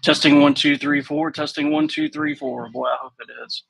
Testing 1 2 3 4. Testing 1 2 3 4. Boy, I hope it is.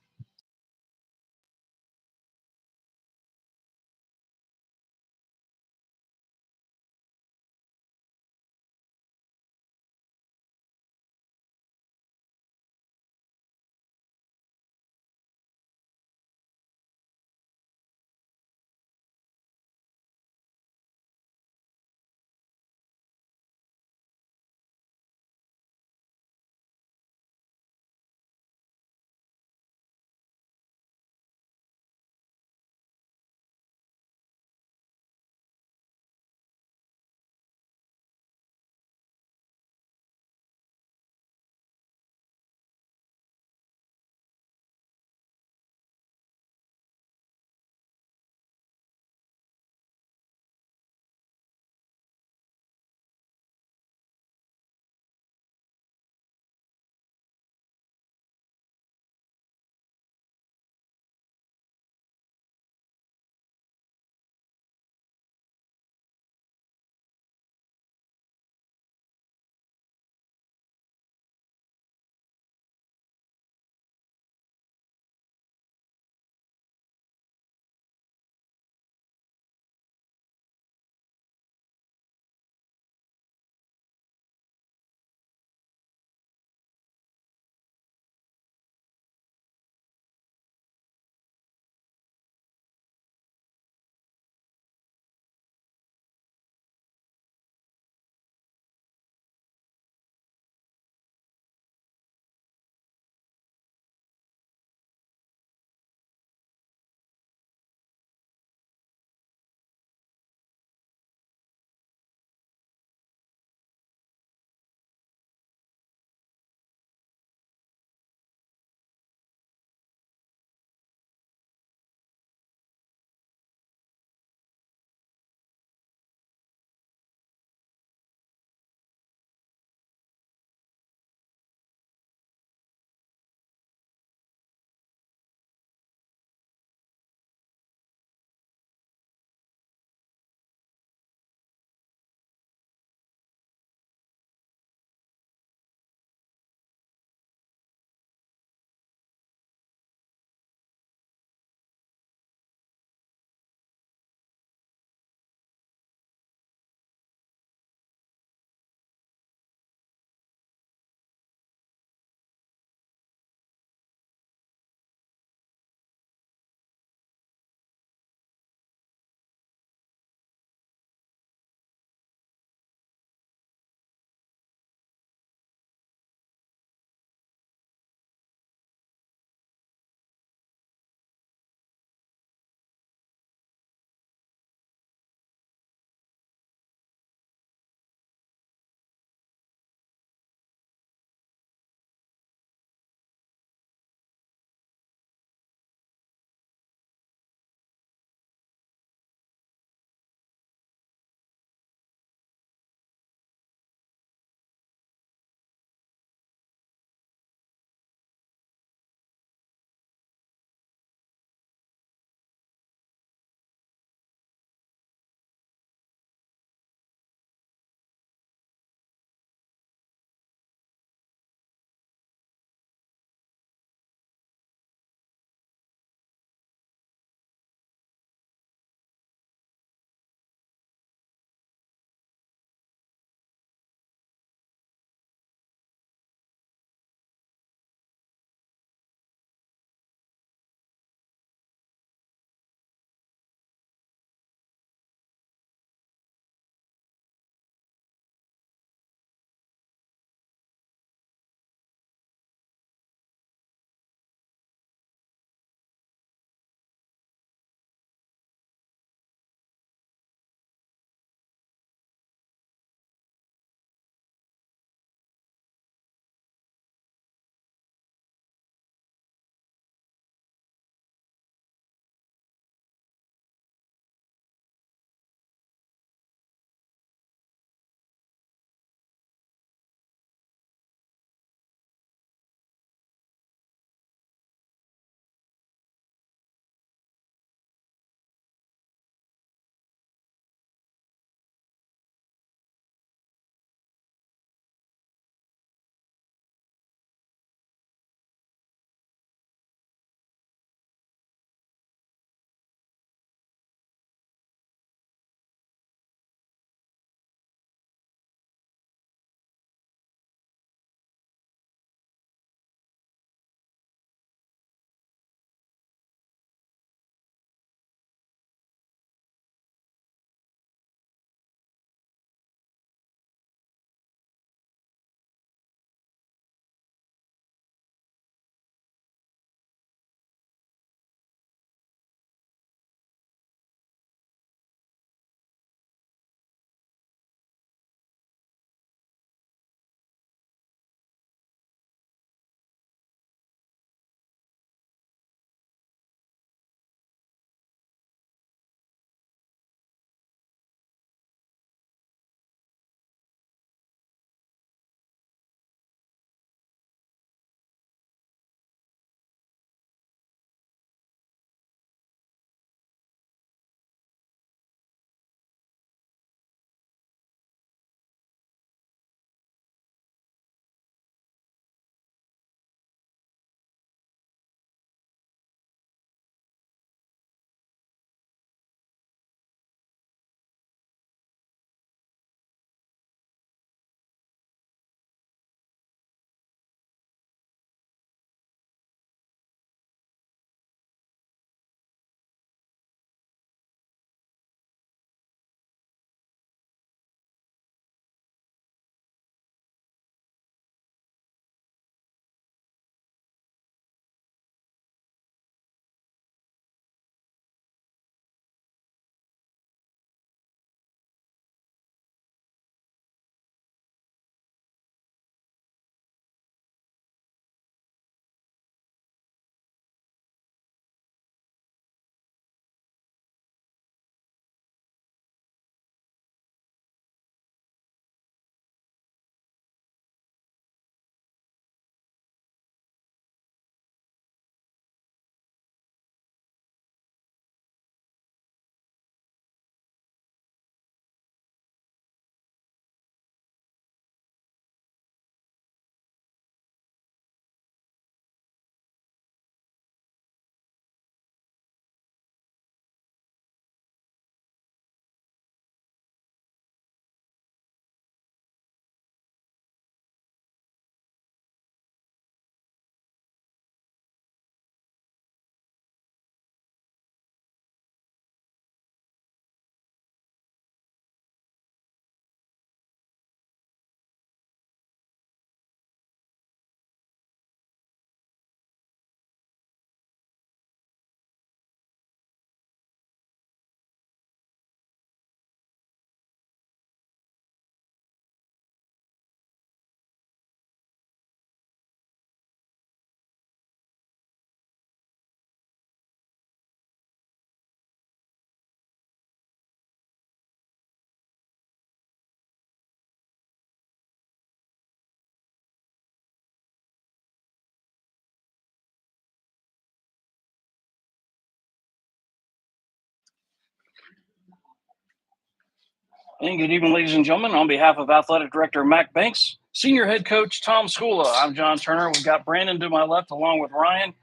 And good evening, ladies and gentlemen. On behalf of Athletic Director Mac Banks, Senior Head Coach Tom Skula, I'm John Turner. We've got Brandon to my left along with Ryan.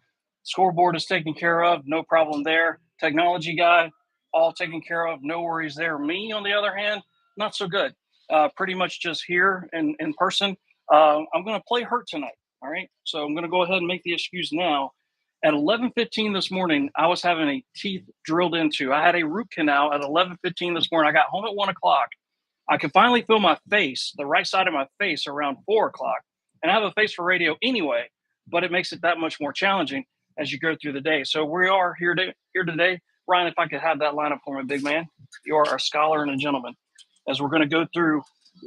Scoreboard is taken care of, no problem there. Technology guy, all taken care of, no worries there. Me, on the other hand, not so good. Pretty much just here in person. I'm going to play hurt tonight. All right, so I'm going to go ahead and make the excuse now. At 11:15 this morning, I was having a teeth drilled into. I had a root canal at 11:15 this morning. I got home at 1 o'clock. I could finally feel my face, the right side of my face, around 4 o'clock. And I have a face for radio anyway, but it makes it that much more challenging as you go through the day. So we are here today. Ryan, if I could have that lineup for me, big man. You are a scholar and a gentleman. As we're going to go through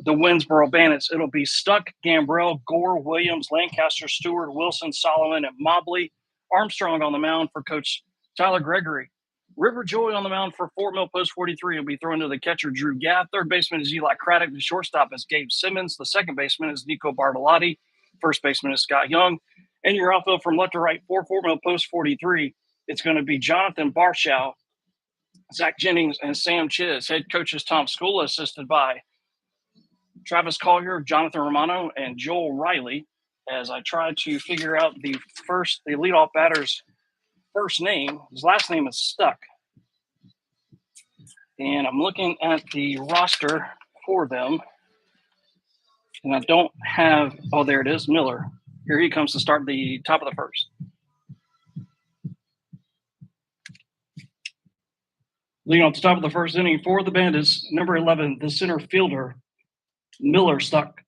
the Winnsboro Bandits, it'll be Stuck, Gambrell, Gore, Williams, Lancaster, Stewart, Wilson, Solomon, and Mobley. Armstrong on the mound for Coach Tyler Gregory. River Joy on the mound for Fort Mill Post 43 will be thrown to the catcher, Drew Gaff. Third baseman is Eli Craddock. The shortstop is Gabe Simmons. The second baseman is Nico Bartolotti. First baseman is Scott Young. And your outfield from left to right for Fort Mill Post 43, it's going to be Jonathan Barshow, Zach Jennings, and Sam Chiz. Head coach is Tom Skula, assisted by Travis Collier, Jonathan Romano, and Joel Riley. As I try to figure out the leadoff batter's first name. His last name is Stuck. And I'm looking at the roster for them. And I don't have, oh, there it is, Miller. Here he comes to start the top of the first. Leading off the top of the first inning for the Bandits, number 11, the center fielder, Miller Stuck.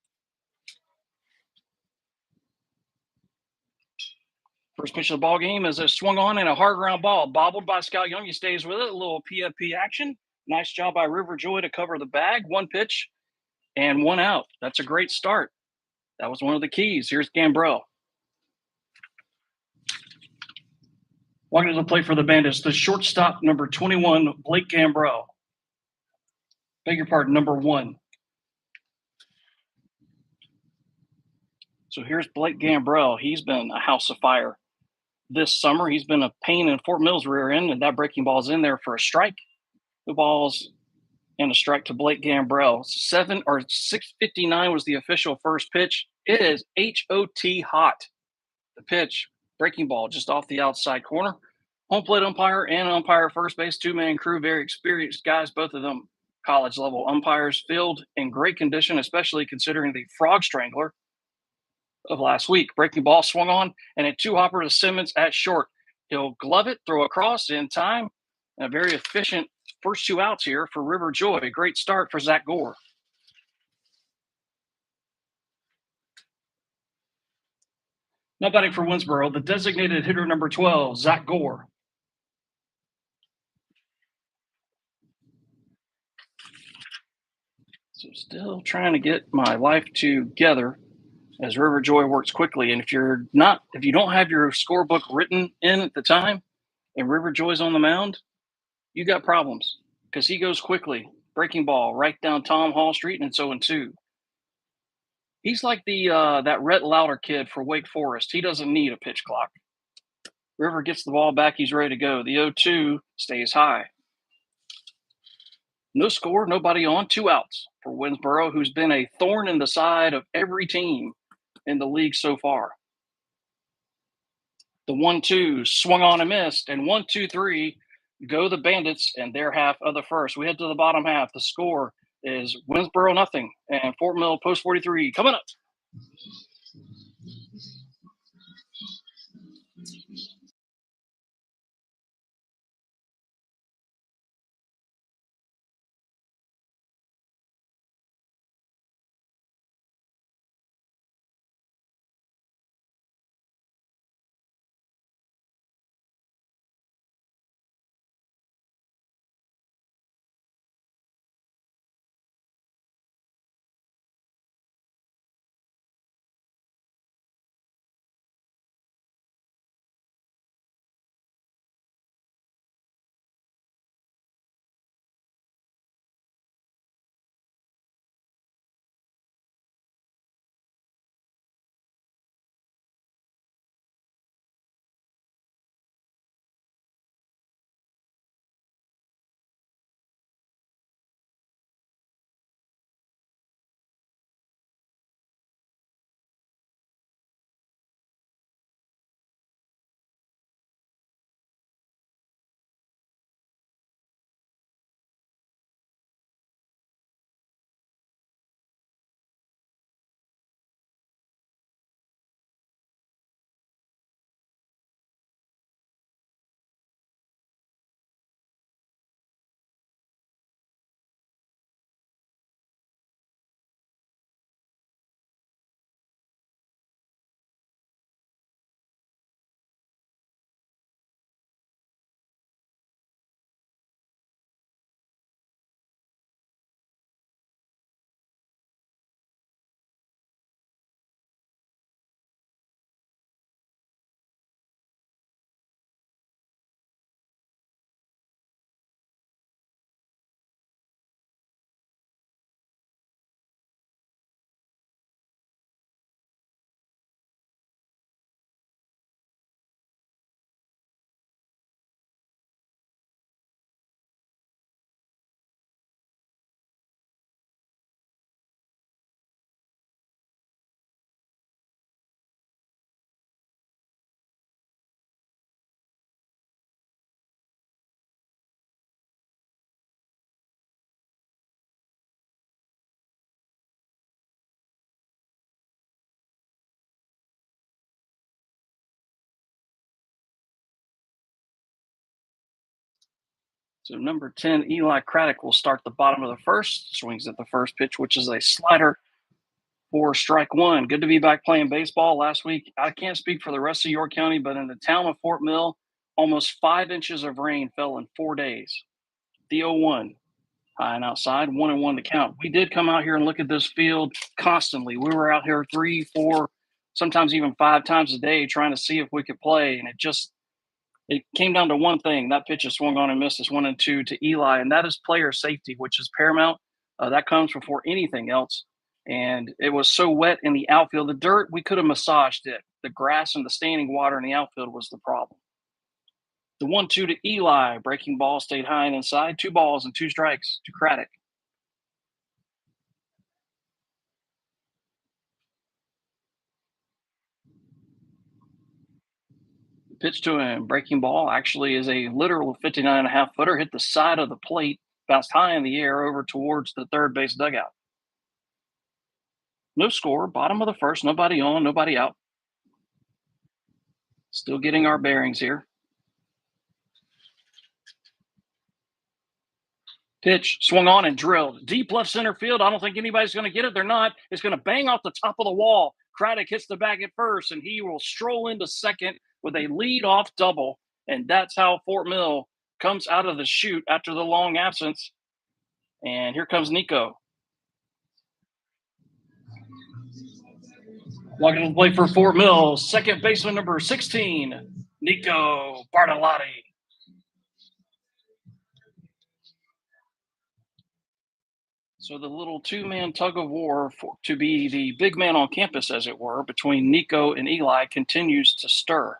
First pitch of the ball game is a swung on and a hard ground ball, bobbled by Scott Young. He stays with it, a little PFP action. Nice job by River Joy to cover the bag. One pitch and one out. That's a great start. That was one of the keys. Here's Gambrell. Walking to the plate for the Bandits, the shortstop, number 21, Blake Gambrell. Beg your pardon, number 1. So here's Blake Gambrell. He's been a house of fire this summer. He's been a pain in Fort Mill's rear end, and that breaking ball's in there for a strike. The ball's and a strike to Blake Gambrell. 6:59 was the official first pitch. It is HOT hot. The pitch, breaking ball just off the outside corner. Home plate umpire and umpire first base, two-man crew, very experienced guys, both of them college level umpires, field in great condition, especially considering the frog strangler of last week. Breaking ball swung on and a two-hopper to Simmons at short. He'll glove it, throw across in time, and a very efficient first 2 outs here for River Joy. Great start for Zach Gore. Now batting for Winnsboro, the designated hitter number 12, Zach Gore. So still trying to get my life together as River Joy works quickly. And if you don't have your scorebook written in at the time and River Joy's on the mound, you got problems because he goes quickly. Breaking ball right down Tom Hall Street, and it's 0-2. He's like the that Rhett Lauder kid for Wake Forest. He doesn't need a pitch clock. River gets the ball back. He's ready to go. The 0-2 stays high. No score, nobody on, 2 outs for Winnsboro, who's been a thorn in the side of every team in the league so far. The 1-2 swung on and missed, and 1-2-3 go the Bandits in their half of the first. We head to the bottom half. The score is Winnsboro 0 and Fort Mill Post 43 coming up. So number 10, Eli Craddock will start the bottom of the first, swings at the first pitch, which is a slider for strike one. Good to be back playing baseball. Last week, I can't speak for the rest of York County, but in the town of Fort Mill, almost 5 inches of rain fell in 4 days. The 0-1, high and outside, 1-1 to count. We did come out here and look at this field constantly. We were out here 3, 4, sometimes even 5 times a day trying to see if we could play, and it came down to one thing. That pitch is swung on and missed. It's 1-2 to Eli, and that is player safety, which is paramount. That comes before anything else. And it was so wet in the outfield. The dirt, we could have massaged it. The grass and the standing water in the outfield was the problem. The 1-2 to Eli. Breaking ball stayed high and inside. 2 balls and 2 strikes to Craddock. Pitch to him. Breaking ball actually is a literal 59.5 footer. Hit the side of the plate, bounced high in the air over towards the third base dugout. No score. Bottom of the first. Nobody on, nobody out. Still getting our bearings here. Pitch swung on and drilled. Deep left center field. I don't think anybody's going to get it. They're not. It's going to bang off the top of the wall. Craddock hits the bag at first, and he will stroll into second with a lead-off double. And that's how Fort Mill comes out of the chute after the long absence. And here comes Nico. Walking to the plate for Fort Mill, second baseman number 16, Nico Bartolotti. So the little two-man tug of war to be the big man on campus, as it were, between Nico and Eli continues to stir.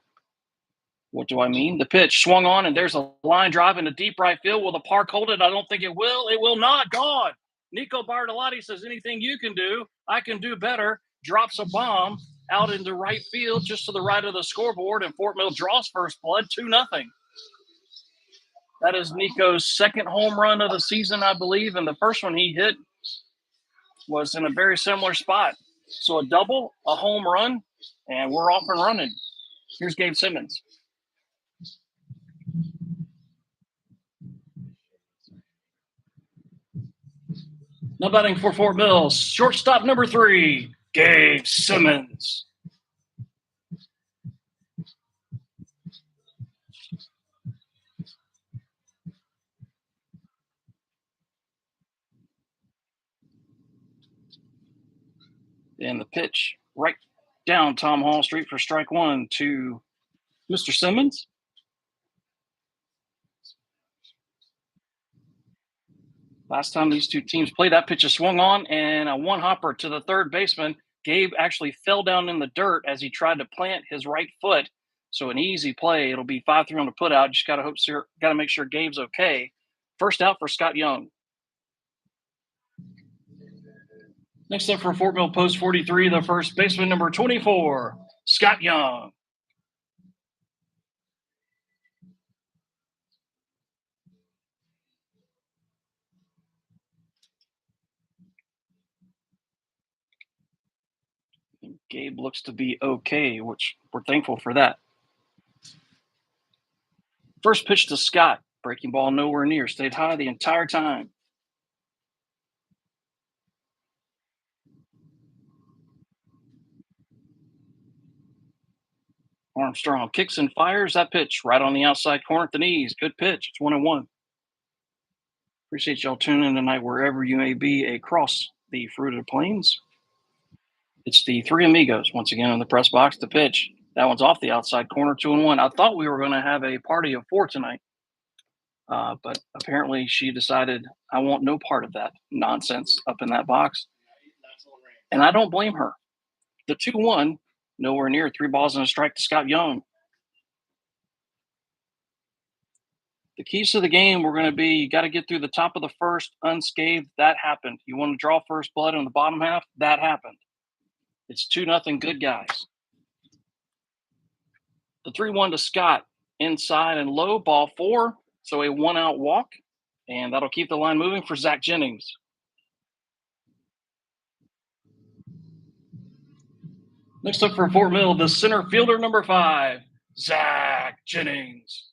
What do I mean? The pitch swung on, and there's a line drive into deep right field. Will the park hold it? I don't think it will. It will not. Gone. Nico Bartolotti says, anything you can do, I can do better. Drops a bomb out into right field just to the right of the scoreboard, and Fort Mill draws first blood, 2-0. That is Nico's second home run of the season, I believe, and the first one he hit was in a very similar spot. So a double, a home run, and we're off and running. Here's Gabe Simmons. Now batting for Fort Mill, shortstop number 3, Gabe Simmons. And the pitch right down Tom Hall Street for strike one to Mr. Simmons. Last time these two teams played, that pitch is swung on and a one-hopper to the third baseman. Gabe actually fell down in the dirt as he tried to plant his right foot. So an easy play. It'll be 5-3 on the put out. Just got to make sure Gabe's okay. First out for Scott Young. Next up for Fort Mill Post 43, the first baseman number 24, Scott Young. Gabe looks to be okay, which we're thankful for that. First pitch to Scott. Breaking ball nowhere near. Stayed high the entire time. Armstrong kicks and fires that pitch right on the outside corner at the knees. Good pitch. It's 1-1. Appreciate y'all tuning in tonight wherever you may be across the fruited plains. It's the three amigos once again in the press box. The pitch. That one's off the outside corner, 2-1. I thought we were going to have a party of 4 tonight, but apparently she decided I want no part of that nonsense up in that box. And I don't blame her. The 2-1, nowhere near. 3 balls and a strike to Scott Young. The keys to the game were going to be you got to get through the top of the first unscathed. That happened. You want to draw first blood in the bottom half? That happened. It's 2-0 good guys. The 3-1 to Scott, inside and low, ball 4. So a 1-out walk, and that'll keep the line moving for Zach Jennings. Next up for Fort Mill, the center fielder number 5, Zach Jennings.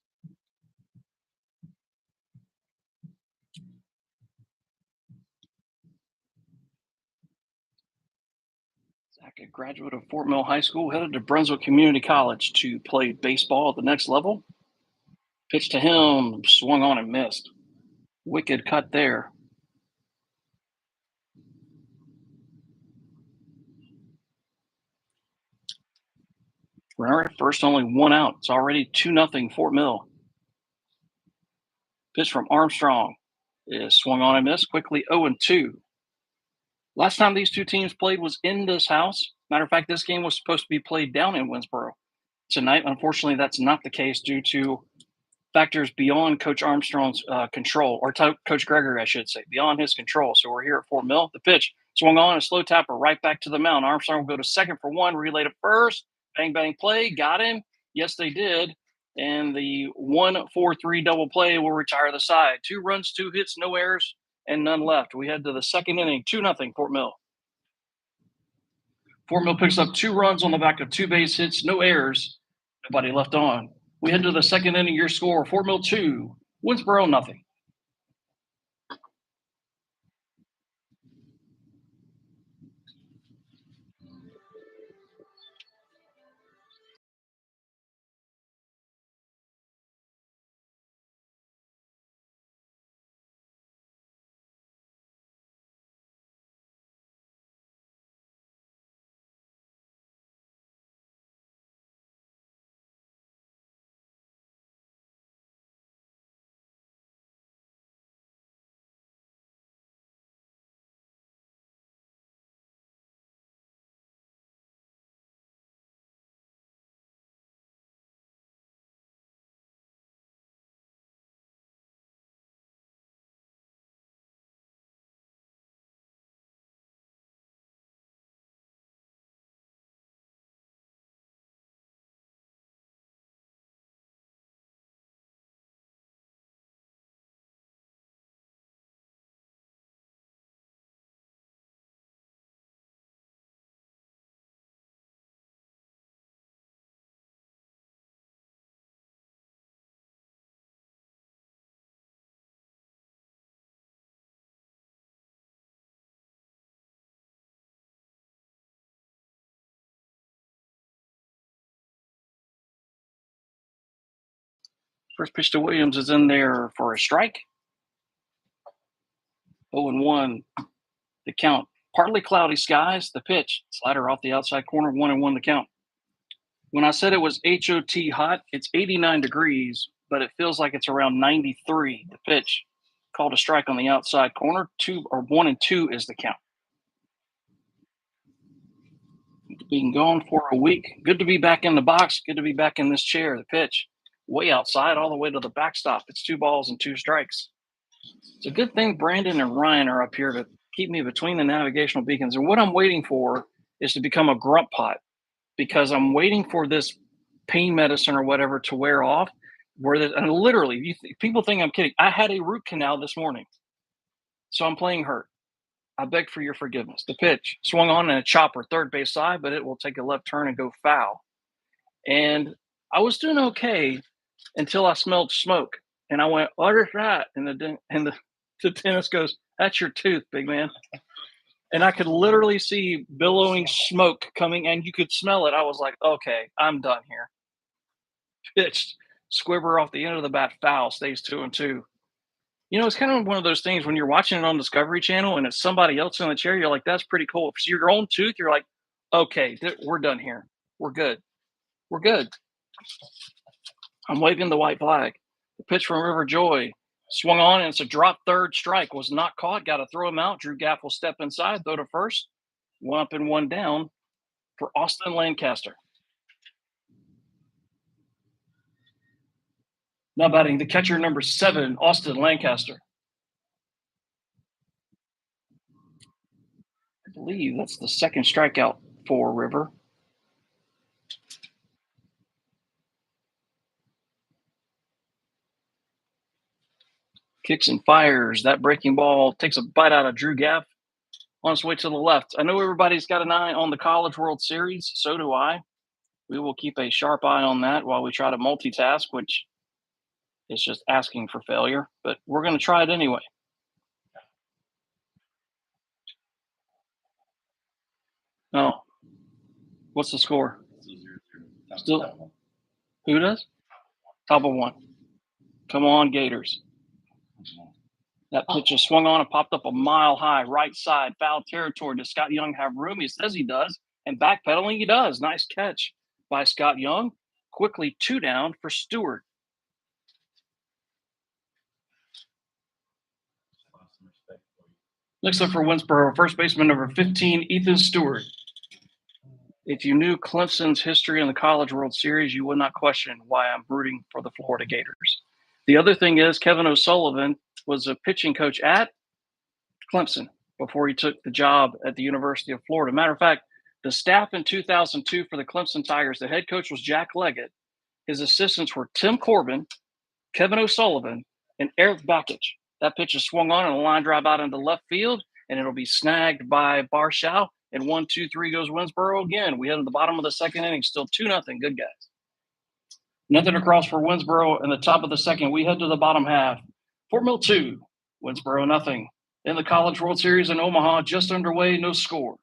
A graduate of Fort Mill High School, headed to Brunswick Community College to play baseball at the next level. Pitch to him, swung on and missed. Wicked cut there. Runner at first, only one out. It's already 2-0 Fort Mill. Pitch from Armstrong is swung on and missed. Quickly 0-2. Last time these two teams played was in this house. Matter of fact, this game was supposed to be played down in Winnsboro. Tonight, unfortunately, that's not the case due to factors beyond Coach Armstrong's control, or Coach Gregory, I should say, beyond his control. So we're here at Fort Mill. The pitch swung on, a slow tapper right back to the mound. Armstrong will go to second for one, relay to first. Bang, bang play. Got him. Yes, they did. And the 1-4-3 double play will retire the side. 2 runs, 2 hits, no errors, and none left. We head to the second inning, 2-0 Fort Mill. Fort Mill picks up 2 runs on the back of 2 base hits, no errors, nobody left on. We head to the second inning. Your score: Fort Mill 2, Winnsboro nothing. First pitch to Williams is in there for a strike. 0-1 the count. Partly cloudy skies. The pitch, slider off the outside corner. 1-1 the count. When I said it was HOT hot, it's 89 degrees, but it feels like it's around 93. The pitch, called a strike on the outside corner. 1-2 is the count. Being gone for a week. Good to be back in the box. Good to be back in this chair. The pitch, way outside, all the way to the backstop. It's 2 balls and 2 strikes. It's a good thing Brandon and Ryan are up here to keep me between the navigational beacons. And what I'm waiting for is to become a grunt pot, because I'm waiting for this pain medicine or whatever to wear off. And literally, people think I'm kidding. I had a root canal this morning, so I'm playing hurt. I beg for your forgiveness. The pitch swung on in a chopper, third base side, but it will take a left turn and go foul. And I was doing okay until I smelled smoke, and I went, "What is that?" And the dentist goes, "That's your tooth, big man." And I could literally see billowing smoke coming, and you could smell it. I was like, "Okay, I'm done here." Pitched, squibber off the end of the bat, foul, stays 2-2. It's kind of one of those things when you're watching it on Discovery Channel and it's somebody else in the chair, you're like, that's pretty cool. If it's your own tooth, you're like, okay, we're done here. We're good. We're good. I'm waving the white flag. The pitch from River Joy swung on, and it's a drop third strike. Was not caught. Got to throw him out. Drew Gaff will step inside, throw to first. 1 up and 1 down for Austin Lancaster. Now batting the catcher, number 7, Austin Lancaster. I believe that's the second strikeout for River. Kicks and fires. That breaking ball takes a bite out of Drew Gaff on its way to the left. I know everybody's got an eye on the College World Series. So do I. We will keep a sharp eye on that while we try to multitask, which is just asking for failure. But we're going to try it anyway. No. What's the score? Still, who does? Top of one. Come on, Gators. That pitch just swung on and popped up a mile high, right side, foul territory. Does Scott Young have room? He says he does. And backpedaling, he does. Nice catch by Scott Young. Quickly 2 down for Stewart. Next up for Winnsboro, first baseman number 15, Ethan Stewart. If you knew Clemson's history in the College World Series, you would not question why I'm rooting for the Florida Gators. The other thing is Kevin O'Sullivan was a pitching coach at Clemson before he took the job at the University of Florida. Matter of fact, the staff in 2002 for the Clemson Tigers, the head coach was Jack Leggett. His assistants were Tim Corbin, Kevin O'Sullivan, and Eric Bakich. That pitch is swung on and a line drive out into left field, and it'll be snagged by Barshow. And 1-2-3 goes Winnsboro again. We head to the bottom of the second inning, still 2-0. Good guys. Nothing across for Winnsboro in the top of the second. We head to the bottom half. Fort Mill 2, Winnsboro nothing. In the College World Series in Omaha, just underway, no score.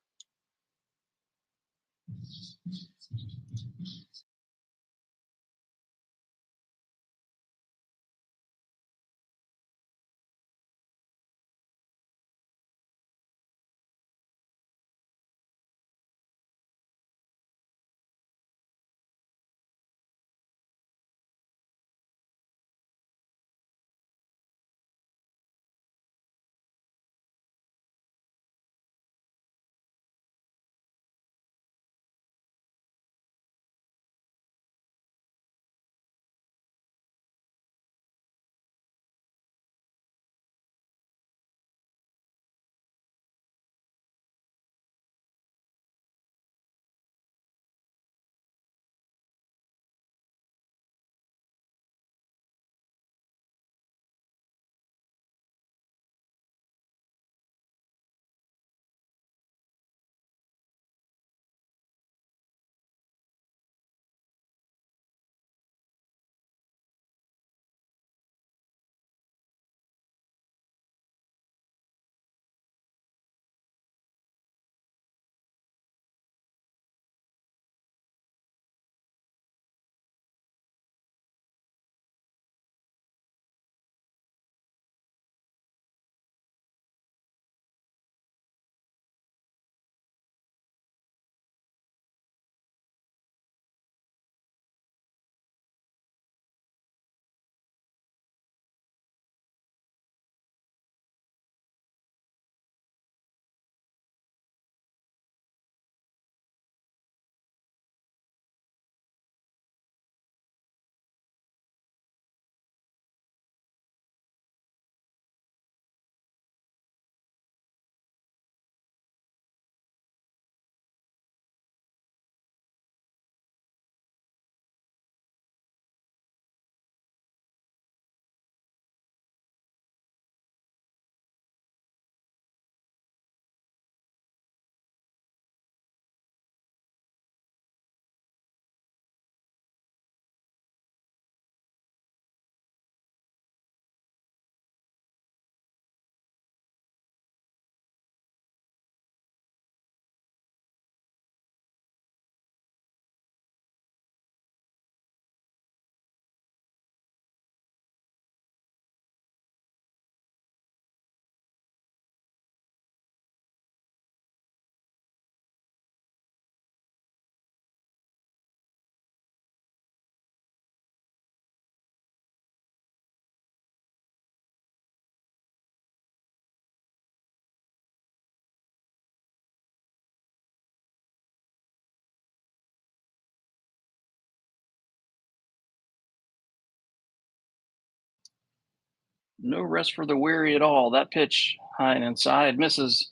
No rest for the weary at all. That pitch high and inside misses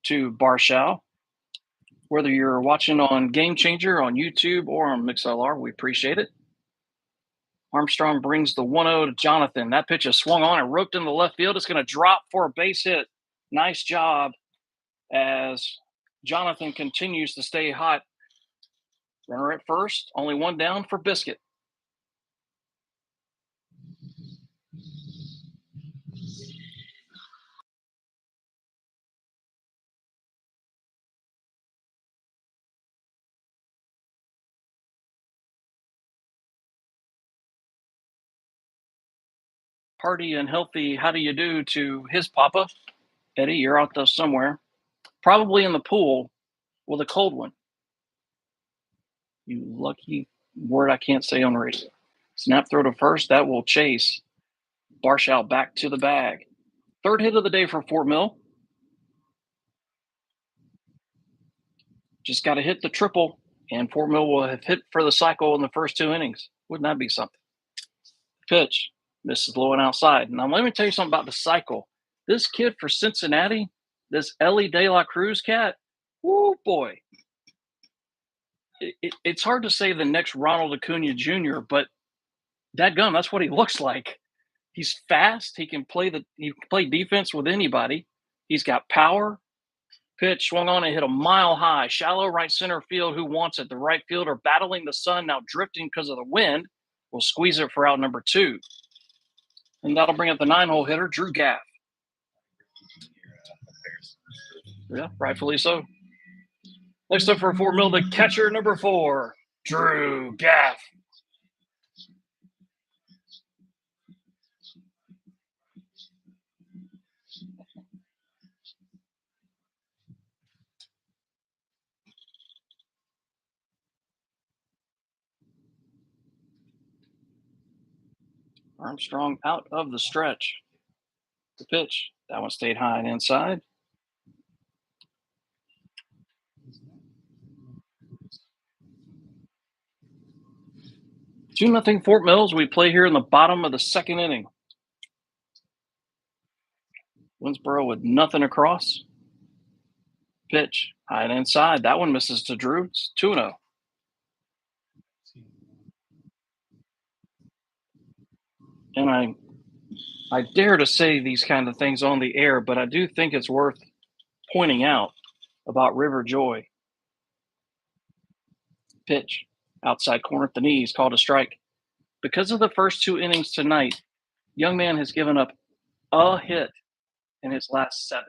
to Barshow. Whether you're watching on Game Changer on YouTube or on MixLR, we appreciate it. Armstrong brings the 1-0 to Jonathan. That pitch is swung on and roped in the left field. It's going to drop for a base hit. Nice job as Jonathan continues to stay hot. Runner at first, only 1 down for Biscuit. hearty and healthy how do you do to his papa. Eddie, you're out there somewhere, probably in the pool with a cold one. You lucky word I can't say on radio. Snap throw to first. That will chase. Barshow back to the bag. Third hit of the day for Fort Mill. Just got to hit the triple, and Fort Mill will have hit for the cycle in the first 2 innings. Wouldn't that be something? Pitch. Misses low and outside. Now, let me tell you something about the cycle. This kid for Cincinnati, this Ellie De La Cruz cat, whoo, boy. It's hard to say the next Ronald Acuna Jr., but dadgum, that's what he looks like. He's fast. He can play defense with anybody. He's got power. Pitch swung on and hit a mile high, shallow right center field. Who wants it? The right fielder battling the sun, now drifting because of the wind. Will squeeze it for out number 2. And that'll bring up the 9-hole hitter, Drew Gaff. Yeah, rightfully so. Next up for Fort Mill, the catcher, number 4, Drew Gaff. Armstrong out of the stretch. The pitch. That one stayed high and inside. Two nothing Fort Mills. We play here in the bottom of the second inning. Winnsboro with nothing across. Pitch. High and inside. That one misses to Drew. It's 2-0. And I dare to say these kind of things on the air, but I do think it's worth pointing out about River Joy. Pitch. Outside corner at the knees, called a strike. Because of the first 2 innings tonight, young man has given up a hit in his last 7.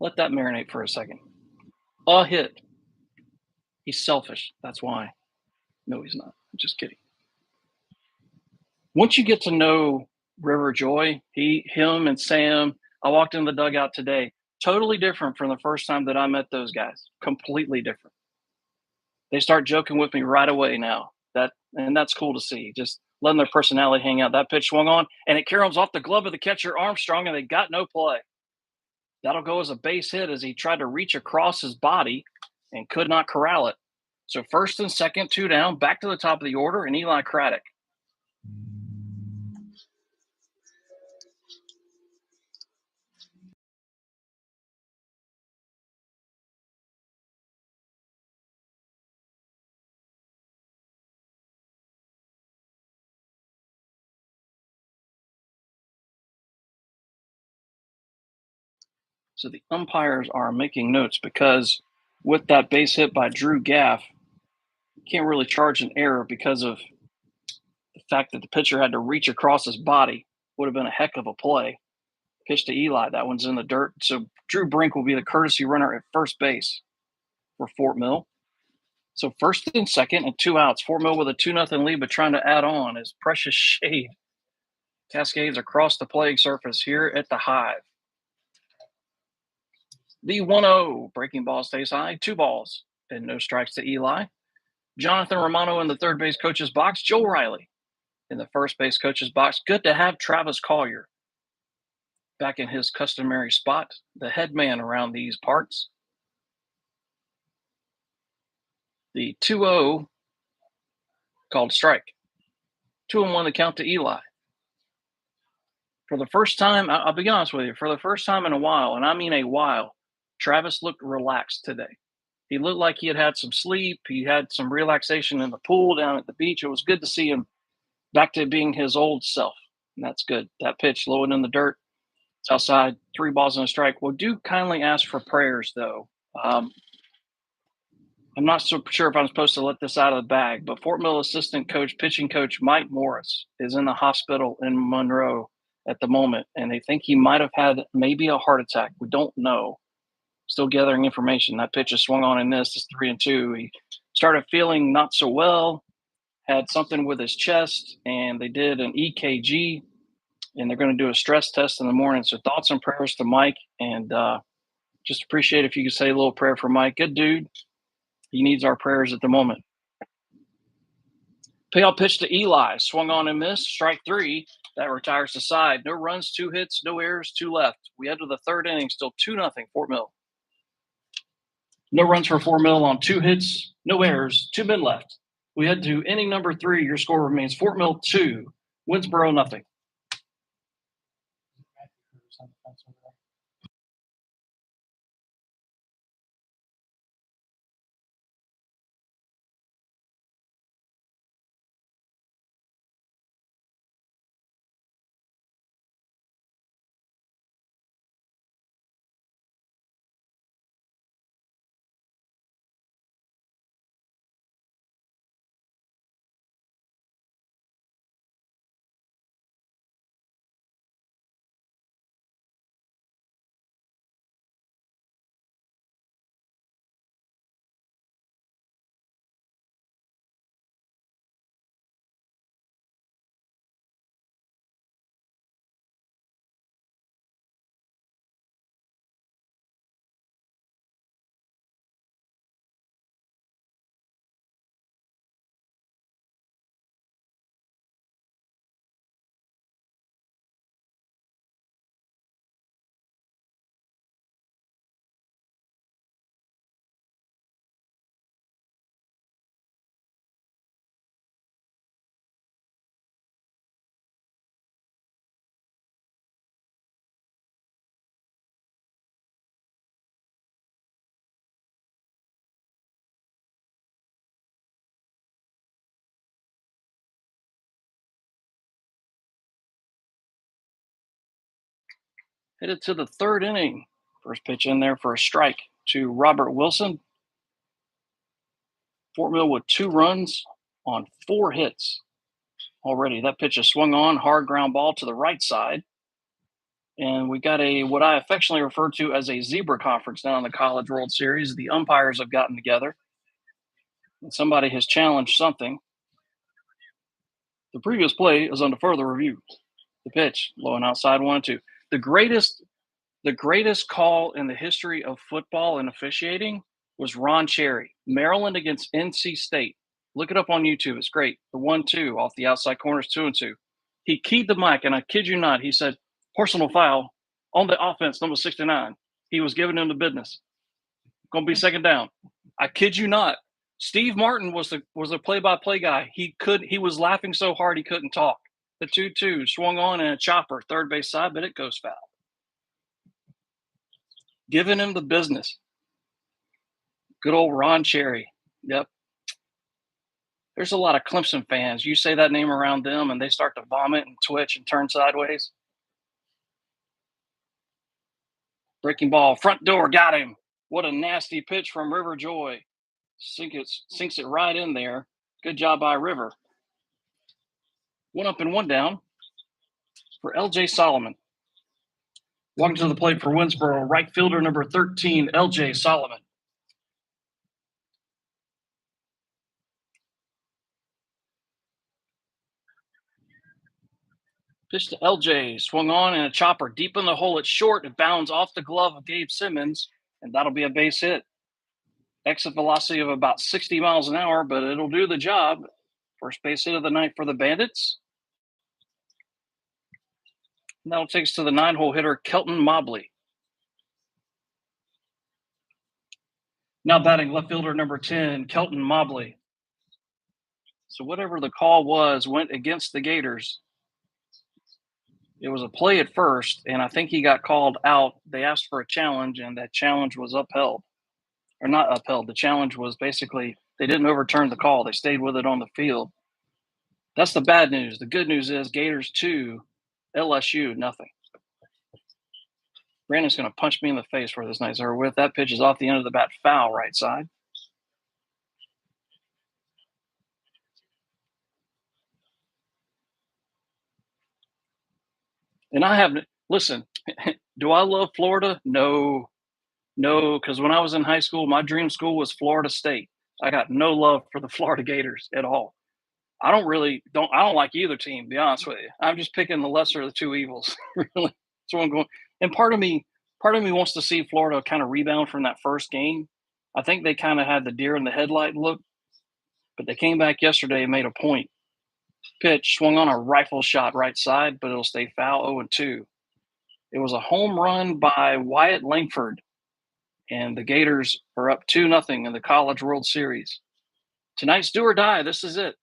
Let that marinate for a second. A hit. He's selfish. That's why. No, he's not. I'm just kidding. Once you get to know River Joy, him and Sam, I walked in the dugout today. Totally different from the first time that I met those guys. Completely different. They start joking with me right away now. That's cool to see. Just letting their personality hang out. That pitch swung on, and it caroms off the glove of the catcher Armstrong, and they got no play. That'll go as a base hit as he tried to reach across his body and could not corral it. So first and second, 2 down, back to the top of the order, and Eli Craddock. So the umpires are making notes because with that base hit by Drew Gaff, can't really charge an error because of the fact that the pitcher had to reach across his body. Would have been a heck of a play. Pitch to Eli. That one's in the dirt. So Drew Brink will be the courtesy runner at first base for Fort Mill. So first and second and 2 outs. Fort Mill with a 2-0 lead, but trying to add on as Precious Shade cascades across the playing surface here at the Hive. The 1-0 breaking ball stays high. 2 balls and no strikes to Eli. Jonathan Romano in the third base coach's box. Joe Riley in the first base coach's box. Good to have Travis Collier back in his customary spot, the head man around these parts. The 2-0 called strike. 2-1 the count to Eli. For the first time, I'll be honest with you, for the first time in a while, and I mean a while, Travis looked relaxed today. He looked like he had had some sleep. He had some relaxation in the pool down at the beach. It was good to see him back to being his old self. And that's good. That pitch low and in the dirt. It's outside. 3 balls and a strike. Well, do kindly ask for prayers, though. I'm not so sure if I'm supposed to let this out of the bag, but Fort Mill assistant coach, pitching coach Mike Morris is in the hospital in Monroe at the moment, and they think he might have had maybe a heart attack. We don't know. Still gathering information. That pitch is swung on and missed. It's 3-2. He started feeling not so well, had something with his chest, and they did an EKG. and they're going to do a stress test in the morning. So thoughts and prayers to Mike, and just appreciate if you could say a little prayer for Mike. Good dude. He needs our prayers at the moment. Payoff pitch to Eli. Swung on and missed. Strike three. That retires the side. No runs, 2 hits, no errors, 2 left. We head to the third inning, still 2-0 Fort Mill. No runs for Fort Mill on 2 hits, no errors, 2 men left. We head to inning number 3. Your score remains Fort Mill 2, Winnsboro nothing. Headed to the third inning. First pitch in there for a strike to Robert Wilson. Fort Mill with 2 runs on 4 hits already. That pitch is swung on, hard ground ball to the right side. And we got what I affectionately refer to as a zebra conference now in the College World Series. The umpires have gotten together, and somebody has challenged something. The previous play is under further review. The pitch, low and outside, 1-2. The greatest call in the history of football and officiating was Ron Cherry, Maryland against NC State. Look it up on YouTube. It's great. The 1-2 off the outside corner is 2-2. He keyed the mic, and I kid you not, he said, personal foul on the offense, number 69. He was giving him the business. Going to be second down. I kid you not. Steve Martin was the play-by-play guy. He was laughing so hard he couldn't talk. The 2-2 swung on and a chopper, third base side, but it goes foul. Giving him the business. Good old Ron Cherry. Yep. There's a lot of Clemson fans. You say that name around them and they start to vomit and twitch and turn sideways. Breaking ball, front door, got him. What a nasty pitch from River Joy. Sinks it right in there. Good job by River. 1 up and 1 down for LJ Solomon. Walking to the plate for Winnsboro, right fielder number 13, LJ Solomon. Pitch to LJ, swung on and a chopper deep in the hole. It's short. It bounds off the glove of Gabe Simmons, and that'll be a base hit. Exit velocity of about 60 miles an hour, but it'll do the job. First base hit of the night for the Bandits. And that'll take us to the 9-hole hitter, Kelton Mobley. Now batting left fielder number 10, Kelton Mobley. So whatever the call was went against the Gators. It was a play at first, and I think he got called out. They asked for a challenge, and that challenge was upheld. Or not upheld. The challenge was basically they didn't overturn the call. They stayed with it on the field. That's the bad news. The good news is Gators 2, LSU nothing. Brandon's going to punch me in the face for this nice over with. That pitch is off the end of the bat, foul right side. And listen, do I love Florida? No, because when I was in high school, my dream school was Florida State. I got no love for the Florida Gators at all. I don't like either team, to be honest with you. I'm just picking the lesser of the two evils. Really. That's what I'm going. And part of me wants to see Florida kind of rebound from that first game. I think they kind of had the deer in the headlight look, but they came back yesterday and made a point. Pitch swung on a rifle shot right side, but it'll stay foul 0-2. It was a home run by Wyatt Langford, and the Gators are up 2-0 in the College World Series. Tonight's do or die. This is it.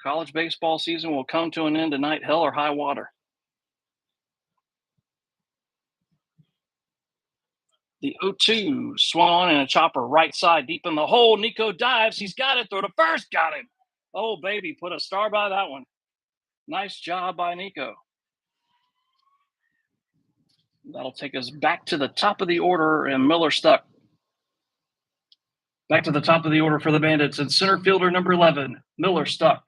College baseball season will come to an end tonight, hell or high water. The 0-2 swung on in a chopper right side, deep in the hole. Nico dives. He's got it. Throw to first. Got him. Oh, baby. Put a star by that one. Nice job by Nico. That'll take us back to the top of the order, and Miller stuck. Back to the top of the order for the Bandits, and center fielder number 11, Miller stuck.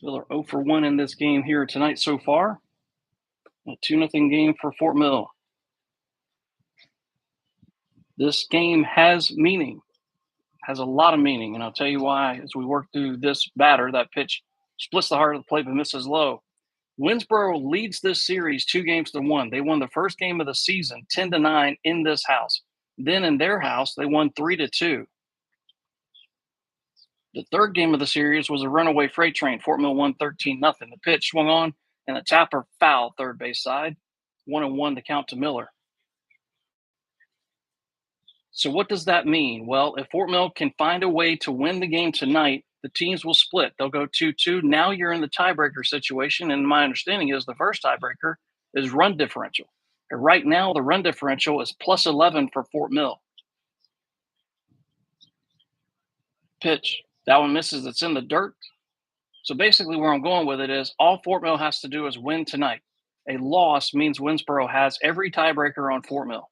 Miller 0 for 1 in this game here tonight so far. A 2-0 game for Fort Mill. This game has meaning, has a lot of meaning, and I'll tell you why as we work through this batter. That pitch splits the heart of the plate but misses low. Winnsboro leads this series 2-1. They won the first game of the season 10-9 in this house. Then in their house, they won 3-2. The third game of the series was a runaway freight train. Fort Mill won 13-0. The pitch swung on, and a tapper foul third base side. 1-1 to count to Miller. So what does that mean? Well, if Fort Mill can find a way to win the game tonight, the teams will split. They'll go 2-2. Now you're in the tiebreaker situation, and my understanding is the first tiebreaker is run differential. And right now, the run differential is plus 11 for Fort Mill. Pitch. That one misses. It's in the dirt. So basically where I'm going with it is all Fort Mill has to do is win tonight. A loss means Winnsboro has every tiebreaker on Fort Mill.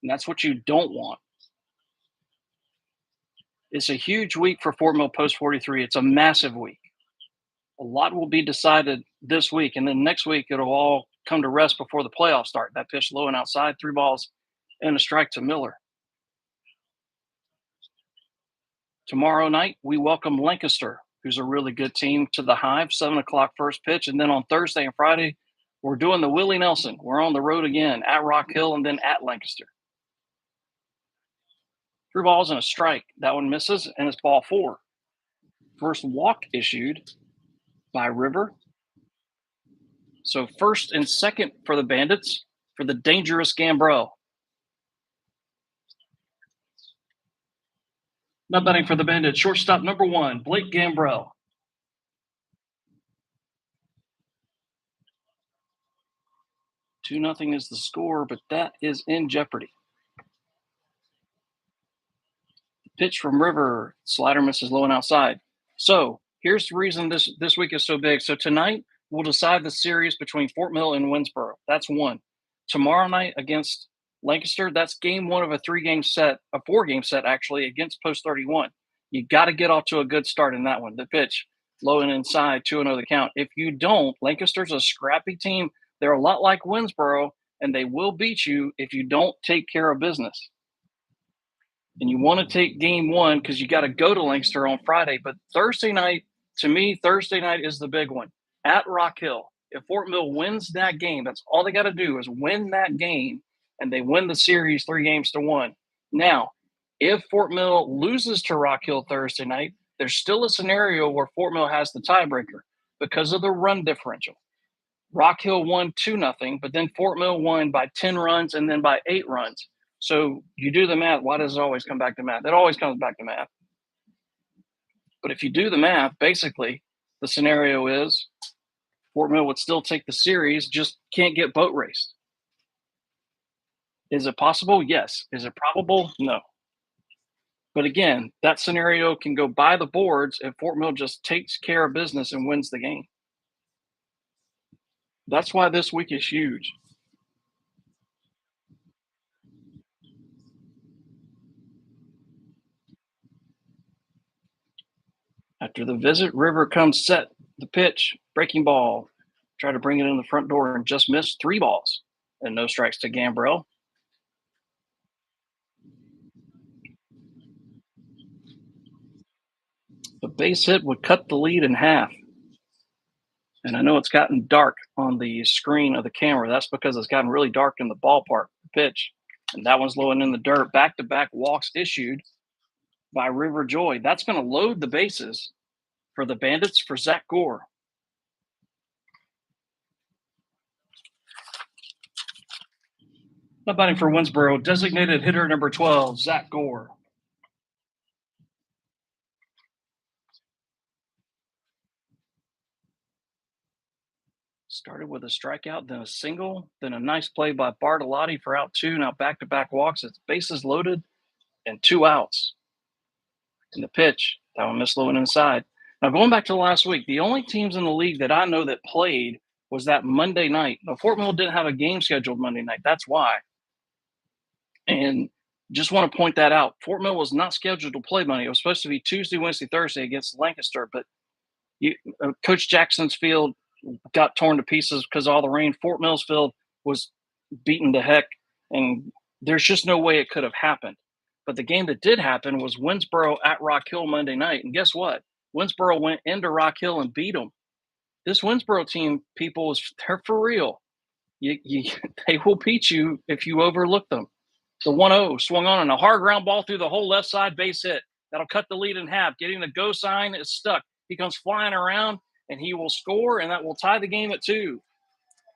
And that's what you don't want. It's a huge week for Fort Mill post 43. It's a massive week. A lot will be decided this week, and then next week it'll all come to rest before the playoffs start. That pitch low and outside, 3 balls and a strike to Miller. Tomorrow night, we welcome Lancaster, who's a really good team, to the Hive, 7 o'clock first pitch. And then on Thursday and Friday, we're doing the Willie Nelson. We're on the road again at Rock Hill and then at Lancaster. 3 balls and a strike. That one misses, and it's ball 4. First walk issued by River. So first and second for the Bandits for the dangerous Gambrell. Not batting for the Bandits. Shortstop number 1, Blake Gambrell. 2-0 is the score, but that is in jeopardy. Pitch from River. Slider misses low and outside. So here's the reason this week is so big. So tonight we'll decide the series between Fort Mill and Winnsboro. That's one. Tomorrow night against Lancaster, that's game 1 of a 3-game set, a 4-game set actually, against Post 31. You got to get off to a good start in that one. The pitch, low and inside, 2-0 the count. If you don't, Lancaster's a scrappy team. They're a lot like Winnsboro, and they will beat you if you don't take care of business. And you want to take game 1 because you got to go to Lancaster on Friday. But Thursday night, to me, Thursday night is the big one at Rock Hill. If Fort Mill wins that game, that's all they got to do is win that game, and they win the series 3-1. Now, if Fort Mill loses to Rock Hill Thursday night, there's still a scenario where Fort Mill has the tiebreaker because of the run differential. Rock Hill won 2-0, but then Fort Mill won by 10 runs and then by 8 runs. So you do the math. Why does it always come back to math? It always comes back to math. But if you do the math, basically the scenario is Fort Mill would still take the series, just can't get boat raced. Is it possible? Yes. Is it probable? No. But again, that scenario can go by the boards if Fort Mill just takes care of business and wins the game. That's why this week is huge. After the visit, River comes set. The pitch, breaking ball, Tried to bring it in the front door and just missed 3 balls and no strikes to Gambrell. The base hit would cut the lead in half. And I know it's gotten dark on the screen of the camera. That's because it's gotten really dark in the ballpark pitch. And that one's low and in the dirt. Back to back walks issued by River Joy. That's going to load the bases for the Bandits for Zach Gore. Not batting for Winnsboro, designated hitter number 12, Zach Gore. Started with a strikeout, then a single, then a nice play by Bartolotti for out 2. Now back-to-back walks. It's bases loaded and 2 outs. In the pitch, that one missed low and inside. Now going back to last week, the only teams in the league that I know that played was that Monday night. Now, Fort Mill didn't have a game scheduled Monday night. That's why. And just want to point that out. Fort Mill was not scheduled to play Monday. It was supposed to be Tuesday, Wednesday, Thursday against Lancaster, but Coach Jackson's field got torn to pieces because of all the rain. Fort Mill's field was beaten to heck, and there's just no way it could have happened. But the game that did happen was Winnsboro at Rock Hill Monday night. And guess what? Winnsboro went into Rock Hill and beat them. This Winnsboro team, people, they're for real. They will beat you if you overlook them. The 1-0 swung on and a hard ground ball through the whole left side base hit. That'll cut the lead in half. Getting the go sign is stuck. He comes flying around, and he will score, and that will tie the game at 2.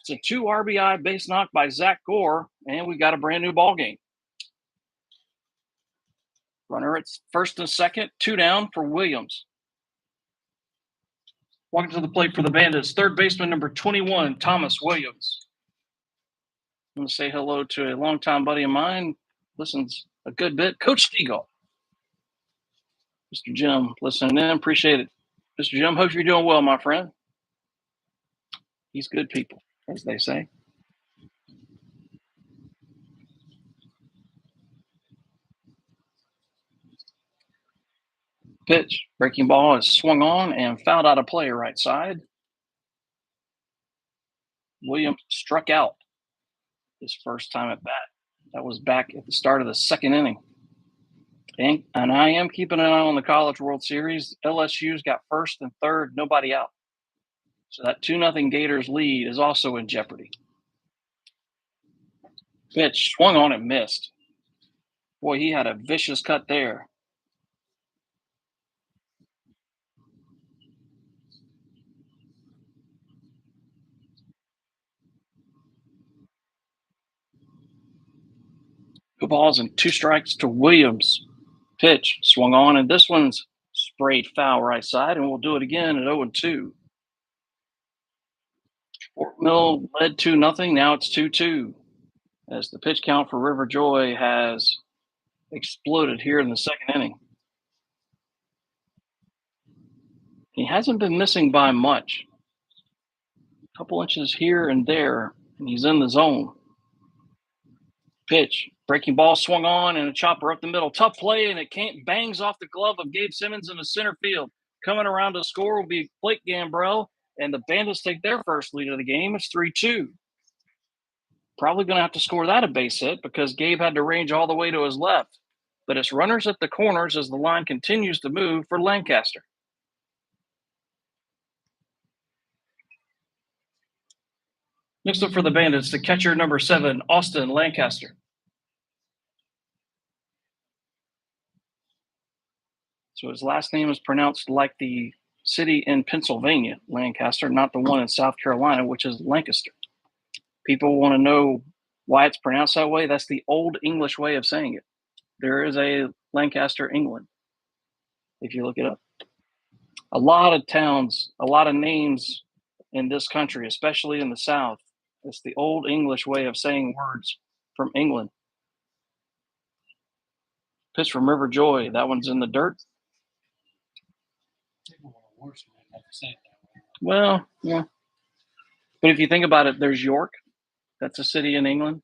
It's a 2 RBI base knock by Zach Gore, and we got a brand new ball game. Runner at first and second, 2 down for Williams. Walking to the plate for the Bandits, third baseman number 21, Thomas Williams. I'm going to say hello to a longtime buddy of mine. Listens a good bit, Coach Stegall. Mr. Jim, listening in, appreciate it. Mr. Jim, hope you're doing well, my friend. He's good people, as they say. Pitch, breaking ball is swung on and fouled out of play right side. Williams struck out his first time at bat. That was back at the start of the second inning. And I am keeping an eye on the College World Series. LSU's got first and third, nobody out. So that 2-0 Gators lead is also in jeopardy. Pitch swung on and missed. Boy, he had a vicious cut there. Two balls and 2 strikes to Williams. Pitch swung on, and this one's sprayed foul right side, and we'll do it again at 0-2. Fort Mill led 2-0. Now it's 2-2 as the pitch count for River Joy has exploded here in the second inning. He hasn't been missing by much. A couple inches here and there, and he's in the zone. Pitch, breaking ball swung on, and a chopper up the middle. Tough play, and it bangs off the glove of Gabe Simmons in the center field. Coming around to score will be Blake Gambrell, and the Bandits take their first lead of the game. It's 3-2. Probably going to have to score that a base hit because Gabe had to range all the way to his left. But it's runners at the corners as the line continues to move for Lancaster. Next up for the Bandits, the catcher number 7, Austin Lancaster. So his last name is pronounced like the city in Pennsylvania, Lancaster, not the one in South Carolina, which is Lancaster. People want to know why it's pronounced that way. That's the old English way of saying it. There is a Lancaster, England, if you look it up. A lot of towns, a lot of names in this country, especially in the South, it's the old English way of saying words from England. Pitch from River Joy. That one's in the dirt. Well, yeah. But if you think about it, there's York. That's a city in England.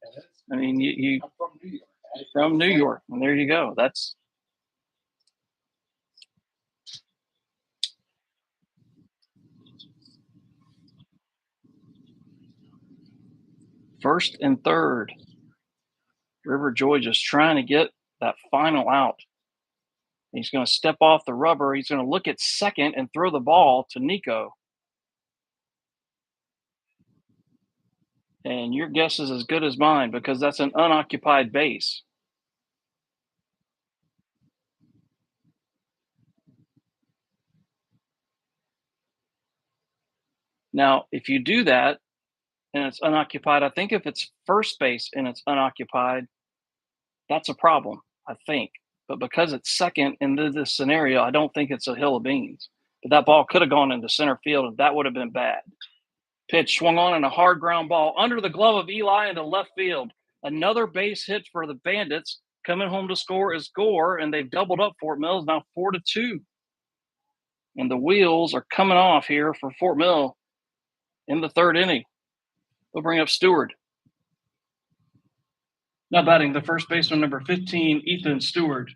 I mean, I'm from New York. From New York. And there you go. That's First and third. River Joy just trying to get that final out. He's going to step off the rubber. He's going to look at second and throw the ball to Nico. And your guess is as good as mine because that's an unoccupied base. Now, if you do that and it's unoccupied, I think if it's first base and it's unoccupied, that's a problem, I think. But because it's second in this scenario, I don't think it's a hill of beans. But that ball could have gone into center field, and that would have been bad. Pitch swung on and a hard ground ball under the glove of Eli into left field. Another base hit for the Bandits. Coming home to score is Gore, and they've doubled up Fort Mill, now 4-2. And the wheels are coming off here for Fort Mill in the third inning. They'll bring up Stewart. Now batting the first baseman, number 15, Ethan Stewart.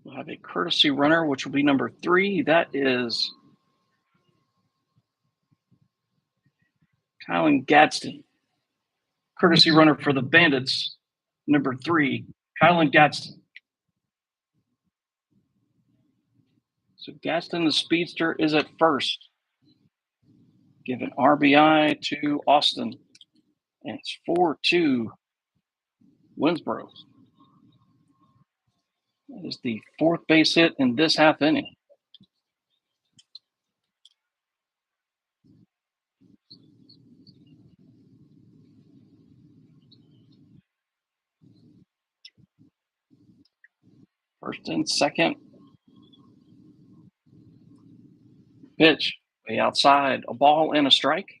We'll have a courtesy runner, which will be number 3. That is Kylan Gadsden. Courtesy runner for the Bandits, number 3, Kylan Gadsden. So Gadsden, the speedster, is at first. Give an RBI to Austin. And it's 4-2 Winnsboro. That is the fourth base hit in this half inning. First and second. Pitch way outside. A ball and a strike.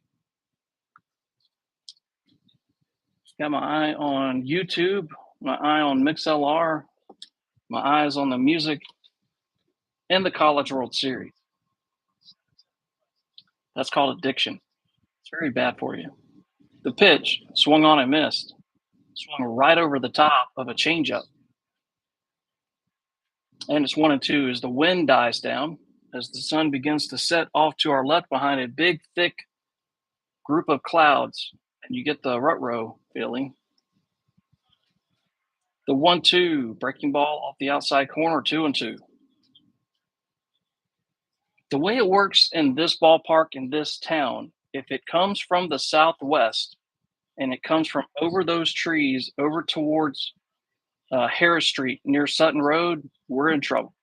Got my eye on YouTube, my eye on MixLR, my eyes on the music and the College World Series. That's called addiction. It's very bad for you. The pitch swung on and missed. Swung right over the top of a changeup. And it's 1-2 as the wind dies down, as the sun begins to set off to our left behind a big, thick group of clouds. And you get the rut row feeling. The 1-2 breaking ball off the outside corner, 2-2. The way it works in this ballpark in this town, if it comes from the southwest and it comes from over those trees over towards Harris Street near Sutton Road, we're in trouble.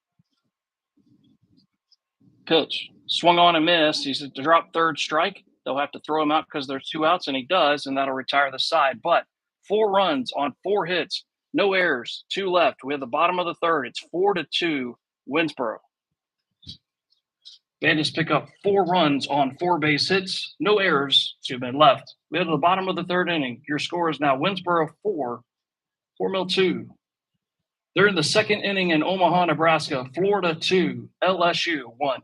Pitch swung on and missed. He's to drop third strike. They'll have to throw him out because there's 2 outs, and he does, and that'll retire the side. But 4 runs on 4 hits, no errors, 2 left. We have the bottom of the third. It's 4-2 Winnsboro. Bandits pick up 4 runs on 4 base hits, no errors, 2 men left. We have the bottom of the third inning. Your score is now Winnsboro 4, Fort Mill 2. They're in the second inning in Omaha, Nebraska. Florida 2, LSU 1.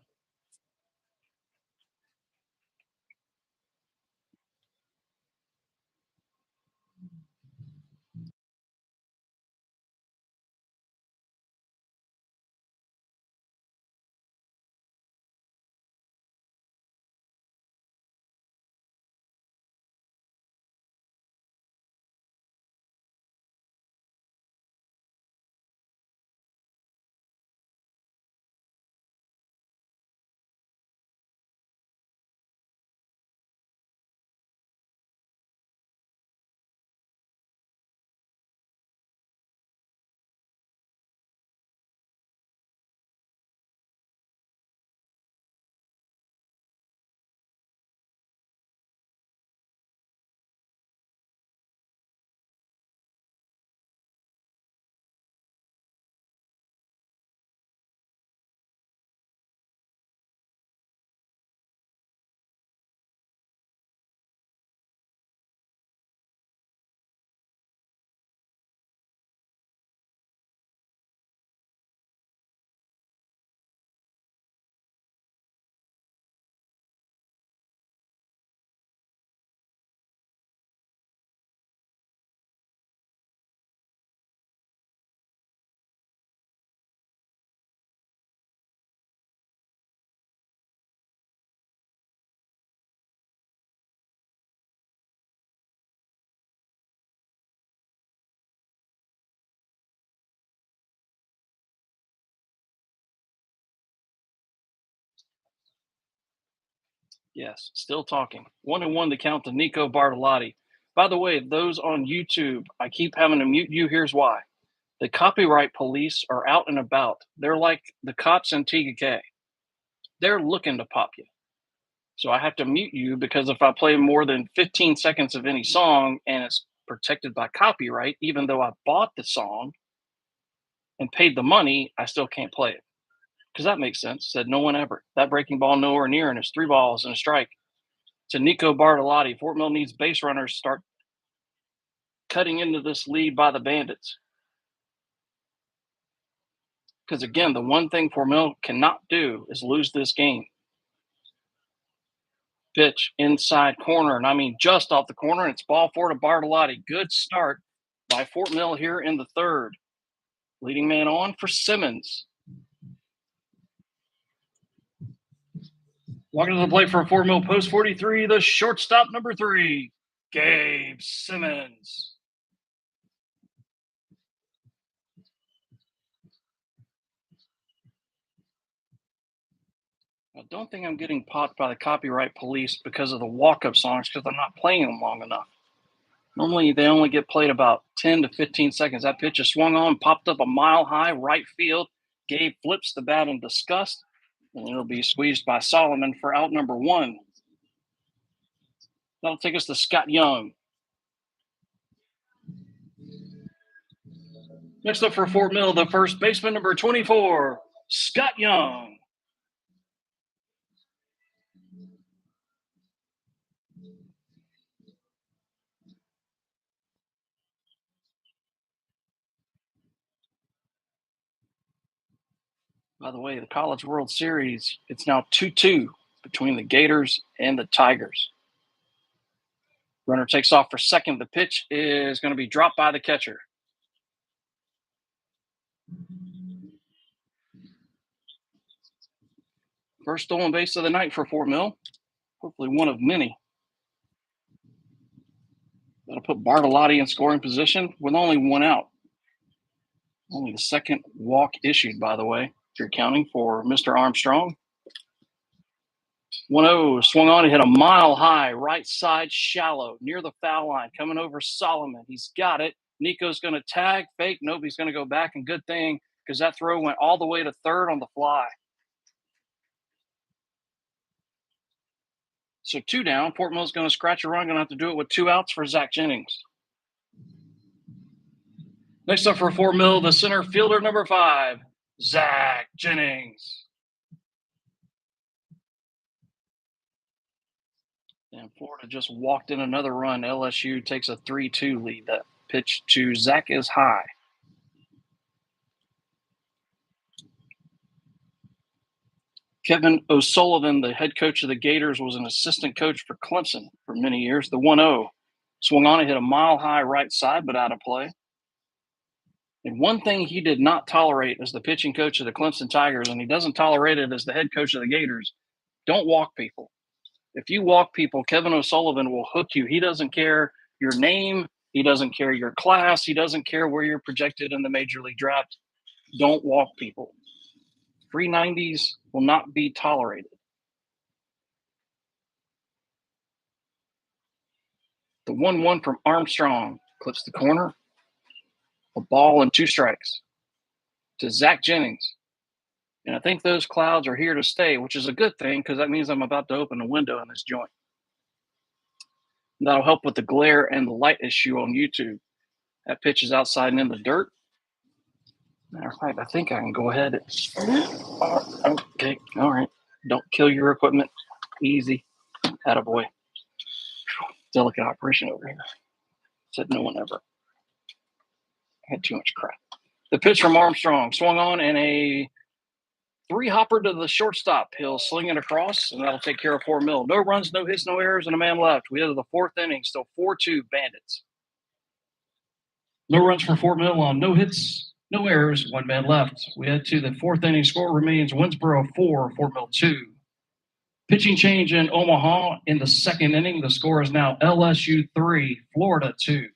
Yes, still talking. 1-1 to count to Nico Bartolotti. By the way, those on YouTube, I keep having to mute you. Here's why. The copyright police are out and about. They're like the cops in TK. They're looking to pop you. So I have to mute you because if I play more than 15 seconds of any song and it's protected by copyright, even though I bought the song and paid the money, I still can't play it. Because that makes sense. Said no one ever. That breaking ball nowhere near, and it's 3 balls and a strike to Nico Bartolotti. Fort Mill needs base runners to start cutting into this lead by the Bandits. Because again, the one thing Fort Mill cannot do is lose this game. Pitch inside corner, and I mean just off the corner, and it's ball 4 to Bartolotti. Good start by Fort Mill here in the third. Leading man on for Simmons. Walking to the plate for Fort Mill post 43, the shortstop number 3, Gabe Simmons. I don't think I'm getting popped by the copyright police because of the walk-up songs because I'm not playing them long enough. Normally, they only get played about 10 to 15 seconds. That pitch is swung on, popped up a mile high right field. Gabe flips the bat in disgust, and it'll be squeezed by Solomon for out number 1. That'll take us to Scott Young. Next up for Fort Mill, the first baseman, number 24, Scott Young. By the way, the College World Series, it's now 2-2 between the Gators and the Tigers. Runner takes off for second. The pitch is going to be dropped by the catcher. First stolen base of the night for Fort Mill. Hopefully one of many. That'll put Bartolotti in scoring position with only 1 out. Only the second walk issued, by the way, if you're counting for Mr. Armstrong. 1-0, swung on and hit a mile high, right side shallow, near the foul line, coming over Solomon. He's got it. Nico's going to tag, fake. Nope, he's going to go back, and good thing because that throw went all the way to third on the fly. So 2 down. Fort Mill's going to scratch a run, going to have to do it with 2 outs for Zach Jennings. Next up for Fort Mill, the center fielder, number 5, Zach Jennings. And Florida just walked in another run. LSU takes a 3-2 lead. That pitch to Zach is high. Kevin O'Sullivan, the head coach of the Gators, was an assistant coach for Clemson for many years. The 1-0 swung on and hit a mile high right side, but out of play. And one thing he did not tolerate as the pitching coach of the Clemson Tigers, and he doesn't tolerate it as the head coach of the Gators, don't walk people. If you walk people, Kevin O'Sullivan will hook you. He doesn't care your name. He doesn't care your class. He doesn't care where you're projected in the major league draft. Don't walk people. Free 90s will not be tolerated. The 1-1 from Armstrong clips the corner. A ball and 2 strikes to Zach Jennings. And I think those clouds are here to stay, which is a good thing because that means I'm about to open a window in this joint. That'll help with the glare and the light issue on YouTube. That pitch is outside and in the dirt. Matter of fact, I think I can go ahead. Okay, all right. Don't kill your equipment. Easy. Attaboy. Delicate operation over here. Said no one ever. I had too much crap. The pitch from Armstrong swung on and a 3-hopper to the shortstop. He'll sling it across, and that'll take care of Fort Mill. No runs, no hits, no errors, and a man left. We head to the 4th inning, still 4-2 Bandits. No runs for Fort Mill on no hits, no errors, 1 man left. We head to the 4th inning. Score remains Winnsboro 4, Fort Mill 2. Pitching change in Omaha in the 2nd inning. The score is now LSU 3, Florida 2.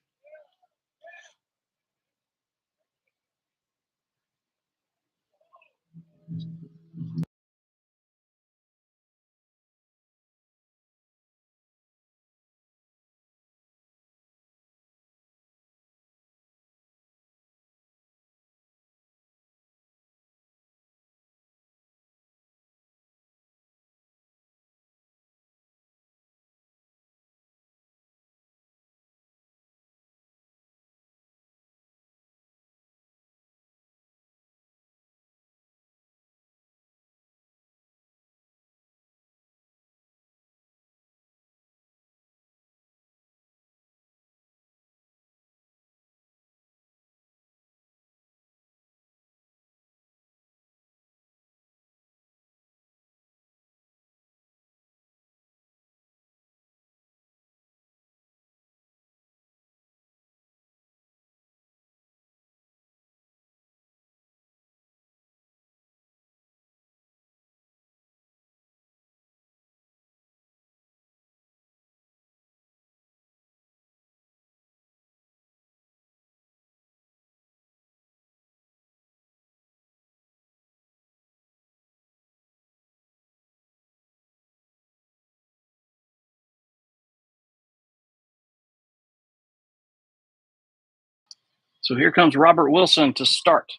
So here comes Robert Wilson to start.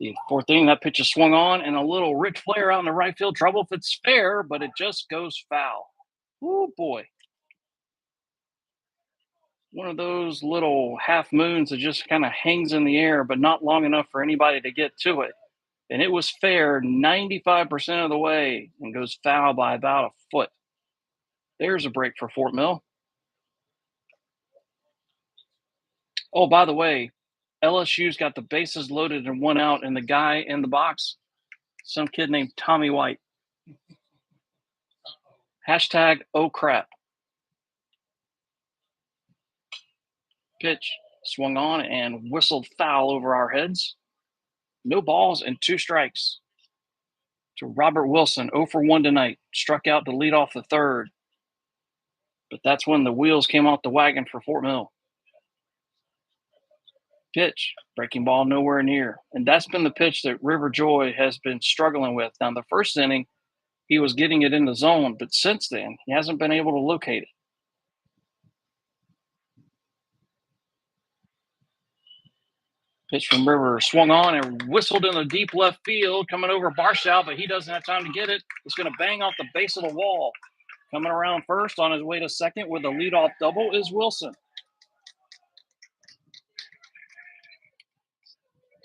The fourth inning, that pitch is swung on, and a little Ric Flair out in the right field. Trouble if it's fair, but it just goes foul. Oh, boy. One of those little half moons that just kind of hangs in the air, but not long enough for anybody to get to it. And it was fair 95% of the way and goes foul by about a foot. There's a break for Fort Mill. Oh, by the way, LSU's got the bases loaded and one out, and the guy in the box, some kid named Tommy White. Hashtag oh crap. Pitch swung on and whistled foul over our heads. No balls and 2 strikes to Robert Wilson, 0 for 1 tonight. Struck out to lead off the third. But that's when the wheels came off the wagon for Fort Mill. Pitch, breaking ball nowhere near. And that's been the pitch that River Joy has been struggling with. Now, the first inning, he was getting it in the zone, but since then, he hasn't been able to locate it. Pitch from River swung on and whistled in the deep left field, coming over Barshow, but he doesn't have time to get it. It's going to bang off the base of the wall. Coming around first on his way to second with a leadoff double is Wilson.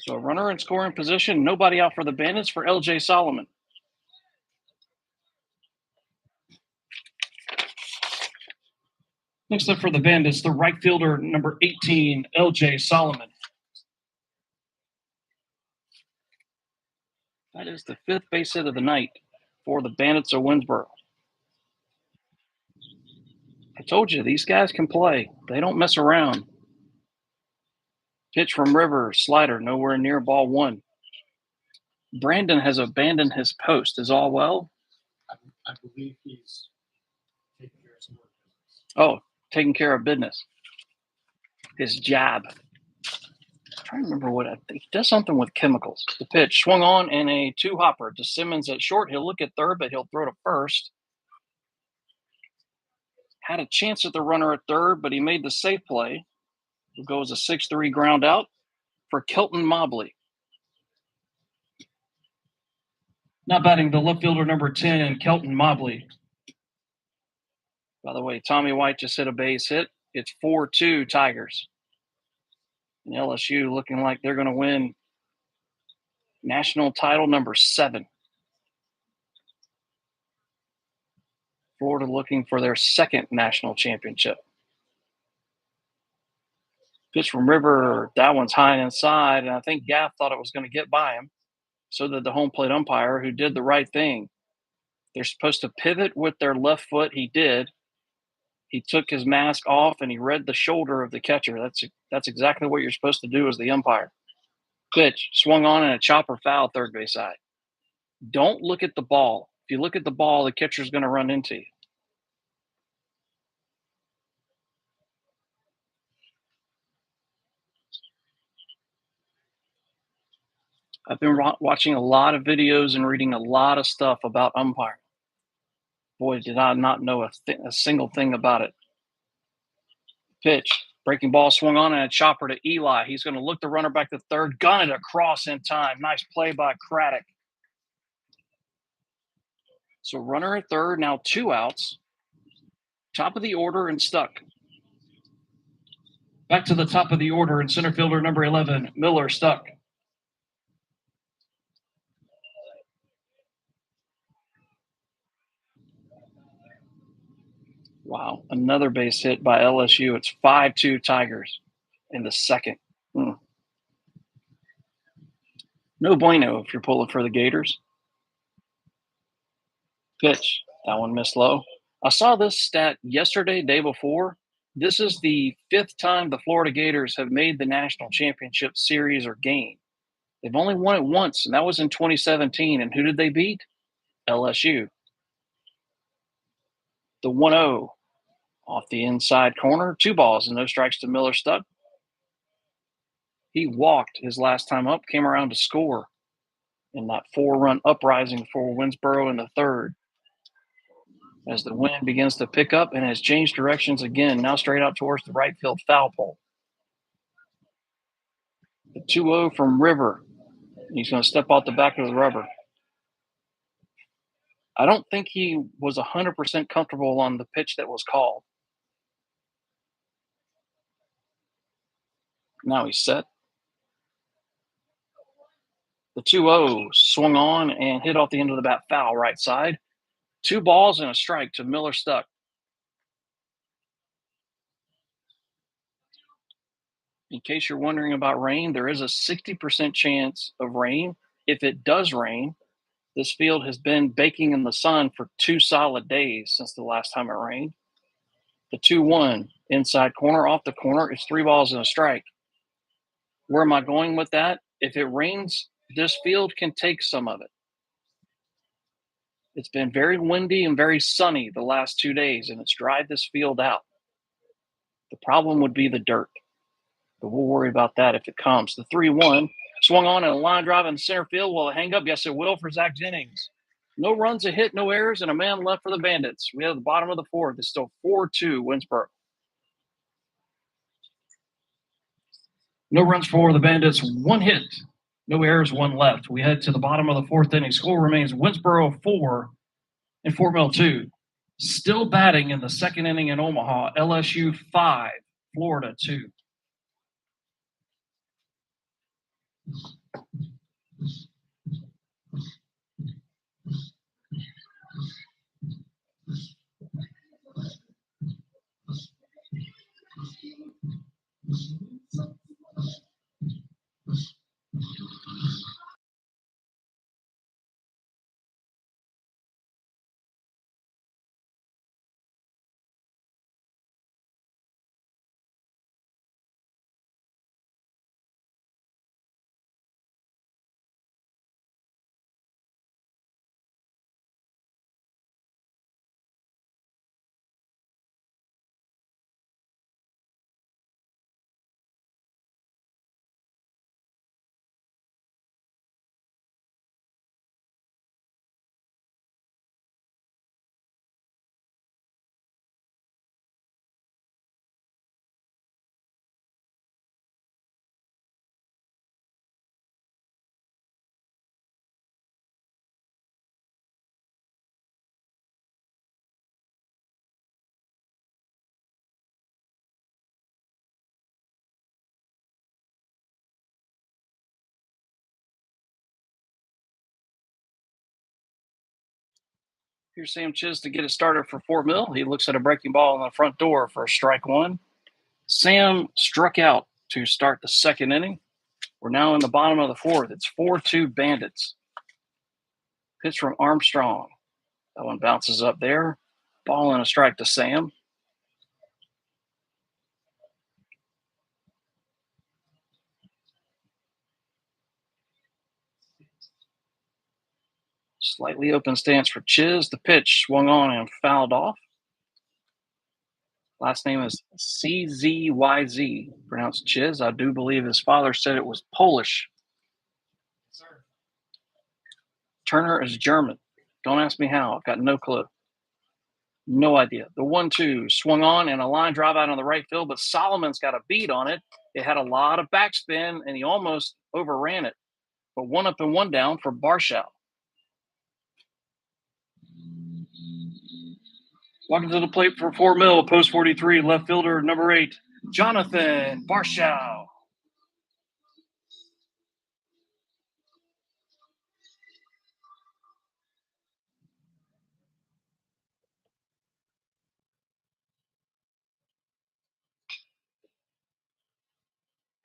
So a runner in scoring position, nobody out for the Bandits for L.J. Solomon. Next up for the Bandits, the right fielder, number 18, L.J. Solomon. That is the 5th base hit of the night for the Bandits of Winnsboro. I told you, these guys can play. They don't mess around. Pitch from River, slider, nowhere near, ball 1. Brandon has abandoned his post. Is all well? I believe he's taking care of some work business. Oh, taking care of business. His job. I'm trying to remember what I think. He does something with chemicals. The pitch swung on and a 2-hopper to Simmons at short. He'll look at third, but he'll throw to first. Had a chance at the runner at third, but he made the safe play. It goes a 6-3 ground out for Kelton Mobley. Now batting the left fielder, number 10, Kelton Mobley. By the way, Tommy White just hit a base hit. It's 4-2 Tigers. And LSU looking like they're going to win national title number 7. Florida looking for their 2nd national championship. Pitch from River, that one's high inside, and I think Gaff thought it was going to get by him. So did the home plate umpire, who did the right thing. They're supposed to pivot with their left foot. He did. He took his mask off and he read the shoulder of the catcher. That's exactly what you're supposed to do as the umpire. Pitch swung on and a chopper foul third base side. Don't look at the ball. If you look at the ball, the catcher's going to run into you. I've been watching a lot of videos and reading a lot of stuff about umpiring. Boy, did I not know a single thing about it. Pitch, breaking ball swung on and a chopper to Eli. He's going to look the runner back to third, gun it across in time. Nice play by Craddock. So runner at third, now 2 outs. Top of the order and stuck. Back to the top of the order and center fielder number 11, Miller, stuck. Wow, another base hit by LSU. It's 5-2 Tigers in the 2nd. No bueno if you're pulling for the Gators. Pitch, that one missed low. I saw this stat yesterday, day before. This is the 5th time the Florida Gators have made the national championship series or game. They've only won it once, and that was in 2017. And who did they beat? LSU. The 1-0 off the inside corner. 2 balls and no strikes to Miller, stuck. He walked his last time up, came around to score in that 4-run uprising for Winnsboro in the 3rd. As the wind begins to pick up and has changed directions again, now straight out towards the right field foul pole. The 2-0 from River. He's going to step off the back of the rubber. I don't think he was 100% comfortable on the pitch that was called. Now he's set. The 2-0 swung on and hit off the end of the bat, foul right side. 2 balls and a strike to Miller Stuck. In case you're wondering about rain, there is a 60% chance of rain. If it does rain, this field has been baking in the sun for 2 solid days since the last time it rained. The 2-1 inside corner off the corner is 3 balls and a strike. Where am I going with that? If it rains, this field can take some of it. It's been very windy and very sunny the last 2 days, and it's dried this field out. The problem would be the dirt, but we'll worry about that if it comes. The 3-1 swung on and a line drive in center field. Will it hang up? Yes, it will for Zach Jennings. No runs, a hit, no errors, and a man left for the Bandits. We have the bottom of the 4th. It's still 4-2 Winnsboro. No runs for the Bandits, 1 hit, no errors, 1 left. We head to the bottom of the 4th inning. Score remains Winnsboro 4 and Fort Mill 2. Still batting in the 2nd inning in Omaha, LSU 5, Florida 2. Here's Sam Chiz to get it started for Fort Mill. He looks at a breaking ball on the front door for a strike 1. Sam struck out to start the 2nd inning. We're now in the bottom of the 4th. It's 4-2 Bandits. Pitch from Armstrong. That one bounces up there. Ball and a strike to Sam. Slightly open stance for Chiz. The pitch swung on and fouled off. Last name is CZYZ, pronounced Chiz. I do believe his father said it was Polish. Turner is German. Don't ask me how. I've got no clue. No idea. The 1-2 swung on and a line drive out on the right field, but Solomon's got a beat on it. It had a lot of backspin, and he almost overran it. But 1 up and 1 down for Barshow. Walking to the plate for Fort Mill, post 43, left fielder number 8, Jonathan Barshow.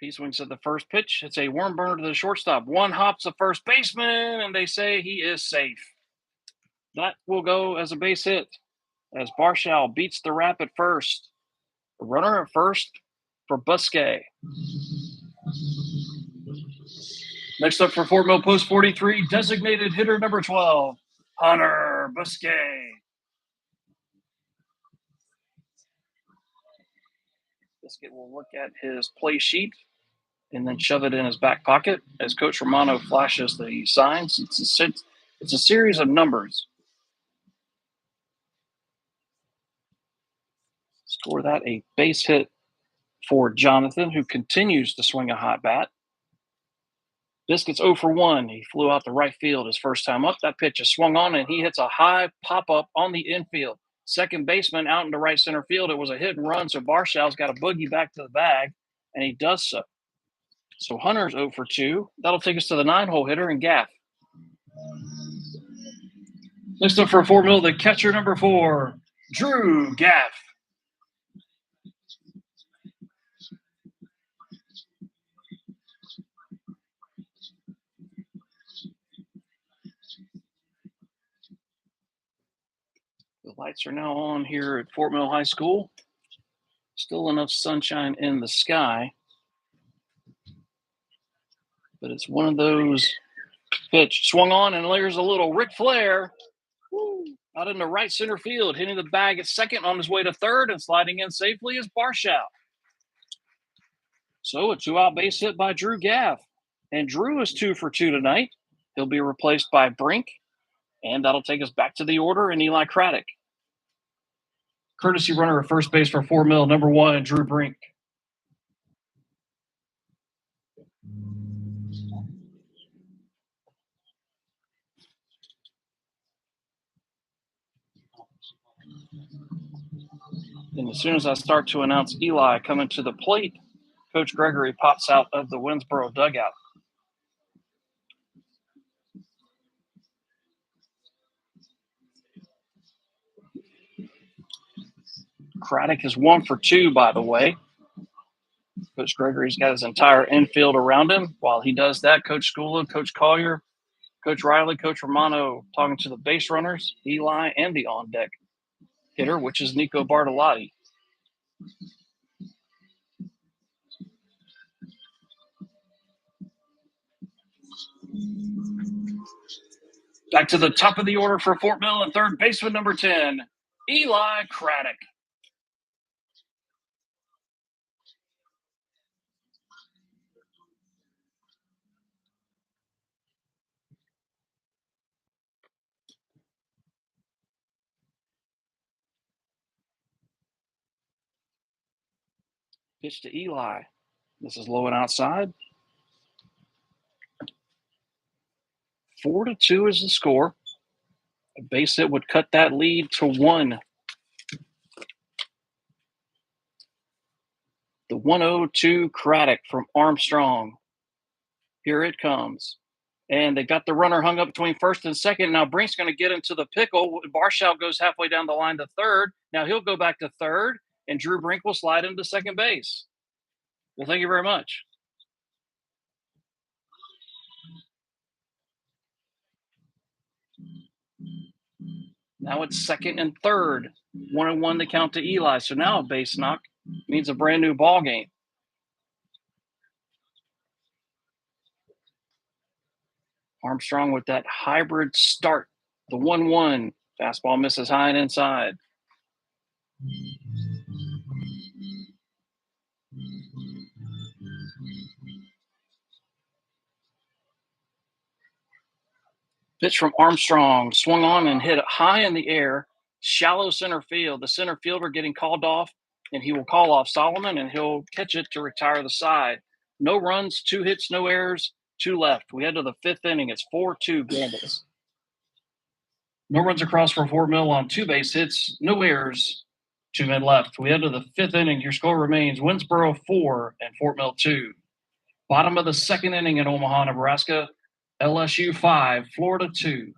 He swings at the first pitch. It's a worm burner to the shortstop. 1 hops the first baseman, and they say he is safe. That will go as a base hit as Barshow beats the rap at first. The runner at first for Busquet. Next up for Fort Mill, post 43, designated hitter number 12, Hunter Busquet. Busquet will look at his play sheet and then shove it in his back pocket as Coach Romano flashes the signs. It's a series of numbers. Score that a base hit for Jonathan, who continues to swing a hot bat. Biscuit's 0 for 1. He flew out the right field his first time up. That pitch is swung on, and he hits a high pop up on the infield. Second baseman out into right center field. It was a hit and run, so Barshaw's got to boogie back to the bag, and he does so. So Hunter's 0 for 2. That'll take us to the 9-hole hitter and Gaff. Next up for Fort Mill, the catcher number 4, Drew Gaff. The lights are now on here at Fort Mill High School. Still enough sunshine in the sky. But it's one of those pitch swung on, and there's a little Ric Flair out in the right center field, hitting the bag at second on his way to third, and sliding in safely is Barshow. So a 2-out base hit by Drew Gaff. And Drew is 2 for 2 tonight. He'll be replaced by Brink, and that'll take us back to the order and Eli Craddock. Courtesy runner at first base for Fort Mill, number 1, Drew Brink. And as soon as I start to announce Eli coming to the plate, Coach Gregory pops out of the Winnsboro dugout. Craddock is 1 for 2, by the way. Coach Gregory's got his entire infield around him. While he does that, Coach Skula, Coach Collier, Coach Riley, Coach Romano talking to the base runners, Eli, and the on-deck hitter, which is Nico Bartolotti. Back to the top of the order for Fort Mill and third baseman number 10, Eli Craddock. Pitch to Eli. This is low and outside. 4-2 is the score. A base hit would cut that lead to 1. The 1-0-2 Craddock from Armstrong. Here it comes. And they got the runner hung up between first and second. Now Brink's going to get into the pickle. Barshow goes halfway down the line to third. Now he'll go back to third, and Drew Brink will slide into second base. Well, thank you very much. Now it's second and third. 1-1 to count to Eli. So now a base knock means a brand new ball game. Armstrong with that hybrid start. The 1-1. Fastball misses high and inside. Pitch from Armstrong, swung on and hit high in the air, shallow center field. The center fielder getting called off, and he will call off Solomon, and he'll catch it to retire the side. No runs, 2 hits, no errors, 2 left. We head to the 5th inning. It's 4-2 Bandits. No runs across for Fort Mill on 2 base hits, no errors, 2 men left. We head to the 5th inning. Your score remains Winnsboro 4 and Fort Mill 2. Bottom of the 2nd inning in Omaha, Nebraska. LSU 5, Florida 2.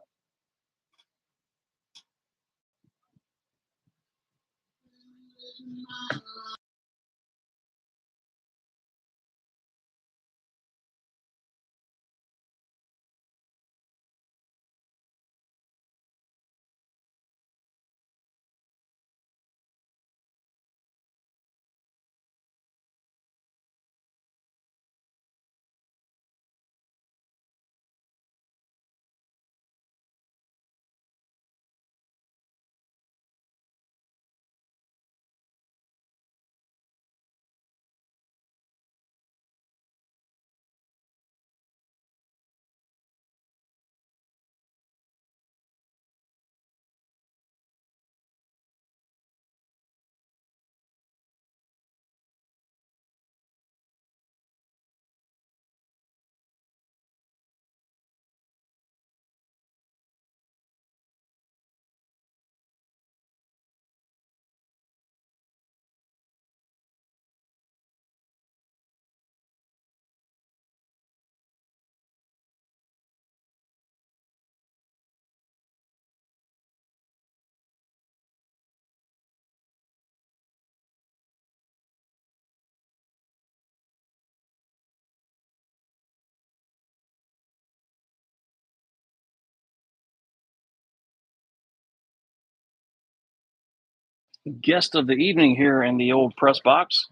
Guest of the evening here in the old press box.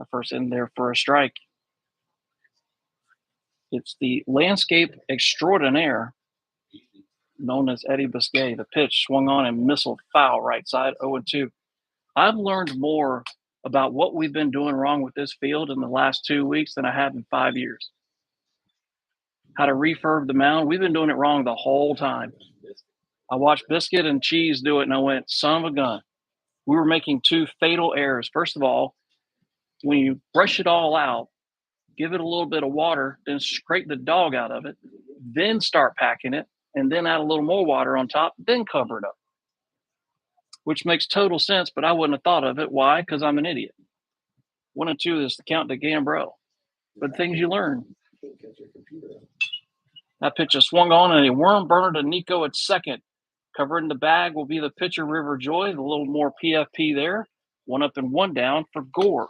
I first in there for a strike. It's the landscape extraordinaire known as Eddie Biscay. The pitch swung on and missile foul right side 0-2. I've learned more about what we've been doing wrong with this field in the last 2 weeks than I have in 5 years. How to refurb the mound. We've been doing it wrong the whole time. I watched Biscuit and Cheese do it, and I went, son of a gun. We were making two fatal errors. First of all, when you brush it all out, give it a little bit of water, then scrape the dog out of it, then start packing it, and then add a little more water on top, then cover it up, which makes total sense, but I wouldn't have thought of it. Why? Because I'm an idiot. 1-2 is the count to Gambro. But things you learn. That pitch is swung on, and a worm burner to Nico at second. Covering the bag will be the pitcher, River Joy. A little more PFP there. 1 up and 1 down for Gore.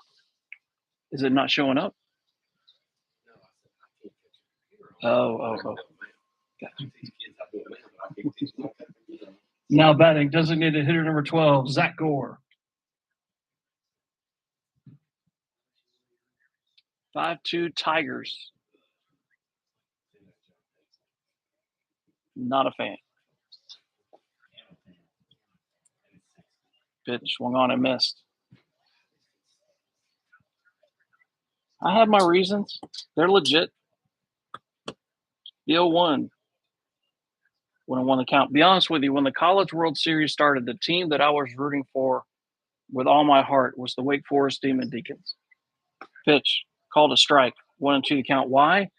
Is it not showing up? Oh. Now batting, designated hitter number 12, Zach Gore. 5-2 Tigers. Not a fan. Pitch swung on and missed. I have my reasons. They're legit. The 0-1 when I won the count. Be honest with you, when the College World Series started, the team that I was rooting for with all my heart was the Wake Forest Demon Deacons. Pitch, called a strike, 1-2 the count. Why?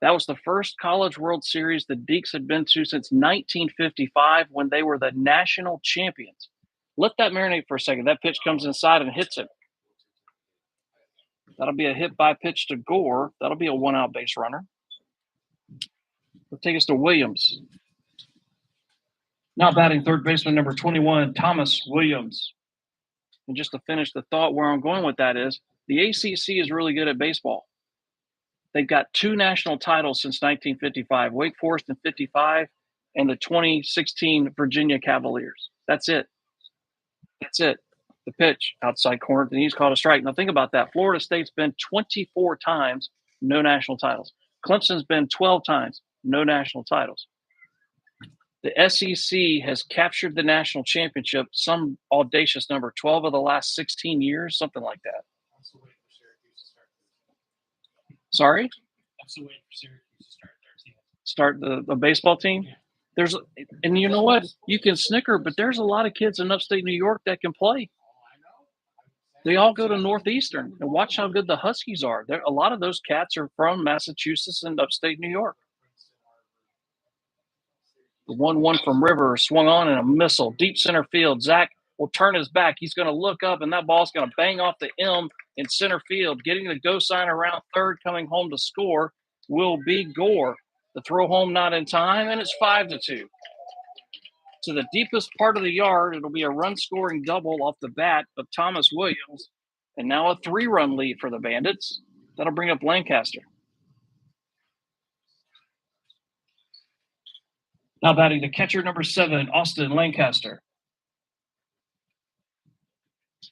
That was the first College World Series the Deeks had been to since 1955 when they were the national champions. Let that marinate for a second. That pitch comes inside and hits him. That'll be a hit by pitch to Gore. That'll be a 1-out base runner. It'll take us to Williams. Now batting third baseman number 21, Thomas Williams. And just to finish the thought where I'm going with that is, the ACC is really good at baseball. They've got 2 national titles since 1955, Wake Forest in 55 and the 2016 Virginia Cavaliers. That's it. The pitch, outside corner, and he's called a strike. Now think about that. Florida State's been 24 times, no national titles. Clemson's been 12 times, no national titles. The SEC has captured the national championship, some audacious number, 12 of the last 16 years, something like that. I'm still waiting for Syracuse to start their team. Sorry? I'm still waiting for Syracuse to start their team. Start the baseball team? Yeah. And you know what? You can snicker, but there's a lot of kids in upstate New York that can play. They all go to Northeastern, and watch how good the Huskies are. A lot of those cats are from Massachusetts and upstate New York. The 1-1 from River swung on and a missile, deep center field. Zach will turn his back. He's going to look up, and that ball's going to bang off the M in center field. Getting the go sign around third, coming home to score will be Gore. The throw home not in time, and it's 5-2. To the deepest part of the yard, it'll be a run-scoring double off the bat of Thomas Williams, and now a 3-run lead for the Bandits. That'll bring up Lancaster. Now batting the catcher number 7, Austin Lancaster.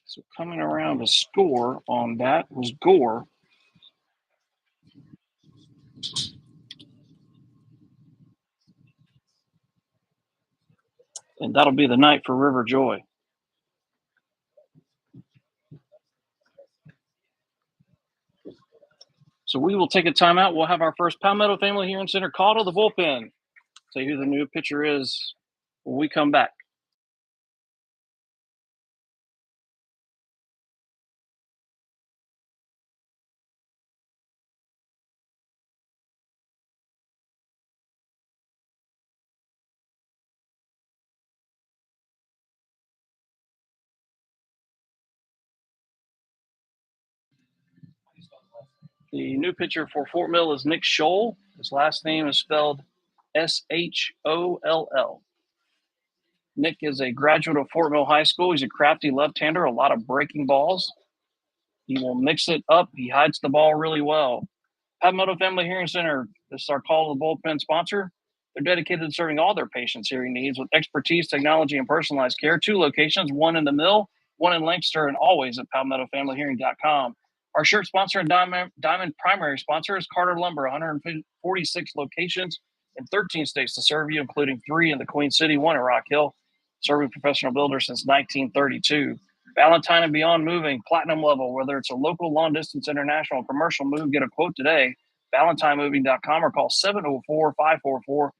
So coming around to score on that was Gore. And that'll be the night for River Joy. So we will take a timeout. We'll have our first Palmetto family here in center call to the bullpen. Tell you who the new pitcher is when we come back. The new pitcher for Fort Mill is Nick Scholl. His last name is spelled S-H-O-L-L. Nick is a graduate of Fort Mill High School. He's a crafty left-hander, a lot of breaking balls. He will mix it up. He hides the ball really well. Palmetto Family Hearing Center, this is our call to the bullpen sponsor. They're dedicated to serving all their patients' hearing needs with expertise, technology, and personalized care. 2 locations, one in the Mill, one in Lancaster, and always at PalmettoFamilyHearing.com. Our shirt sponsor and Diamond primary sponsor is Carter Lumber, 146 locations in 13 states to serve you, including 3 in the Queen City, 1 in Rock Hill, serving professional builders since 1932. Valentine and Beyond Moving, platinum level, whether it's a local, long distance, international, commercial move, get a quote today. ValentineMoving.com or call 704-544-1800.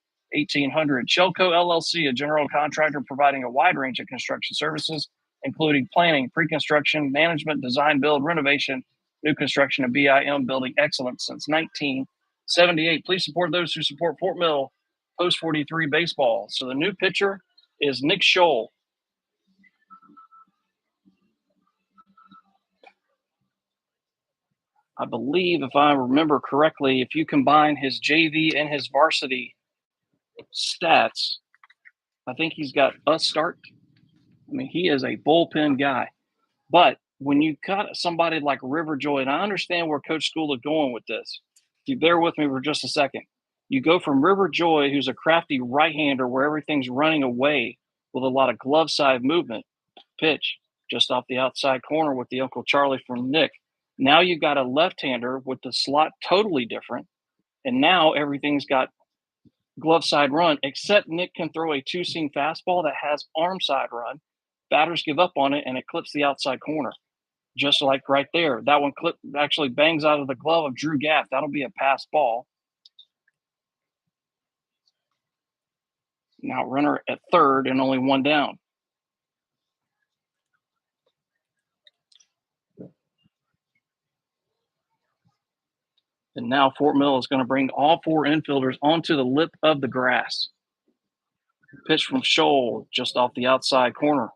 Shelco LLC, a general contractor providing a wide range of construction services, including planning, pre-construction, management, design, build, renovation, new construction, and BIM building excellence since 1978. Please support those who support Fort Mill Post 43 baseball. So the new pitcher is Nick Scholl. I believe, if I remember correctly, if you combine his JV and his varsity stats, I think he's got a start. I mean, he is a bullpen guy. But when you got somebody like Riverjoy, and I understand where Coach School is going with this, if you bear with me for just a second, you go from Riverjoy, who's a crafty right-hander where everything's running away with a lot of glove side movement, pitch just off the outside corner with the Uncle Charlie from Nick. Now you've got a left-hander with the slot totally different, and now everything's got glove side run, except Nick can throw a 2-seam fastball that has arm side run. Batters give up on it, and it clips the outside corner, just like right there. That one actually bangs out of the glove of Drew Gaff. That'll be a pass ball. Now runner at third and only 1 down. And now Fort Mill is going to bring all 4 infielders onto the lip of the grass. Pitch from Scholl just off the outside corner.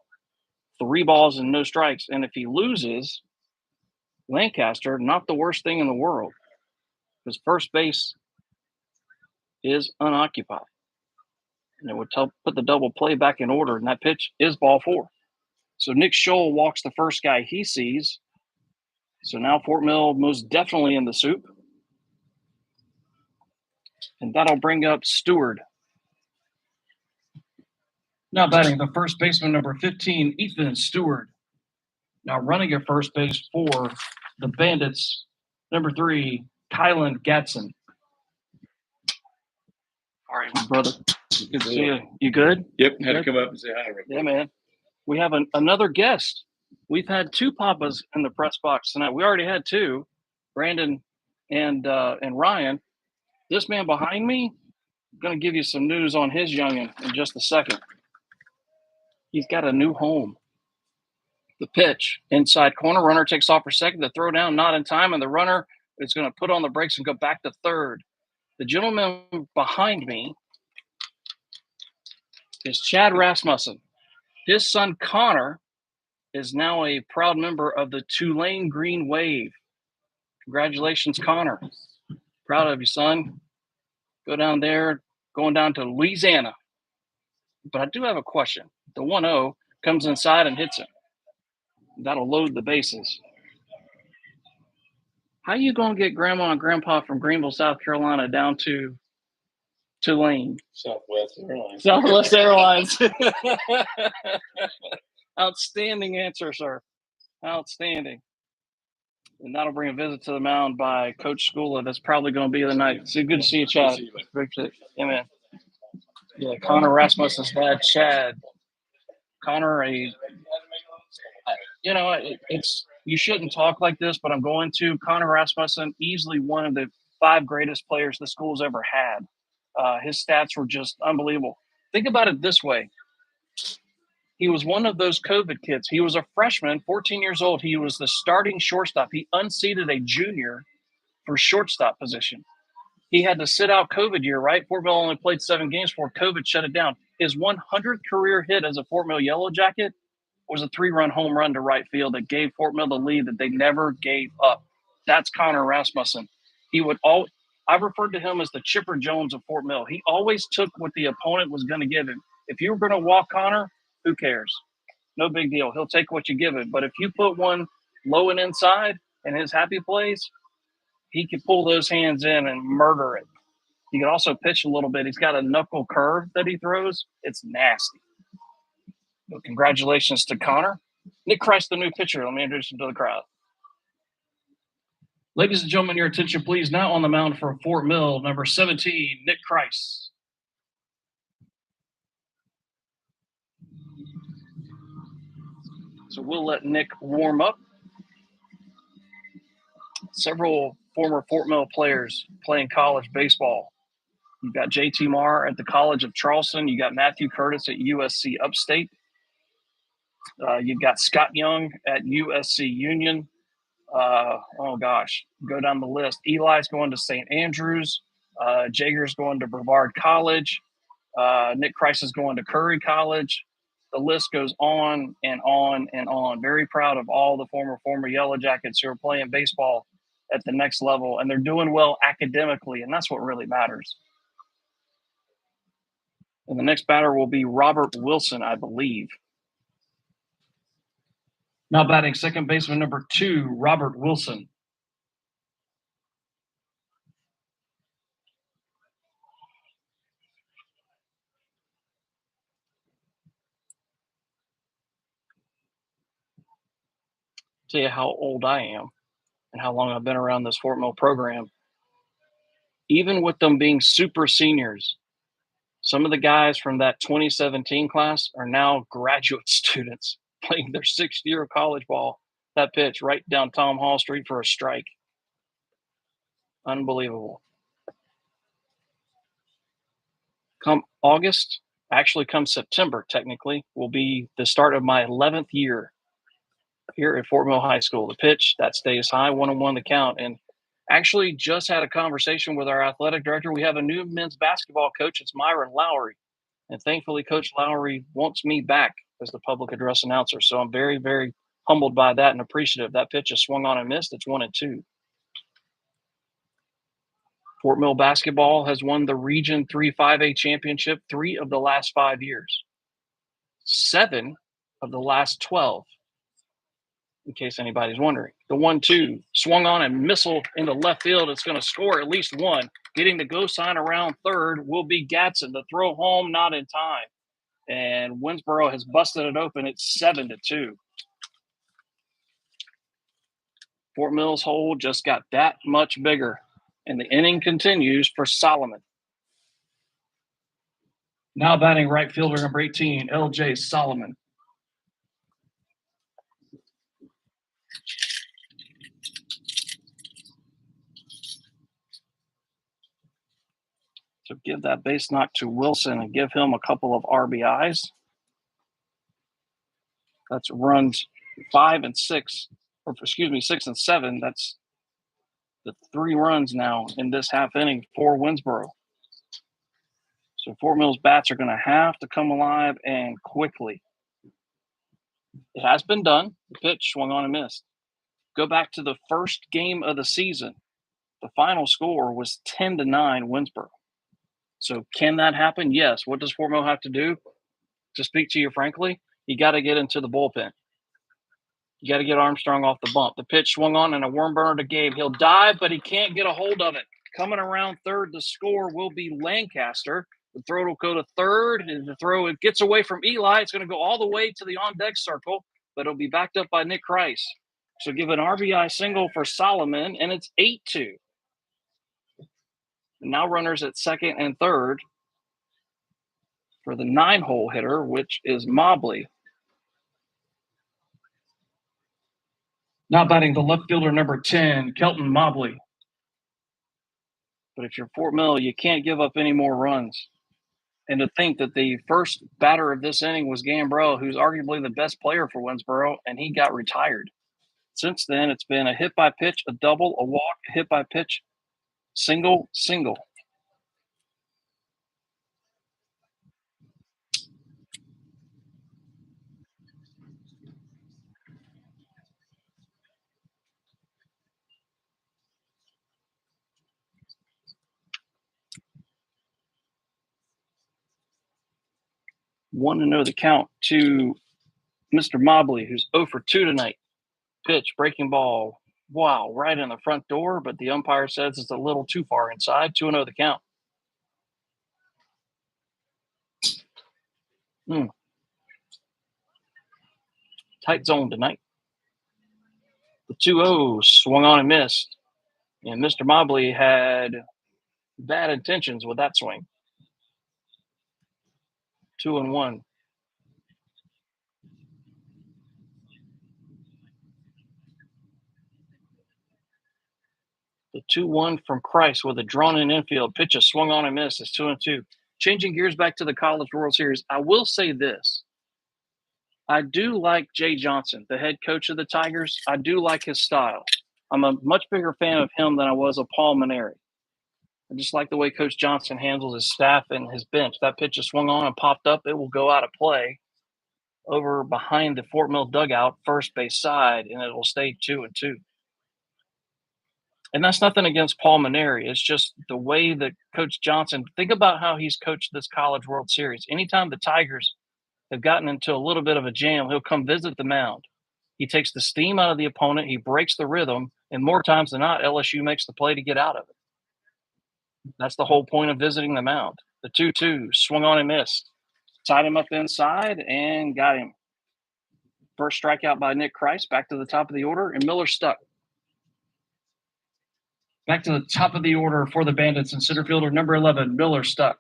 3 balls and no strikes. And if he loses, Lancaster, not the worst thing in the world, because first base is unoccupied. And it would put the double play back in order, and that pitch is ball 4. So Nick Scholl walks the first guy he sees. So now Fort Mill most definitely in the soup. And that'll bring up Stewart. Now batting the first baseman, number 15, Ethan Stewart. Now running at first base for the Bandits, number 3, Kylan Gatson. All right, my brother. Good to see you. You good? Yep, had to come up and say hi. Yeah, man. We have another guest. We've had 2 papas in the press box tonight. We already had 2, Brandon and Ryan. This man behind me, I'm going to give you some news on his youngin' in just a second. He's got a new home. The pitch, inside corner, runner takes off for second. The throw down, not in time, and the runner is going to put on the brakes and go back to third. The gentleman behind me is Chad Rasmussen. His son, Connor, is now a proud member of the Tulane Green Wave. Congratulations, Connor. Proud of you, son. Go down there, going down to Louisiana. But I do have a question. The 1-0 comes inside and hits him. That'll load the bases. How you going to get Grandma and Grandpa from Greenville, South Carolina down to Tulane? Southwest Airlines. Southwest Airlines. Outstanding answer, sir. Outstanding. And that'll bring a visit to the mound by Coach Skula. That's probably going to be the night. So good to see you, Chad. Yeah, man. Yeah, Connor Rasmussen's dad, Chad. Connor, it's you shouldn't talk like this, but I'm going to. Connor Rasmussen, easily one of the 5 greatest players the school's ever had. His stats were just unbelievable. Think about it this way. He was one of those COVID kids. He was a freshman, 14 years old. He was the starting shortstop. He unseated a junior for shortstop position. He had to sit out COVID year, right? Fort Mill only played 7 games before COVID shut it down. His 100th career hit as a Fort Mill Yellow Jacket was a 3-run home run to right field that gave Fort Mill the lead that they never gave up. That's Connor Rasmussen. I referred to him as the Chipper Jones of Fort Mill. He always took what the opponent was going to give him. If you were going to walk Connor, who cares? No big deal. He'll take what you give him. But if you put one low and inside in his happy place, he can pull those hands in and murder it. He can also pitch a little bit. He's got a knuckle curve that he throws. It's nasty. But congratulations to Connor. Nick Christ, the new pitcher. Let me introduce him to the crowd. Ladies and gentlemen, your attention, please. Now on the mound for Fort Mill, number 17, Nick Christ. So we'll let Nick warm up. Several former Fort Mill players playing college baseball. You've got J.T. Marr at the College of Charleston. You got Matthew Curtis at USC Upstate. You've got Scott Young at USC Union. Go down the list. Eli's going to St. Andrews. Jager's going to Brevard College. Nick Christ is going to Curry College. The list goes on and on and on. Very proud of all the former Yellow Jackets who are playing baseball at the next level, and they're doing well academically, and that's what really matters. And the next batter will be Robert Wilson, I believe. Now batting second baseman number 2, Robert Wilson. Tell you how old I am and how long I've been around this Fort Mill program. Even with them being super seniors, some of the guys from that 2017 class are now graduate students playing their 6th year of college ball. That pitch right down Tom Hall Street for a strike. Unbelievable. Come August, actually come September, technically, will be the start of my 11th year here at Fort Mill High School. The pitch, that stays high, 1-1 the count. And actually just had a conversation with our athletic director. We have a new men's basketball coach. It's Myron Lowry. And thankfully, Coach Lowry wants me back as the public address announcer. So I'm very, very humbled by that and appreciative. That pitch is swung on and missed. It's 1-2. Fort Mill basketball has won the Region 3 5A championship 3 of the last 5 years. 7 of the last 12, in case anybody's wondering. The 1-2 swung on and missile into left field. It's going to score at least one. Getting the go sign around third will be Gadsden. The throw home, not in time. And Winnsboro has busted it open. It's 7-2. Fort Mill's hole just got that much bigger. And the inning continues for Solomon. Now batting right fielder number 18, L.J. Solomon. So give that base knock to Wilson and give him a couple of RBIs. That's runs 5 and 6, or 6 and 7. That's the 3 runs now in this half inning for Winnsboro. So Fort Mill's bats are going to have to come alive and quickly. It has been done. The pitch swung on and missed. Go back to the first game of the season. The final score was 10-9 Winnsboro. So can that happen? Yes. What does Fort Mill have to do? To speak to you frankly, you got to get into the bullpen. You got to get Armstrong off the bump. The pitch swung on and a worm burner to Gabe. He'll dive, but he can't get a hold of it. Coming around third, the score will be Lancaster. The throw will go to third, and the throw, it gets away from Eli. It's going to go all the way to the on-deck circle, but it'll be backed up by Nick Christ. So give an RBI single for Solomon, and it's 8-2. Now runners at second and third for the 9-hole hitter, which is Mobley. Now batting the left fielder number 10, Kelton Mobley. But if you're Fort Mill, you can't give up any more runs. And to think that the first batter of this inning was Gambrell, who's arguably the best player for Winnsboro, and he got retired. Since then, it's been a hit by pitch, a double, a walk, a hit by pitch, single, single. Want to know the count to Mr. Mobley, who's 0 for 2 tonight. Pitch, breaking ball, wow, right in the front door, but the umpire says it's a little too far inside. 2-0 the count. Tight zone tonight. The 2-0 swung on and missed. And Mr. Mobley had bad intentions with that swing. 2-1. The 2-1 from Christ with a drawn-in infield. Pitch is swung on and missed. It's 2-2. Changing gears back to the College World Series, I will say this. I do like Jay Johnson, the head coach of the Tigers. I do like his style. I'm a much bigger fan of him than I was of Paul Maneri. I just like the way Coach Johnson handles his staff and his bench. That pitch is swung on and popped up. It will go out of play over behind the Fort Mill dugout, first base side, and it will stay 2-2. And that's nothing against Paul Maneri. It's just the way that Coach Johnson, think about how he's coached this College World Series. Anytime the Tigers have gotten into a little bit of a jam, he'll come visit the mound. He takes the steam out of the opponent. He breaks the rhythm. And more times than not, LSU makes the play to get out of it. That's the whole point of visiting the mound. The 2-2 swung on and missed. Tied him up inside and got him. First strikeout by Nick Christ, back to the top of the order, and Miller stuck. Back to the top of the order for the Bandits, and center fielder number 11, Miller stuck.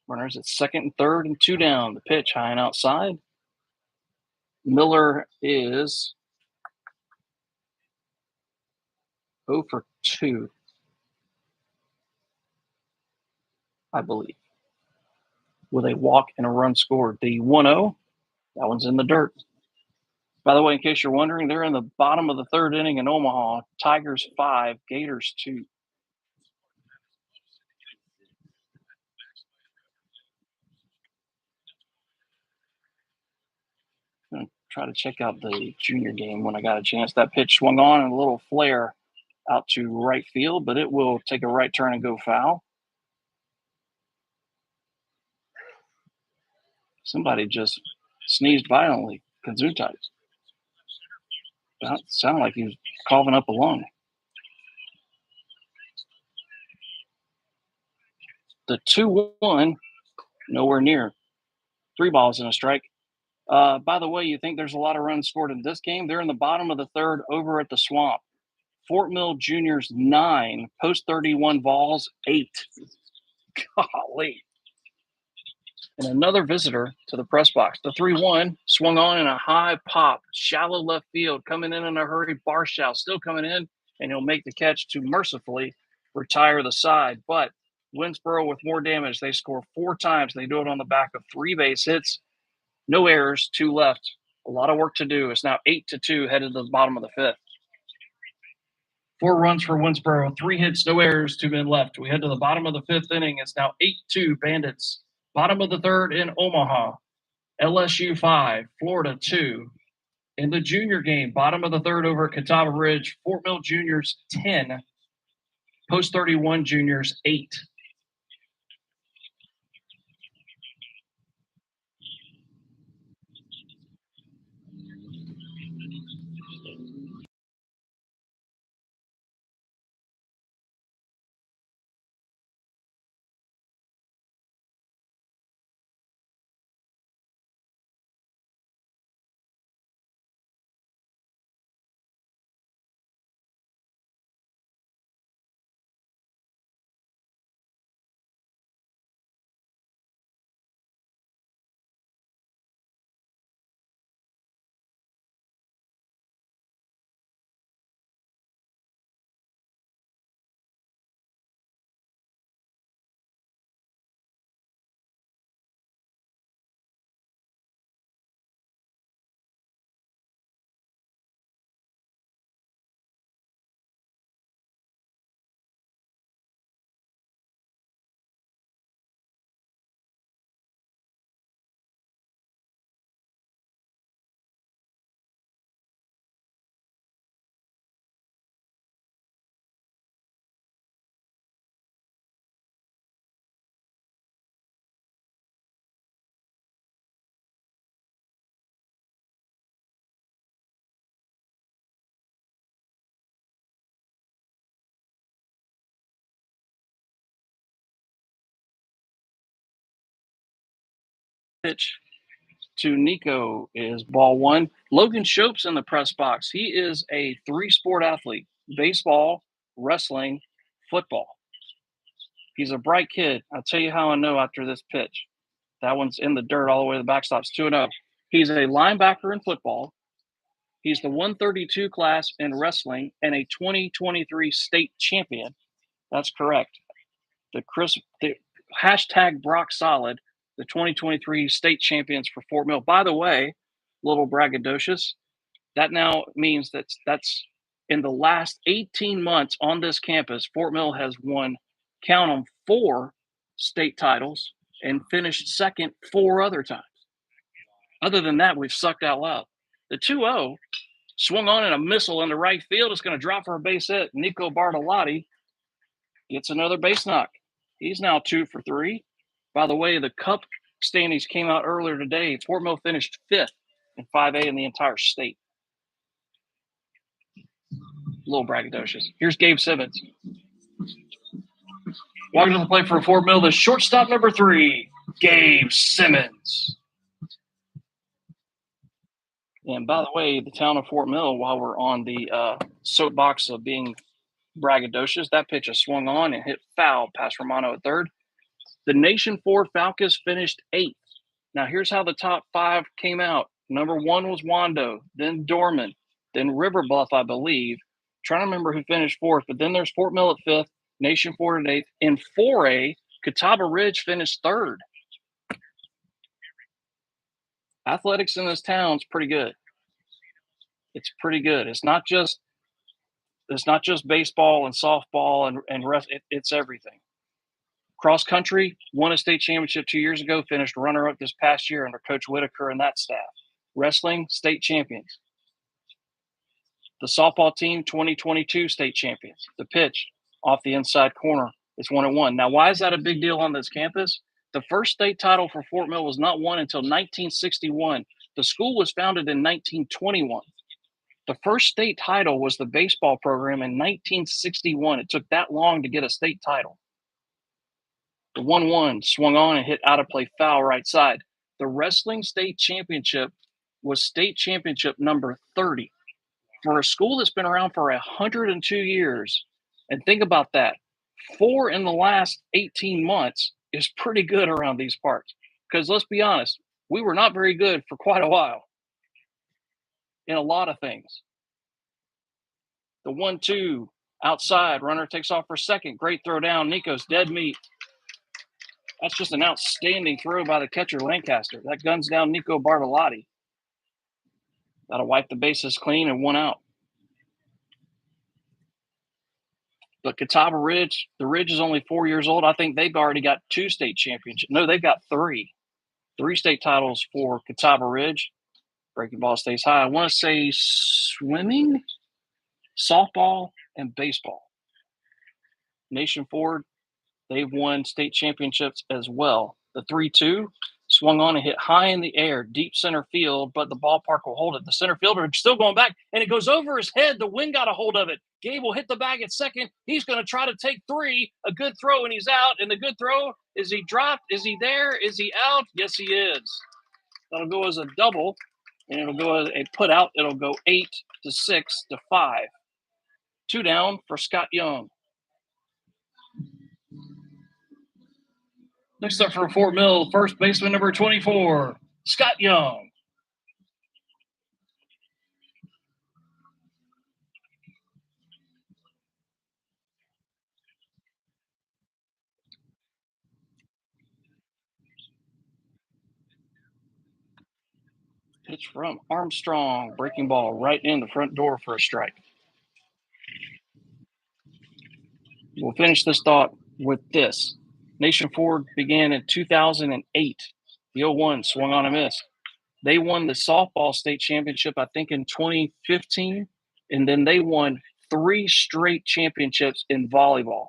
Runners at second and third and 2 down. The pitch high and outside. Miller is 0 for 2, I believe, with a walk and a run scored. The 1-0, that one's in the dirt. By the way, in case you're wondering, they're in the bottom of the third inning in Omaha. Tigers 5, Gators 2. I'm going to try to check out the junior game when I got a chance. That pitch swung on and a little flare out to right field, but it will take a right turn and go foul. Somebody just sneezed violently. Gesundheit. That sounded like he was coughing up a lung. The 2-1, nowhere near. 3 balls and a strike. By the way, you think there's a lot of runs scored in this game? They're in the bottom of the third over at the Swamp. Fort Mill Juniors 9, post 31 balls 8. Golly. And another visitor to the press box. The 3-1 swung on in a high pop, shallow left field, coming in a hurry. Barshow still coming in, and he'll make the catch to mercifully retire the side. But Winnsboro with more damage. They score 4 times. They do it on the back of 3 base hits. No errors, 2 left. A lot of work to do. It's now 8-2, headed to the bottom of the 5th. 4 runs for Winnsboro, 3 hits, no errors, 2 men left. We head to the bottom of the 5th inning. It's now 8-2 Bandits. Bottom of the 3rd in Omaha. LSU 5, Florida 2. In the junior game, bottom of the 3rd over at Catawba Ridge, Fort Mill Juniors 10, post 31 Juniors 8. pitch to Nico is ball one. Logan Shope's in the press box. He is a 3-sport athlete: baseball, wrestling, football. He's a bright kid. I'll tell you how I know after this pitch. That one's in the dirt all the way to the backstop's 2-0. He's a linebacker in football. He's the 132 class in wrestling and a 2023 state champion. That's correct. The hashtag Brock Solid, the 2023 state champions for Fort Mill. By the way, little braggadocious, that now means that's in the last 18 months on this campus, Fort Mill has won, count them, 4 state titles and finished second 4 other times. Other than that, we've sucked out loud. The 2-0 swung on in a missile in the right field. It's going to drop for a base hit. Nico Bartolotti gets another base knock. He's now 2 for 3. By the way, the Cup standings came out earlier today. Fort Mill finished 5th in 5A in the entire state. A little braggadocious. Here's Gabe Simmons. Walking to the plate for Fort Mill, the shortstop number 3, Gabe Simmons. And by the way, the town of Fort Mill, while we're on the soapbox of being braggadocious, that pitch is swung on and hit foul past Romano at third. The Nation 4 Falcons finished 8th. Now, here's how the top 5 came out. Number 1 was Wando, then Dorman, then River Bluff, I believe. Trying to remember who finished 4th, but then there's Fort Mill at 5th, Nation 4 at 8th. In 4A, Catawba Ridge finished 3rd. Athletics in this town's pretty good. It's pretty good. It's not just baseball and softball and rest. It's everything. Cross country won a state championship 2 years ago, finished runner-up this past year under Coach Whitaker and that staff. Wrestling, state champions. The softball team, 2022 state champions. The pitch off the inside corner is 1-1. Now, why is that a big deal on this campus? The first state title for Fort Mill was not won until 1961. The school was founded in 1921. The first state title was the baseball program in 1961. It took that long to get a state title. The 1-1 swung on and hit out of play foul right side. The wrestling state championship was state championship number 30 for a school that's been around for 102 years. And think about that. 4 in the last 18 months is pretty good around these parts. Because let's be honest, we were not very good for quite a while in a lot of things. The 1-2 outside, runner takes off for second. Great throw down. Nico's dead meat. That's just an outstanding throw by the catcher, Lancaster. That guns down Nico Bartolotti. That'll wipe the bases clean and 1 out. But Catawba Ridge, the Ridge is only 4 years old. I think they've already got 2 state championships. No, they've got 3. 3 state titles for Catawba Ridge. Breaking ball stays high. I want to say swimming, softball, and baseball. Nation Ford, they've won state championships as well. The 3-2 swung on and hit high in the air, deep center field, but the ballpark will hold it. The center fielder is still going back, and it goes over his head. The wind got a hold of it. Gabe will hit the bag at second. He's going to try to take 3. A good throw, and he's out. And the good throw, is he dropped? Is he there? Is he out? Yes, he is. That'll go as a double, and it'll go as a put out. It'll go 8-6 to 5. 2 down for Scott Young. Next up for Fort Mill, first baseman number 24, Scott Young. Pitch from Armstrong, breaking ball right in the front door for a strike. We'll finish this thought with this. Nation Ford began in 2008. The 0-1 swung on a miss. They won the softball state championship, I think, in 2015, and then they won 3 straight championships in volleyball.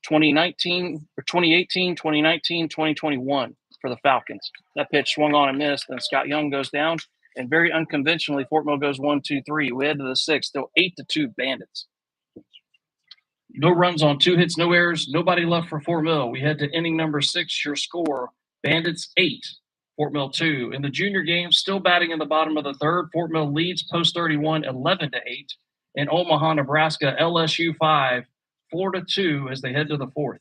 2018, 2019, 2021 for the Falcons. That pitch swung on and missed, and Scott Young goes down, and very unconventionally, Fort Mill goes 1-2-3. We head to the 6th, still 8-2 Bandits. No runs on 2 hits, no errors, nobody left for Fort Mill. We head to inning number 6, your score, Bandits 8, Fort Mill 2. In the junior game, still batting in the bottom of the third, Fort Mill leads post 31 11-8. In Omaha, Nebraska, LSU 5, Florida 2 as they head to the fourth.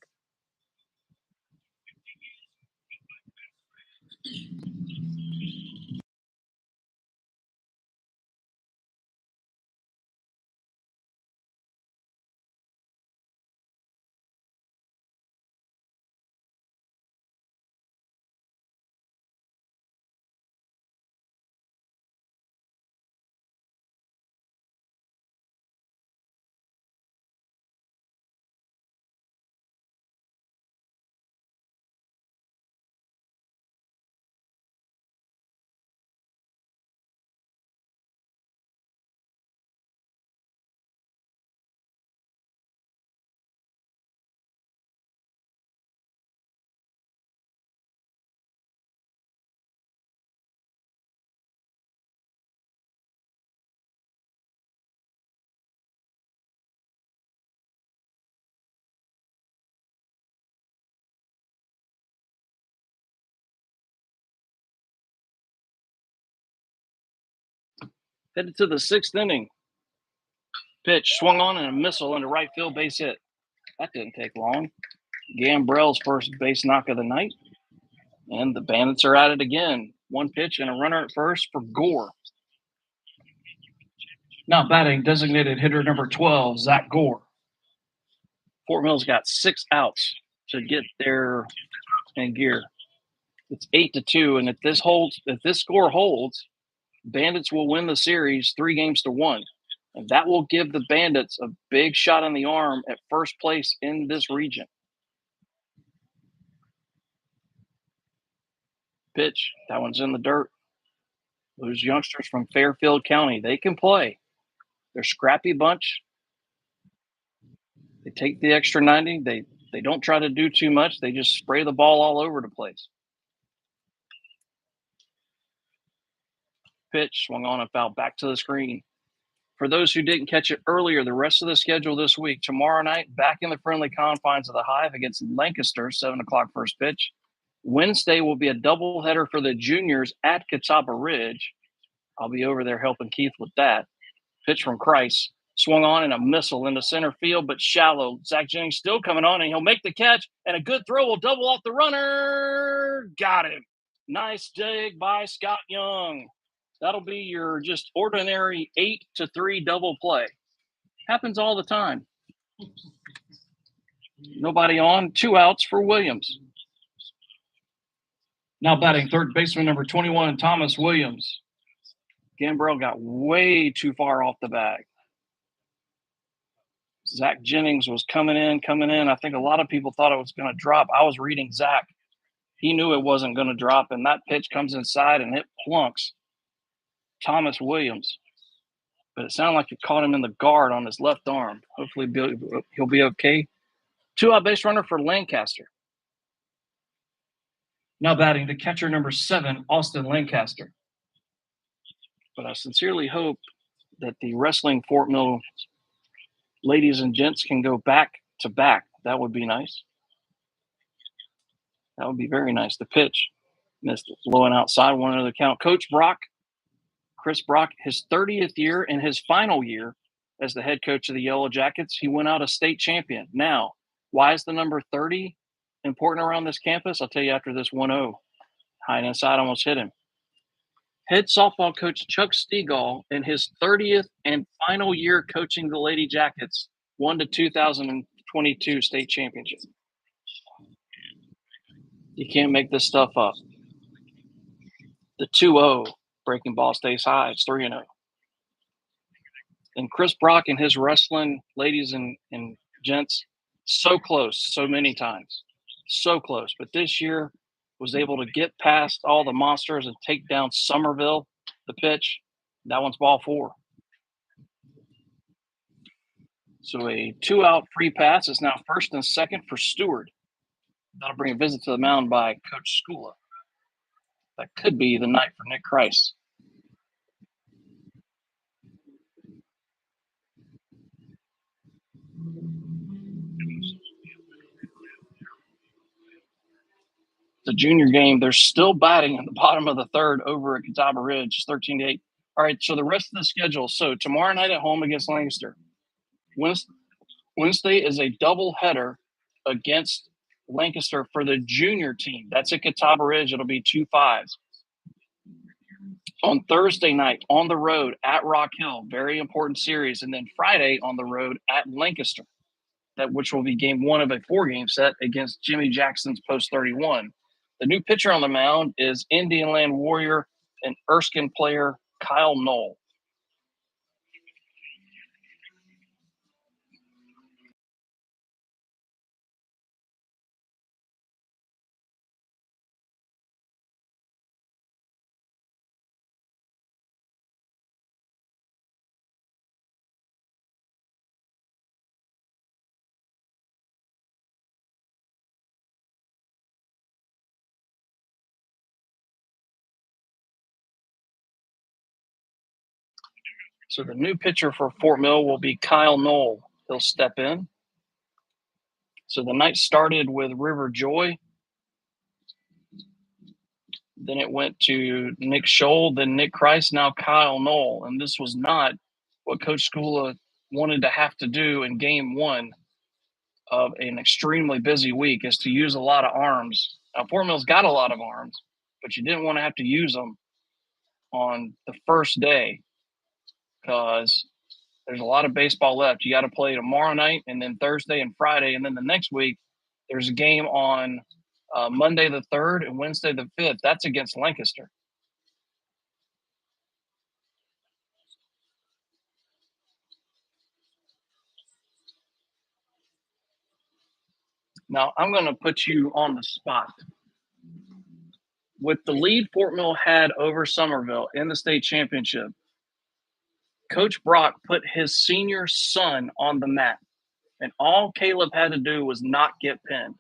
Headed to the sixth inning. Pitch swung on and a missile into right field, base hit. That didn't take long. Gambrell's first base knock of the night. And the Bandits are at it again. One pitch and a runner at first for Gore. Now batting, designated hitter number 12, Zach Gore. Fort Mill's got 6 outs to get there in gear. It's 8-2, and if this score holds, Bandits will win the series 3-1, and that will give the Bandits a big shot in the arm at first place in this region. Pitch, that one's in the dirt. Those youngsters from Fairfield County, they can play. They're a scrappy bunch. They take the extra 90. They don't try to do too much. They just spray the ball all over the place. Pitch swung on and foul back to the screen. For those who didn't catch it earlier, the rest of the schedule this week, tomorrow night, back in the friendly confines of the Hive against Lancaster, 7 o'clock first pitch. Wednesday will be a doubleheader for the juniors at Catawba Ridge. I'll be over there helping Keith with that. Pitch from Christ. Swung on and a missile into center field, but shallow. Zach Jennings still coming on, and he'll make the catch, and a good throw will double off the runner. Got him. Nice dig by Scott Young. That'll be your just ordinary 8-3 double play. Happens all the time. Nobody on. 2 outs for Williams. Now batting third baseman number 21, Thomas Williams. Gambrell got way too far off the bag. Zach Jennings was coming in. I think a lot of people thought it was going to drop. I was reading Zach. He knew it wasn't going to drop, and that pitch comes inside, and it plunks Thomas Williams. But it sounded like it caught him in the guard on his left arm. Hopefully he'll be okay. 2-out base runner for Lancaster. Now batting the catcher number 7, Austin Lancaster. But I sincerely hope that the Wrestling Fort Mill ladies and gents can go back to back. That would be nice. That would be very nice. The pitch missed it, low and outside, 1-0 count. Coach Brock, Chris Brock, his 30th year and his final year as the head coach of the Yellow Jackets. He went out a state champion. Now, why is the number 30 important around this campus? I'll tell you after this 1-0. High and inside, almost hit him. Head softball coach Chuck Stegall, in his 30th and final year coaching the Lady Jackets, won the 2022 state championship. You can't make this stuff up. The 2-0 breaking ball stays high. It's 3-0. And Chris Brock and his wrestling ladies and gents, so close so many times. So close. But this year was able to get past all the monsters and take down Somerville, the pitch. That one's ball 4. So a 2-out free pass is now first and second for Stewart. That'll bring a visit to the mound by Coach Skula. That could be the night for Nick Christ. The junior game. They're still batting in the bottom of the third over at Catawba Ridge, 13-8. All right, so the rest of the schedule. So tomorrow night at home against Lancaster. Wednesday is a doubleheader against Lancaster for the junior team. That's at Catawba Ridge. It'll be 2 5s. On Thursday night, on the road at Rock Hill, very important series. And then Friday on the road at Lancaster, which will be game 1 of a 4-game set against Jimmy Jackson's Post 31. The new pitcher on the mound is Indian Land Warrior and Erskine player Kyle Knoll. So the new pitcher for Fort Mill will be Kyle Knoll. He'll step in. So the night started with River Joy. Then it went to Nick Scholl, then Nick Christ, now Kyle Knoll. And this was not what Coach Skula wanted to have to do in game 1 of an extremely busy week, is to use a lot of arms. Now, Fort Mill's got a lot of arms, but you didn't want to have to use them on the first day because there's a lot of baseball left. You got to play tomorrow night and then Thursday and Friday. And then the next week, there's a game on Monday the 3rd and Wednesday the 5th. That's against Lancaster. Now, I'm going to put you on the spot. With the lead Fort Mill had over Somerville in the state championship, Coach Brock put his senior son on the mat, and all Caleb had to do was not get pinned.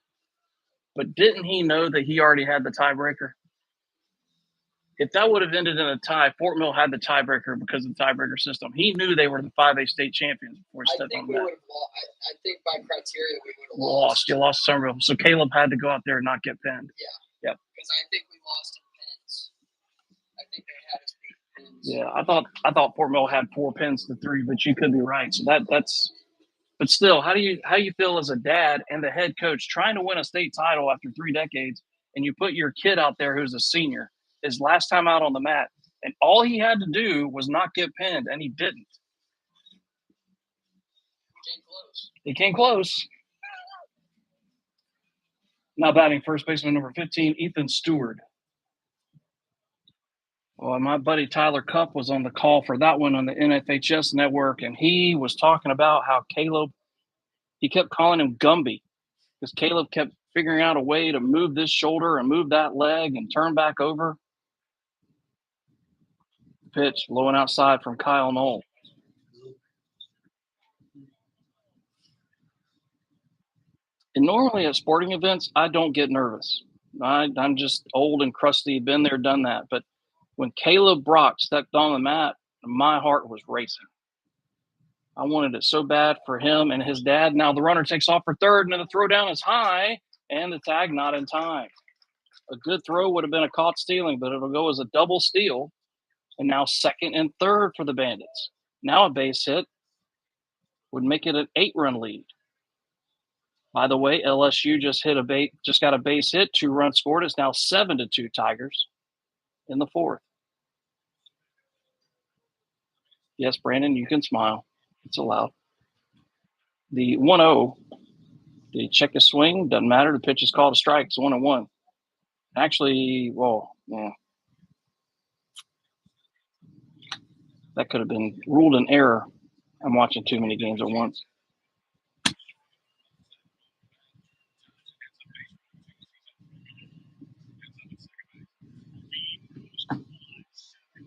But didn't he know that he already had the tiebreaker? If that would have ended in a tie, Fort Mill had the tiebreaker because of the tiebreaker system. He knew they were the 5A state champions before he stepped on the mat. I think by criteria we would have lost. You lost Somerville. So Caleb had to go out there and not get pinned. Yeah. Yep. Because I think we lost in pins. I think they had us beat pins. Yeah, I thought Fort Mill had 4 pins to 3, but you could be right. So that's. But still, how do you feel as a dad and the head coach trying to win a state title after 3 decades, and you put your kid out there who's a senior, his last time out on the mat, and all he had to do was not get pinned, and he didn't. He came close. Now batting first baseman number 15, Ethan Stewart. Well, my buddy Tyler Cupp was on the call for that one on the NFHS network, and he was talking about how Caleb, he kept calling him Gumby because Caleb kept figuring out a way to move this shoulder and move that leg and turn back over. Pitch low and outside from Kyle Knoll. And normally at sporting events, I don't get nervous. I'm just old and crusty, been there, done that. But when Caleb Brock stepped on the mat, my heart was racing. I wanted it so bad for him and his dad. Now the runner takes off for third, and then the throw down is high, and the tag not in time. A good throw would have been a caught stealing, but it'll go as a double steal. And now second and third for the Bandits. Now a base hit would make it an 8-run lead. By the way, LSU just got a base hit, 2 runs scored. It's now 7-2 Tigers in the 4th. Yes, Brandon, you can smile. It's allowed. The 1-0, the check a swing, doesn't matter. The pitch is called a strike. It's 1-1. Actually, yeah. That could have been ruled an error. I'm watching too many games at once.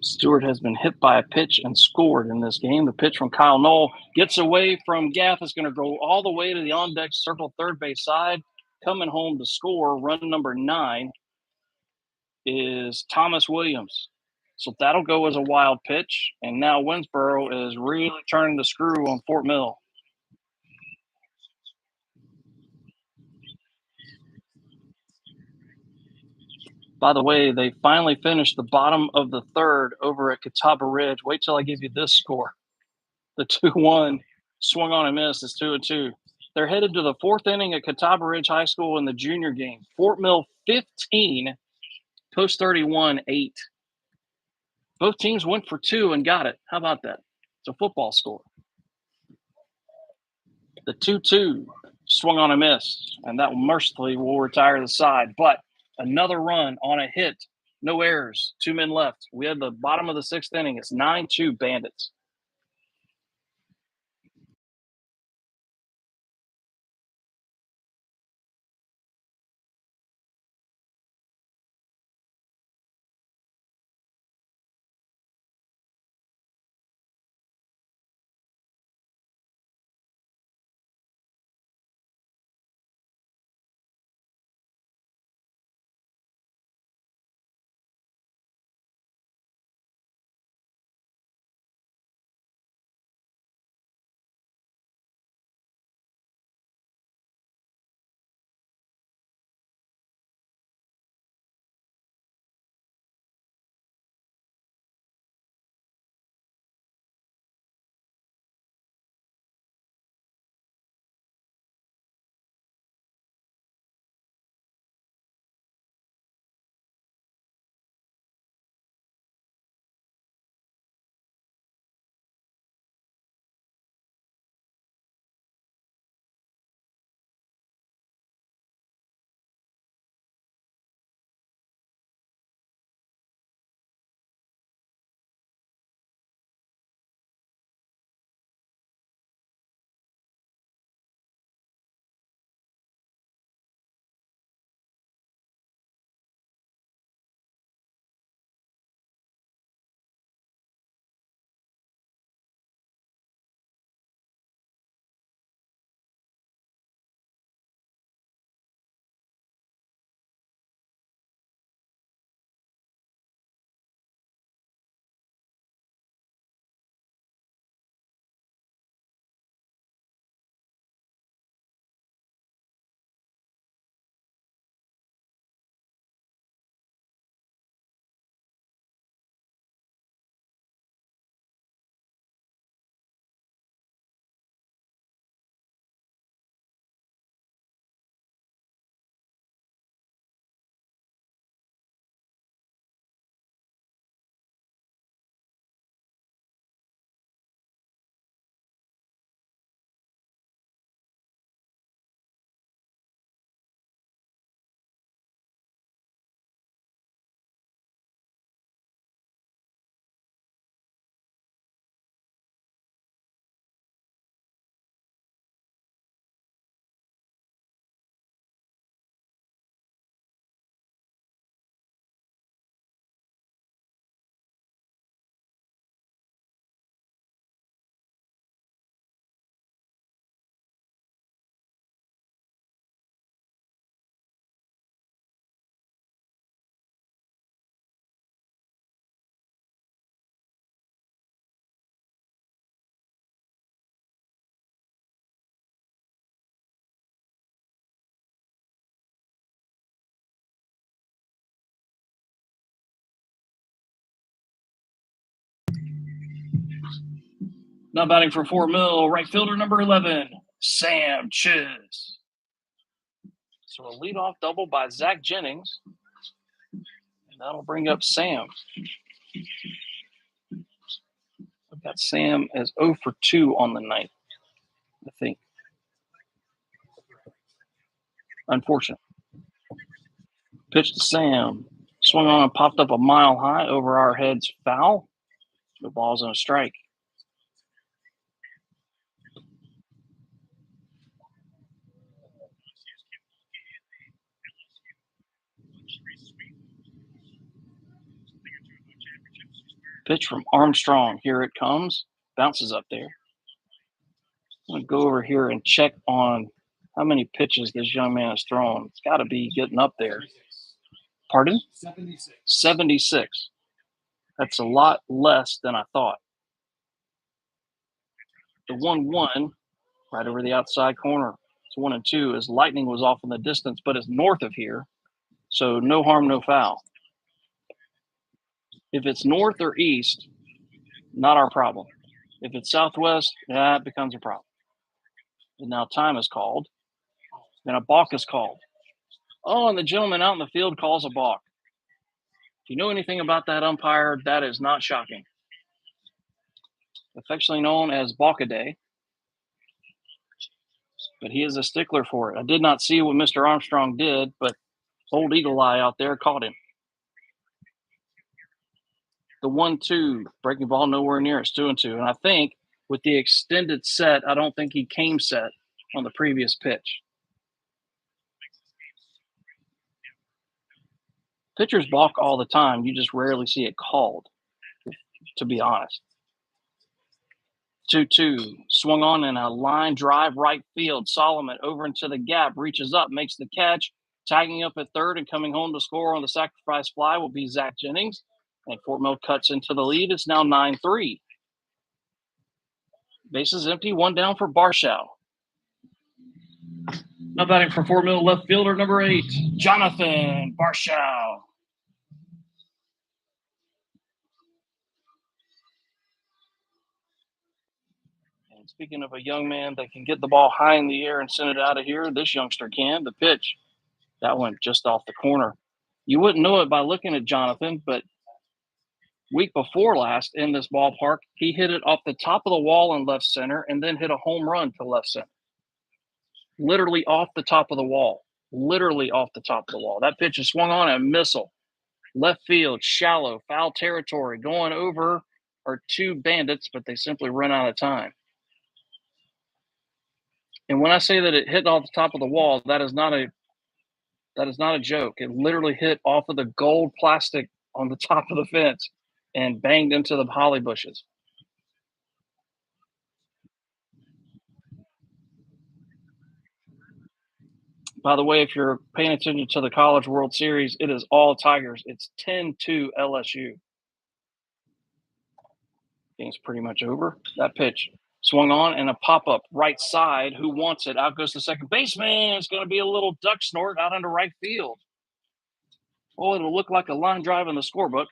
Stewart has been hit by a pitch and scored in this game. The pitch from Kyle Knoll gets away from Gaff. Is going to go all the way to the on-deck circle third base side. Coming home to score, run number 9 is Thomas Williams. So that'll go as a wild pitch. And now Winnsboro is really turning the screw on Fort Mill. By the way, they finally finished the bottom of the third over at Catawba Ridge. Wait till I give you this score. The 2-1 swung on and missed. It's 2-2. They're headed to the fourth inning at Catawba Ridge High School in the junior game. Fort Mill 15, Post 31 8. Both teams went for 2 and got it. How about that? It's a football score. The 2-2 swung on a miss, and that mercifully will retire the side. But another run on a hit. No errors. 2 men left. We had the bottom of the sixth inning. It's 9-2 Bandits. Now batting for Fort Mill, right fielder number 11, Sam Chiz. So a leadoff double by Zach Jennings. And that'll bring up Sam. I've got Sam as 0 for 2 on the night, I think. Unfortunate. Pitch to Sam. Swung on and popped up a mile high over our heads, foul. The ball's on a strike. Pitch from Armstrong. Here it comes. Bounces up there. I'm going to go over here and check on how many pitches this young man has thrown. It's got to be getting up there. Pardon? 76. 76. That's a lot less than I thought. The 1-1, right over the outside corner. It's 1-2. As Lightning was off in the distance, but it's north of here. So no harm, no foul. If it's north or east, not our problem. If it's southwest, that becomes a problem. And now time is called. Then a balk is called. Oh, and the gentleman out in the field calls a balk. If you know anything about that umpire, that is not shocking. Affectionately known as Balkaday. But he is a stickler for it. I did not see what Mr. Armstrong did, but old Eagle Eye out there caught him. The 1-2, breaking ball nowhere near. It's 2-2. And I think with the extended set, I don't think he came set on the previous pitch. Pitchers balk all the time. You just rarely see it called, to be honest. 2-2, swung on in a line drive right field. Solomon over into the gap, reaches up, makes the catch. Tagging up at third and coming home to score on the sacrifice fly will be Zach Jennings. And Fort Mill cuts into the lead. It's now 9-3. Bases empty, one down for Barshow. Now batting for Fort Mill, left fielder number 8, Jonathan Barshow. And speaking of a young man that can get the ball high in the air and send it out of here, this youngster can. The pitch, that went just off the corner. You wouldn't know it by looking at Jonathan, but week before last in this ballpark, he hit it off the top of the wall in left center and then hit a home run to left center. Literally off the top of the wall. Literally off the top of the wall. That pitch is swung on a missile. Left field, shallow, foul territory. Going over are 2 Bandits, but they simply run out of time. And when I say that it hit off the top of the wall, that is not a joke. It literally hit off of the gold plastic on the top of the fence and banged into the holly bushes. By the way, if you're paying attention to the College World Series, it is all Tigers. It's 10-2 LSU. Game's pretty much over. That pitch swung on and a pop-up right side. Who wants it? Out goes the second baseman. It's going to be a little duck snort out into right field. Oh, it'll look like a line drive in the scorebook.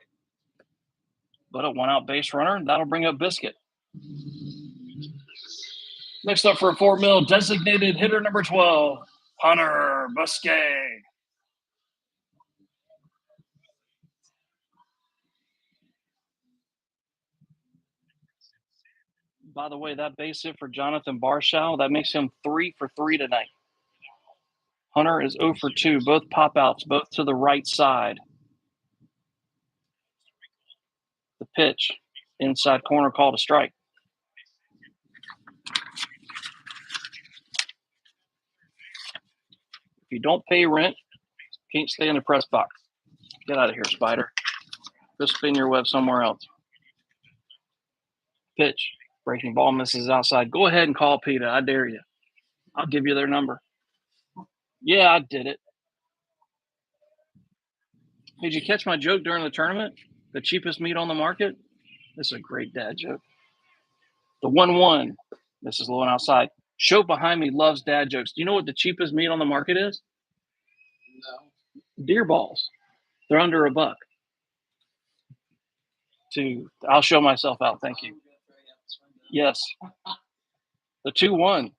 But a one-out base runner. That'll bring up Biscuit. Next up for Fort Mill, designated hitter number 12, Hunter Busquet. By the way, that base hit for Jonathan Barshow, that makes him 3 for 3 tonight. Hunter is 0 for 2, both pop-outs, both to the right side. The pitch, inside corner, called a strike. If you don't pay rent, can't stay in the press box. Get out of here, Spider. Go spin your web somewhere else. Pitch, breaking ball misses outside. Go ahead and call PETA. I dare you. I'll give you their number. Yeah, I did it. Did you catch my joke during the tournament? The cheapest meat on the market? This is a great dad joke. The 1-1. This is low and outside. Show behind me loves dad jokes. Do you know what the cheapest meat on the market is? No. Deer balls. They're under $1. I'll show myself out. Thank you. Yes. The 2-1.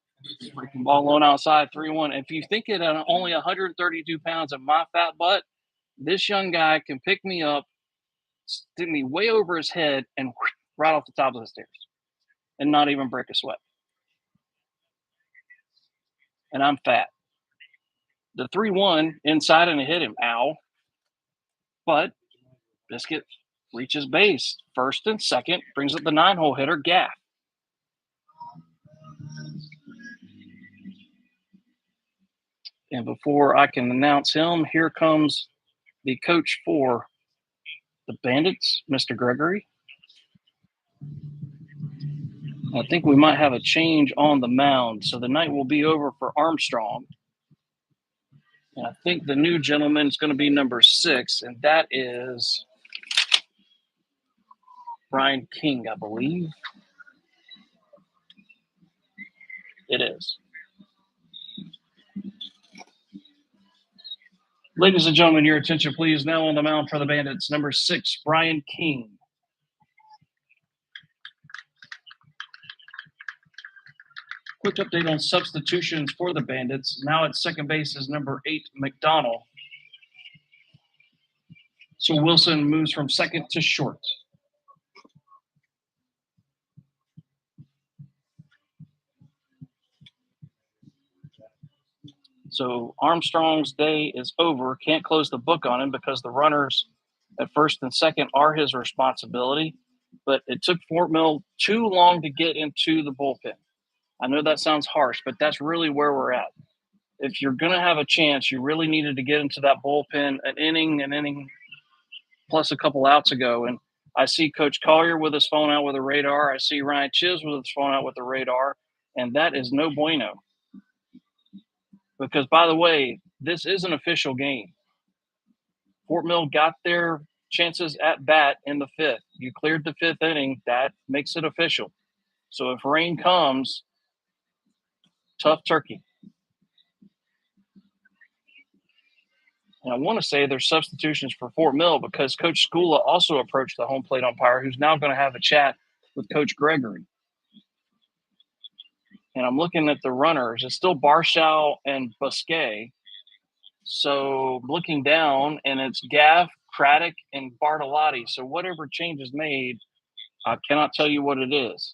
Breaking ball low and outside. 3-1. If you think it at only 132 pounds of my fat butt, this young guy can pick me up, stick me way over his head, and right off the top of the stairs and not even break a sweat. And I'm fat. The 3-1 inside and it hit him. Ow. But Biscuit reaches base. First and second. Brings up the 9-hole hitter, Gaff. And before I can announce him, here comes the coach for the Bandits, Mr. Gregory. I think we might have a change on the mound. So the night will be over for Armstrong. And I think the new gentleman is going to be number 6, and that is Brian King, I believe. It is. Ladies and gentlemen, your attention, please. Now on the mound for the Bandits, number 6, Brian King. Quick update on substitutions for the Bandits. Now at second base is number 8, McDonald. So Wilson moves from second to short. So Armstrong's day is over. Can't close the book on him because the runners at first and second are his responsibility. But it took Fort Mill too long to get into the bullpen. I know that sounds harsh, but that's really where we're at. If you're going to have a chance, you really needed to get into that bullpen an inning plus a couple outs ago. And I see Coach Collier with his phone out with a radar. I see Ryan Chiz with his phone out with a radar. And that is no bueno. Because, by the way, this is an official game. Fort Mill got their chances at bat in the 5th. You cleared the 5th inning. That makes it official. So if rain comes, tough turkey. And I want to say there's substitutions for Fort Mill because Coach Skula also approached the home plate umpire, who's now going to have a chat with Coach Gregory. And I'm looking at the runners. It's still Barshow and Busquet. So looking down, and it's Gaff, Craddock, and Bartolotti. So whatever change is made, I cannot tell you what it is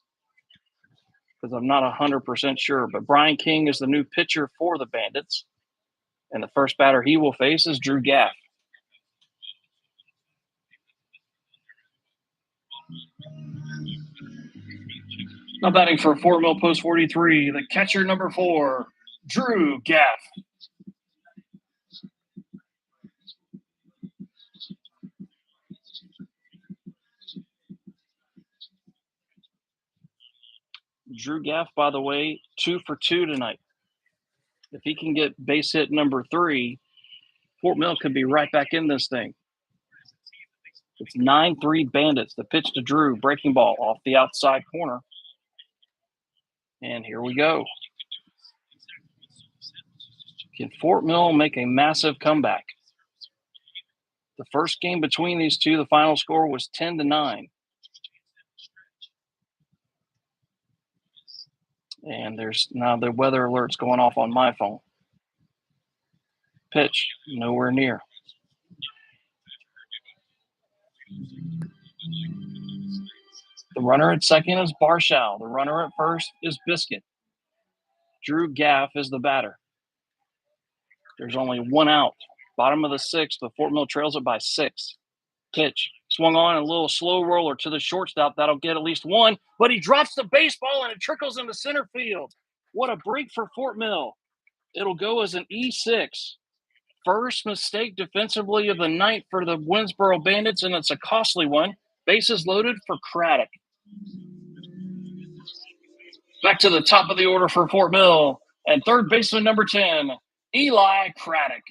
because I'm not 100% sure. But Brian King is the new pitcher for the Bandits. And the first batter he will face is Drew Gaff. Now batting for Fort Mill Post 43, the catcher number 4, Drew Gaff. Drew Gaff, by the way, 2 for 2 tonight. If he can get base hit number 3, Fort Mill could be right back in this thing. It's 9-3 Bandits. The pitch to Drew, breaking ball off the outside corner. And here we go. Can Fort Mill make a massive comeback? The first game between these two, the final score was 10-9. And there's now the weather alerts going off on my phone. Pitch, nowhere near. The runner at second is Barshow. The runner at first is Biscuit. Drew Gaff is the batter. There's only 1 out. Bottom of the 6th, the Fort Mill trails it by 6. Pitch, swung on, a little slow roller to the shortstop. That'll get at least 1, but he drops the baseball and it trickles into center field. What a break for Fort Mill. It'll go as an E6. First mistake defensively of the night for the Winnsboro Bandits, and it's a costly one. Bases loaded for Craddock. Back to the top of the order for Fort Mill, and third baseman number 10, Eli Craddock.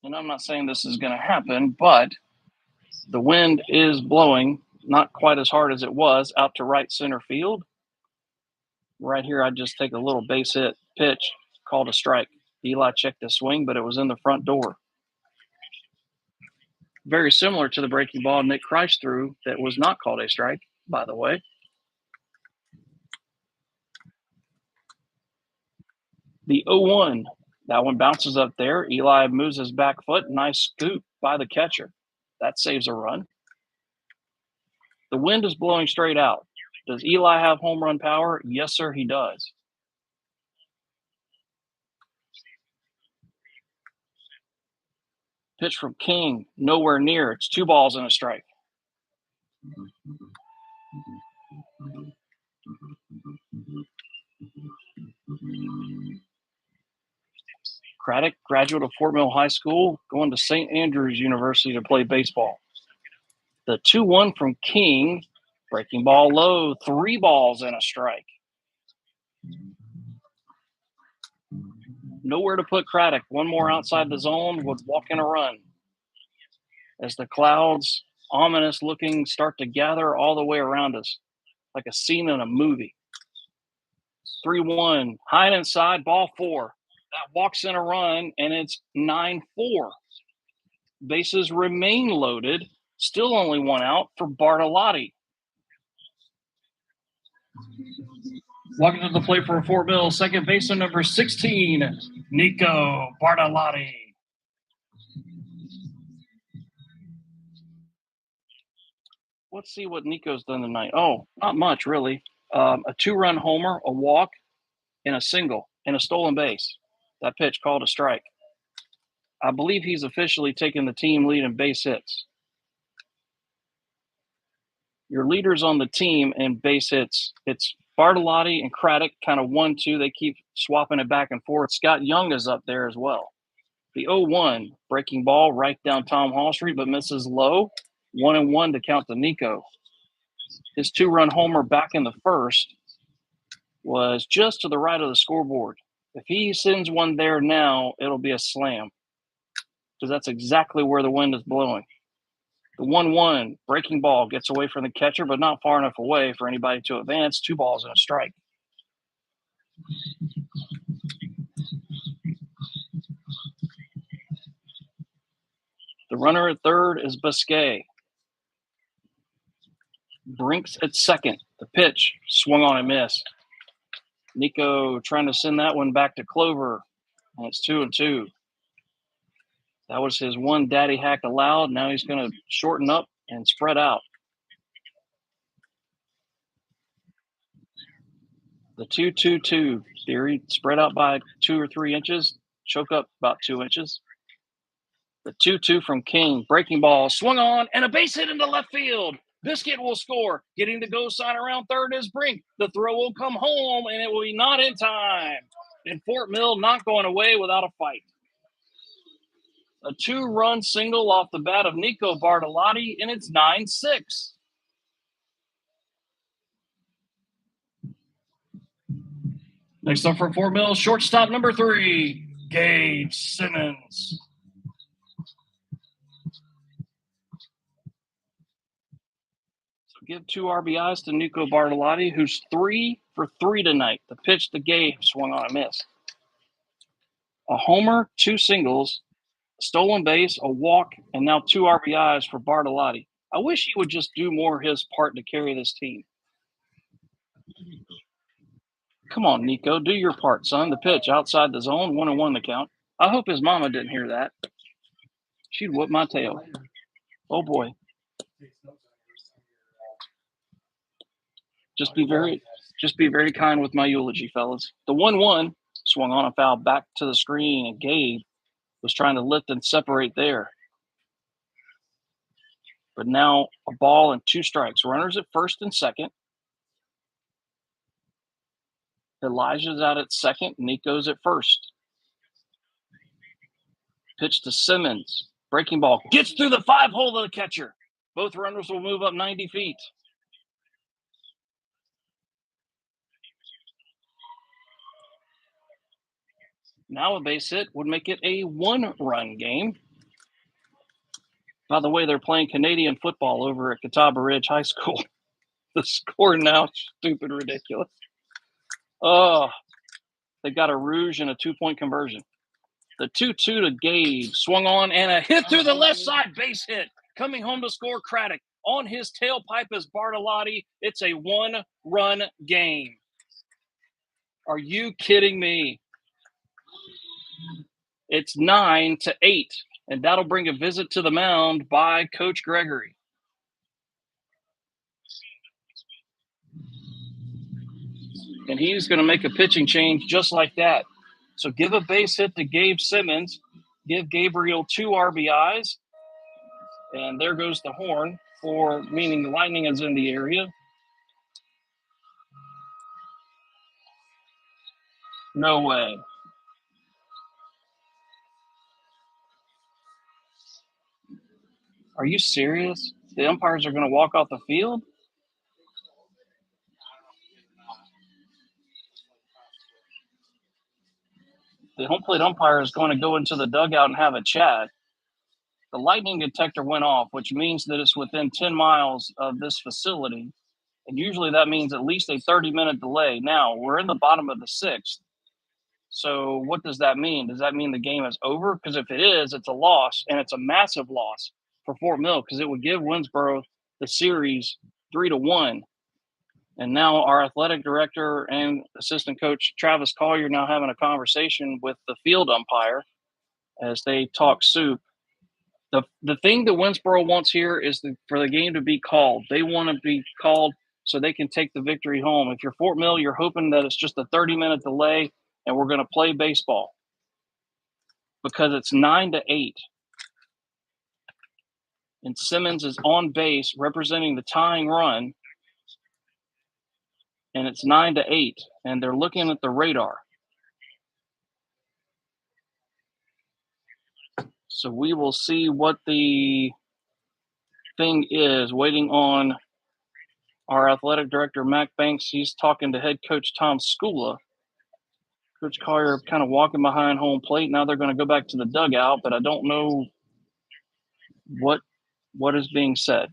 And I'm not saying this is going to happen, but the wind is blowing, not quite as hard as it was, out to right center field. Right here, I just take a little base hit pitch, called a strike. Eli checked the swing, but it was in the front door. Very similar to the breaking ball Nick Kreis threw that was not called a strike, by the way. The 0-1, that one bounces up there. Eli moves his back foot. Nice scoop by the catcher. That saves a run. The wind is blowing straight out. Does Eli have home run power? Yes, sir, he does. Pitch from King, nowhere near. It's 2 balls and a strike. Craddock, graduate of Fort Mill High School, going to St. Andrews University to play baseball. The 2-1 from King, breaking ball low, 3 balls and a strike. Nowhere to put Craddock. One more outside the zone would walk in a run. As the clouds, ominous looking, start to gather all the way around us. like a scene in a movie. 3-1, high and inside, ball 4. That walks in a run, and it's 9-4. Bases remain loaded. Still only one out for Bartolotti. Walking to the plate for Fort Mill, second baseman number 16, Nico Bartolotti. Let's see what Nico's done tonight. Oh, not much, really. A 2-run homer, a walk, and a single, and a stolen base. That pitch called a strike. I believe he's officially taken the team lead in base hits. Your leaders on the team in base hits, it's Bartolotti and Craddock, kind of 1-2. They keep swapping it back and forth. Scott Young is up there as well. The 0-1, breaking ball right down Tom Hall Street, but misses low. 1-1 to count to Nico. His 2-run homer back in the first was just to the right of the scoreboard. If he sends one there now, it'll be a slam, because that's exactly where the wind is blowing. The 1-1, breaking ball gets away from the catcher, but not far enough away for anybody to advance. 2 balls and a strike. The runner at third is Biscay. Brinks at second. The pitch swung on and missed. Nico trying to send that one back to Clover, and it's 2-2. That was his one daddy hack allowed. Now he's going to shorten up and spread out. The 2-2-2 theory, spread out by 2 or 3 inches, choke up about 2 inches. The 2-2 from King, breaking ball, swung on, and a base hit into left field. Biscuit will score. Getting the go sign around third is Brink. The throw will come home, and it will be not in time. And Fort Mill not going away without a fight. A 2-run single off the bat of Nico Bartolotti, and it's 9-6. Next up for Fort Mill, shortstop number 3, Gabe Simmons. So give 2 RBIs to Nico Bartolotti, who's 3 for 3 tonight. The pitch to Gabe swung on a miss. A homer, 2 singles, stolen base, a walk, and now 2 RBIs for Bartolotti. I wish he would just do more of his part to carry this team. Come on, Nico, do your part, son. The pitch outside the zone, 1-1 the count. I hope his mama didn't hear that. She'd whoop my tail. Oh, boy. Just be very kind with my eulogy, fellas. The 1-1 swung on a foul back to the screen, and Gabe was trying to lift and separate there. But now a ball and 2 strikes. Runners at first and second. Elijah's out at second. Nico's at first. Pitch to Simmons. Breaking ball. Gets through the 5-hole of the catcher. Both runners will move up 90 feet. Now a base hit would make it a 1-run game. By the way, they're playing Canadian football over at Catawba Ridge High School. The score now is stupid ridiculous. Oh, they got a rouge and a 2-point conversion. The 2-2 to Gabe swung on, and a hit through the left side, base hit. Coming home to score, Craddock. On his tailpipe is Bartolotti. It's a 1-run game. Are you kidding me? It's 9-8, and that'll bring a visit to the mound by Coach Gregory. And he's going to make a pitching change just like that. So give a base hit to Gabe Simmons. Give Gabriel 2 RBIs. And there goes the horn for meaning lightning is in the area. No way. Are you serious? The umpires are going to walk off the field? The home plate umpire is going to go into the dugout and have a chat. The lightning detector went off, which means that it's within 10 miles of this facility. And usually that means at least a 30-minute delay. Now, we're in the bottom of the 6th. So what does that mean? Does that mean the game is over? Because if it is, it's a loss, and it's a massive loss for Fort Mill because it would give Winnsboro the series 3-1. And now our athletic director and assistant coach Travis Collier now having a conversation with the field umpire as they talk soup. The thing that Winnsboro wants here is for the game to be called. They want to be called so they can take the victory home. If you're Fort Mill, you're hoping that it's just a 30-minute delay and we're going to play baseball because it's 9-8. And Simmons is on base representing the tying run, and it's 9-8, and they're looking at the radar. So we will see what the thing is, waiting on our athletic director, Mac Banks. He's talking to head coach Tom Skula. Coach Collier kind of walking behind home plate. Now they're going to go back to the dugout, but I don't know what is being said.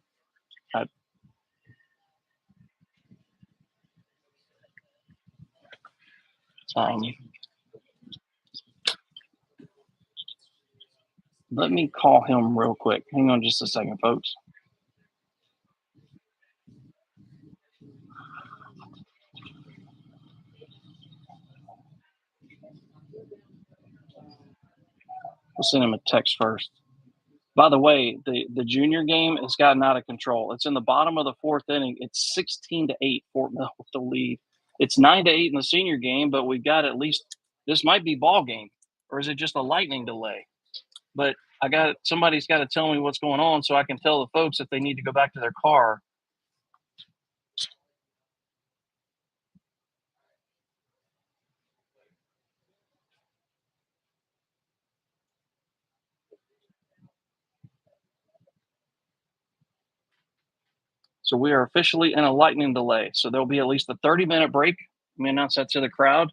Let me call him real quick. Hang on just a second, folks. We'll send him a text first. By the way, the junior game has gotten out of control. It's in the bottom of the 4th inning. It's 16-8 Fort Mill with the lead. It's 9-8 in the senior game, but we've got at least this might be ball game, or is it just a lightning delay? But somebody's got to tell me what's going on so I can tell the folks if they need to go back to their car. So we are officially in a lightning delay. So there'll be at least a 30-minute break. Let me announce that to the crowd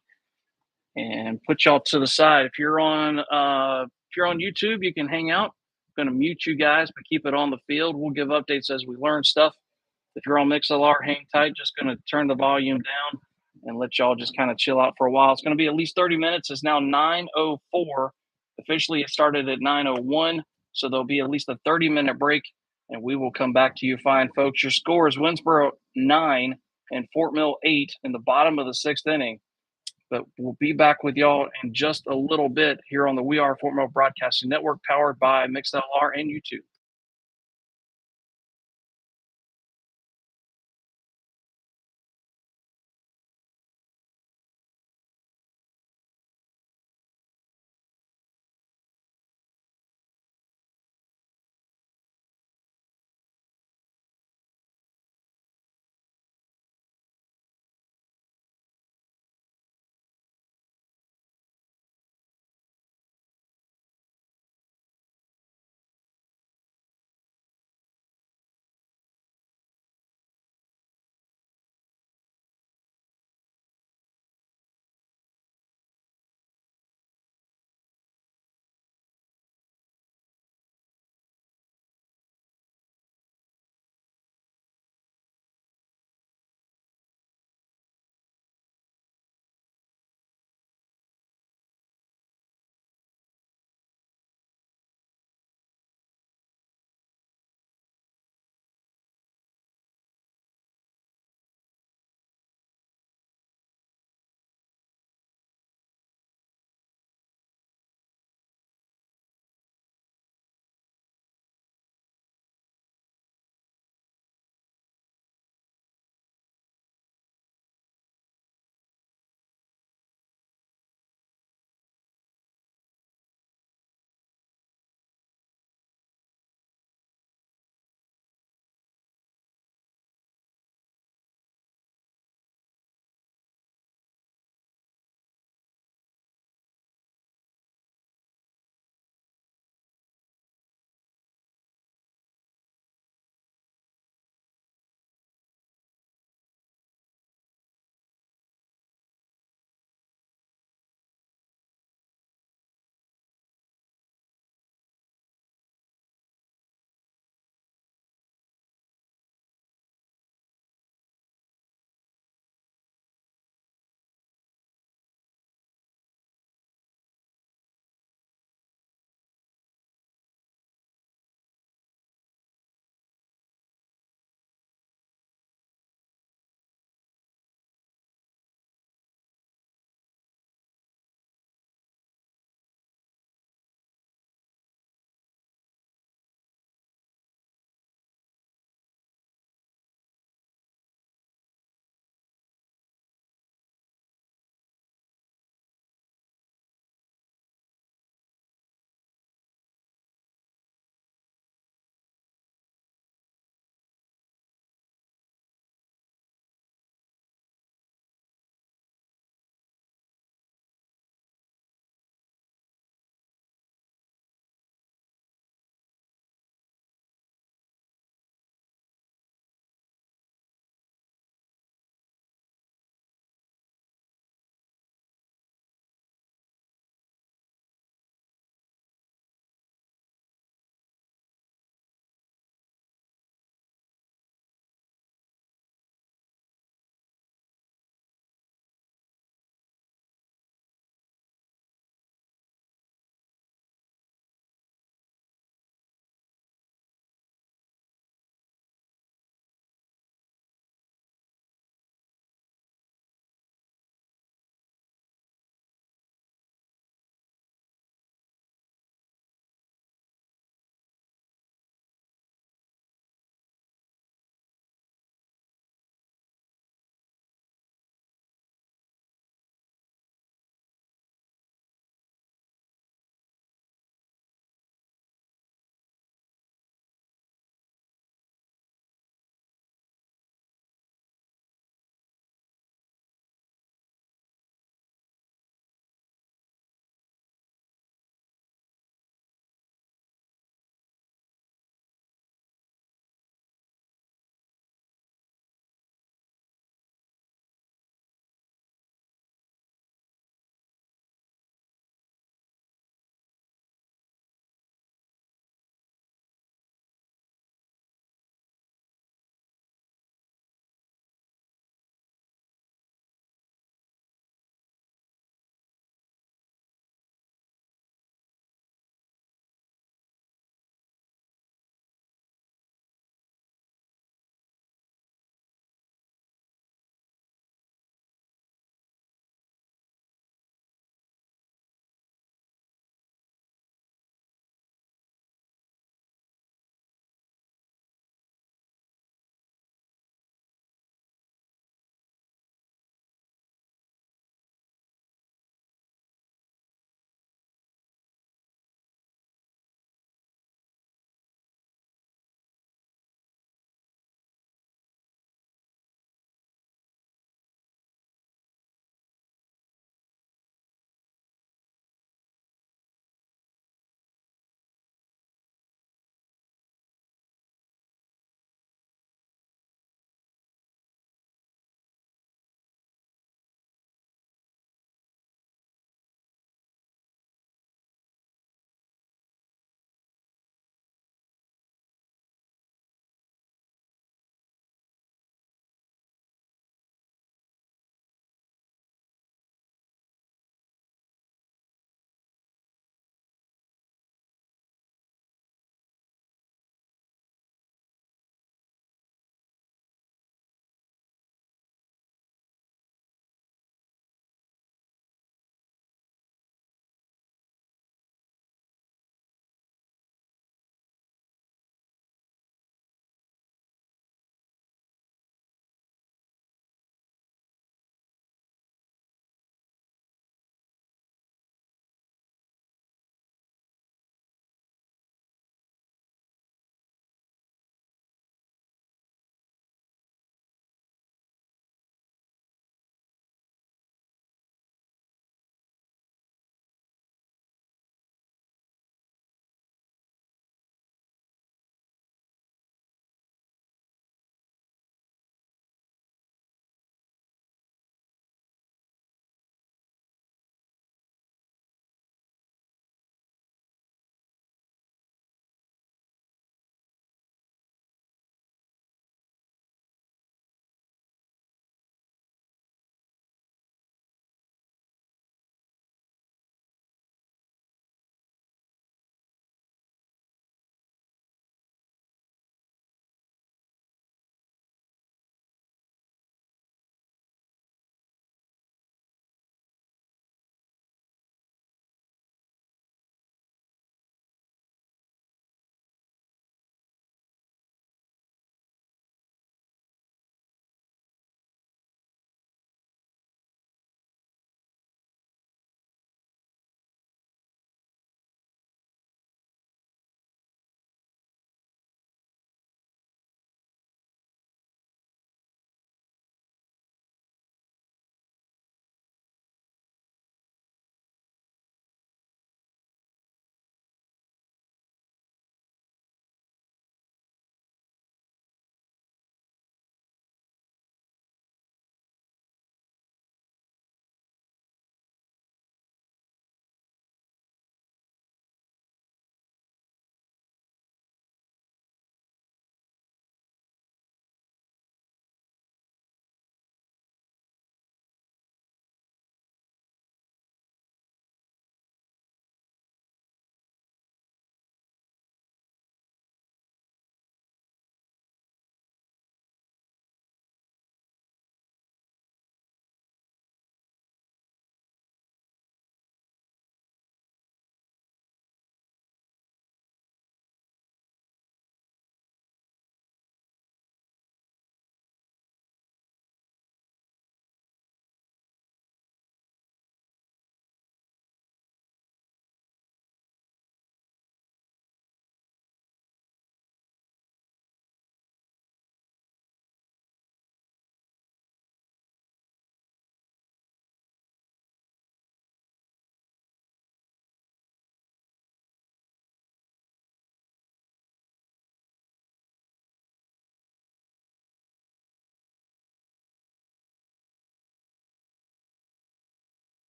and put y'all to the side. If you're on YouTube, you can hang out. I'm going to mute you guys, but keep it on the field. We'll give updates as we learn stuff. If you're on MixLR, hang tight. Just going to turn the volume down and let y'all just kind of chill out for a while. It's going to be at least 30 minutes. It's now 9:04. Officially, it started at 9:01. So there'll be at least a 30-minute break, and we will come back to you fine folks. Your score is Winnsboro 9 and Fort Mill 8 in the bottom of the 6th inning. But we'll be back with y'all in just a little bit here on the We Are Fort Mill Broadcasting Network, powered by MixLR and YouTube.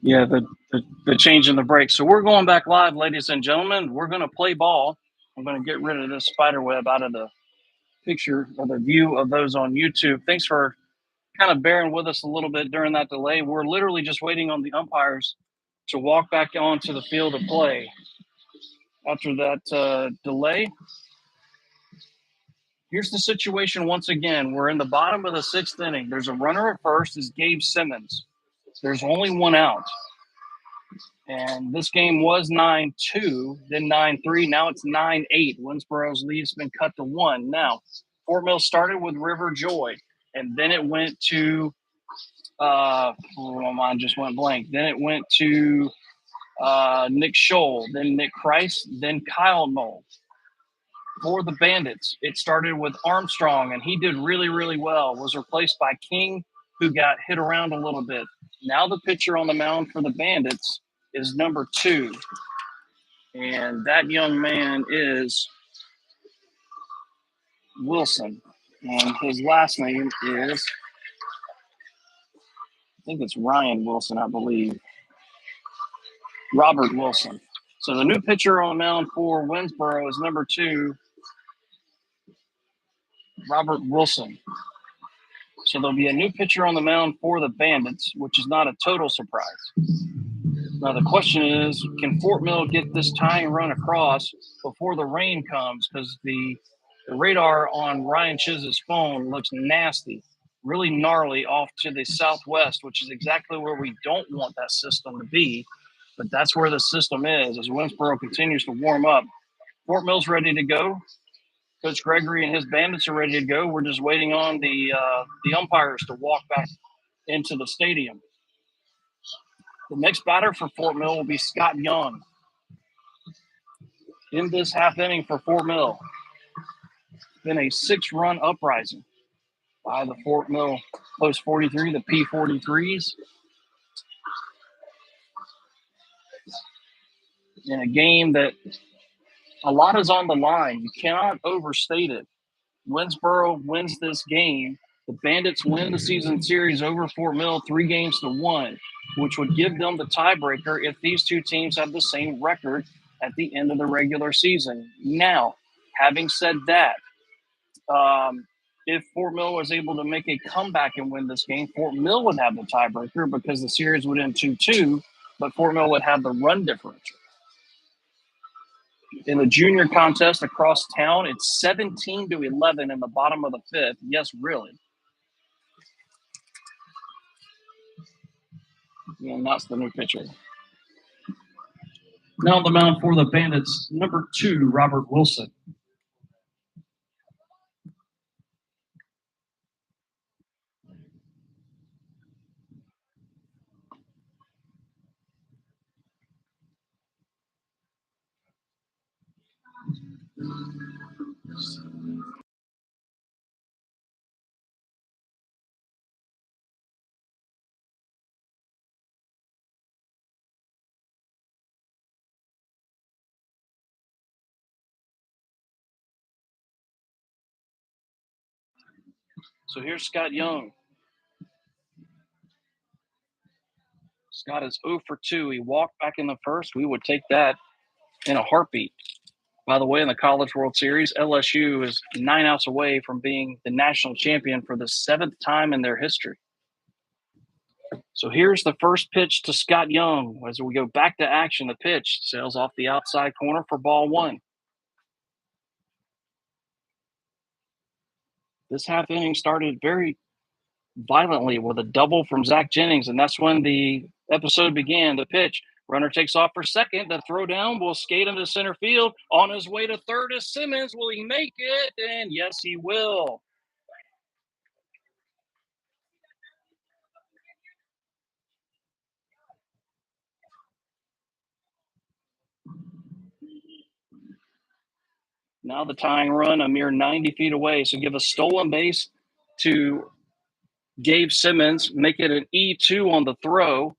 Yeah, the change in the break. So we're going back live, ladies and gentlemen. We're going to play ball. I'm going to get rid of this spider web out of the picture or the view of those on YouTube. Thanks for kind of bearing with us a little bit during that delay. We're literally just waiting on the umpires to walk back onto the field of play after that delay. Here's the situation once again. We're in the bottom of the sixth inning. There's a runner at first, is Gabe Simmons. There's only one out. And this game was 9-2, then 9-3. Now it's 9-8. Winnsboro's lead's been cut to 1. Now, Fort Mill started with River Joy, and then it went to my mind just went blank. Then it went to Nick Scholl, then Nick Christ, then Kyle Knoll. For the Bandits, it started with Armstrong, and he did really, really well. Was replaced by King, who got hit around a little bit. Now the pitcher on the mound for the Bandits is number 2. And that young man is Wilson. And his last name is, I think it's Ryan Wilson, I believe. Robert Wilson. So the new pitcher on the mound for Winnsboro is number 2, Robert Wilson. So there'll be a new pitcher on the mound for the Bandits, which is not a total surprise. Now the question is, can Fort Mill get this tying run across before the rain comes? Because the radar on Ryan Chiz's phone looks nasty, really gnarly off to the southwest, which is exactly where we don't want that system to be. But that's where the system is as Winnsboro continues to warm up. Fort Mill's ready to go. Coach Gregory and his Bandits are ready to go. We're just waiting on the umpires to walk back into the stadium. The next batter for Fort Mill will be Scott Young. In this half inning for Fort Mill, it's been a 6-run uprising by the Fort Mill Post 43, the P43s. In a game that a lot is on the line. You cannot overstate it. Winnsboro wins this game. The Bandits win the season series over Fort Mill 3-1, which would give them the tiebreaker if these two teams have the same record at the end of the regular season. Now, having said that, if Fort Mill was able to make a comeback and win this game, Fort Mill would have the tiebreaker because the series would end 2-2, but Fort Mill would have the run differential. In the junior contest across town, it's 17-11 in the bottom of the 5th. Yes, really. And that's the new pitcher. Now on the mound for the Bandits, number 2, Robert Wilson. So here's Scott Young. Scott is 0 for 2. He walked back in the first. We would take that in a heartbeat. By the way, in the College World Series, LSU is 9 outs away from being the national champion for the 7th time in their history. So here's the first pitch to Scott Young. As we go back to action, the pitch sails off the outside corner for ball 1. This half inning started very violently with a double from Zach Jennings, and that's when the episode began. The pitch, runner takes off for second. The throw down will skate into center field. On his way to third is Simmons. Will he make it? And yes, he will. Now the tying run a mere 90 feet away. So give a stolen base to Gabe Simmons, make it an E2 on the throw.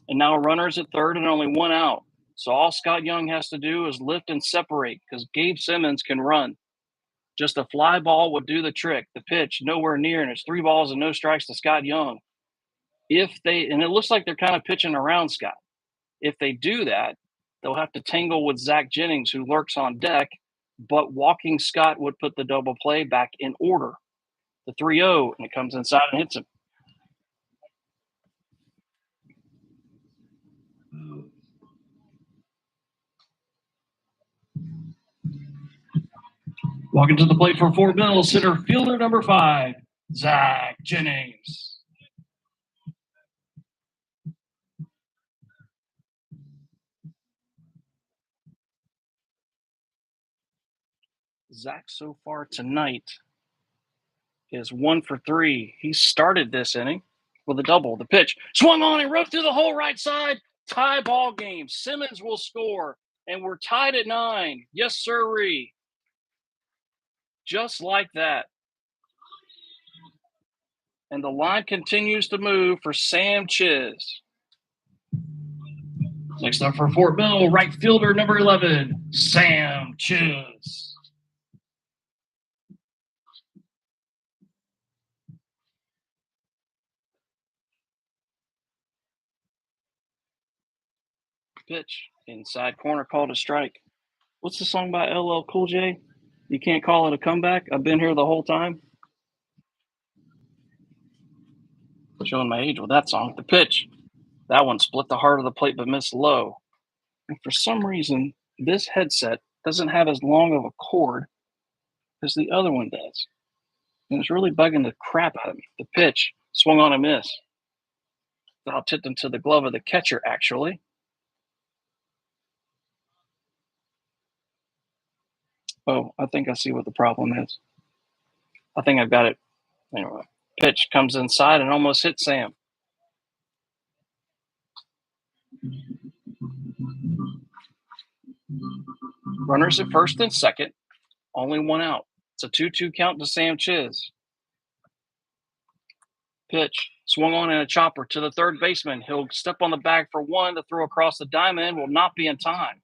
And now runners at third and only 1 out. So all Scott Young has to do is lift and separate because Gabe Simmons can run. Just a fly ball would do the trick. The pitch, nowhere near, and it's 3 balls and no strikes to Scott Young. And it looks like they're kind of pitching around Scott. If they do that, they'll have to tangle with Zach Jennings, who lurks on deck, but walking Scott would put the double play back in order. The 3-0, and it comes inside and hits him. Walking to the plate for Fort Mill, center fielder number 5, Zach Jennings. Zach so far tonight is 1 for 3. He started this inning with a double. The pitch swung on and rode through the whole right side. Tie ball game. Simmons will score, and we're tied at 9. Yes, sirree. Just like that. And the line continues to move for Sam Chiz. Next up for Fort Mill, right fielder number 11, Sam Chiz. Pitch, inside corner, called a strike. What's the song by LL Cool J? You can't call it a comeback. I've been here the whole time. Showing my age with that song. The pitch, that one split the heart of the plate but missed low. And for some reason, this headset doesn't have as long of a cord as the other one does. And it's really bugging the crap out of me. The pitch swung on a miss. Foul tipped into the glove of the catcher, actually. Oh, I think I see what the problem is. I think I've got it. Anyway, pitch comes inside and almost hits Sam. Runners at first and second. Only 1 out. It's a 2-2 count to Sam Chiz. Pitch swung on in a chopper to the third baseman. He'll step on the bag for 1 to throw across the diamond. Will not be in time.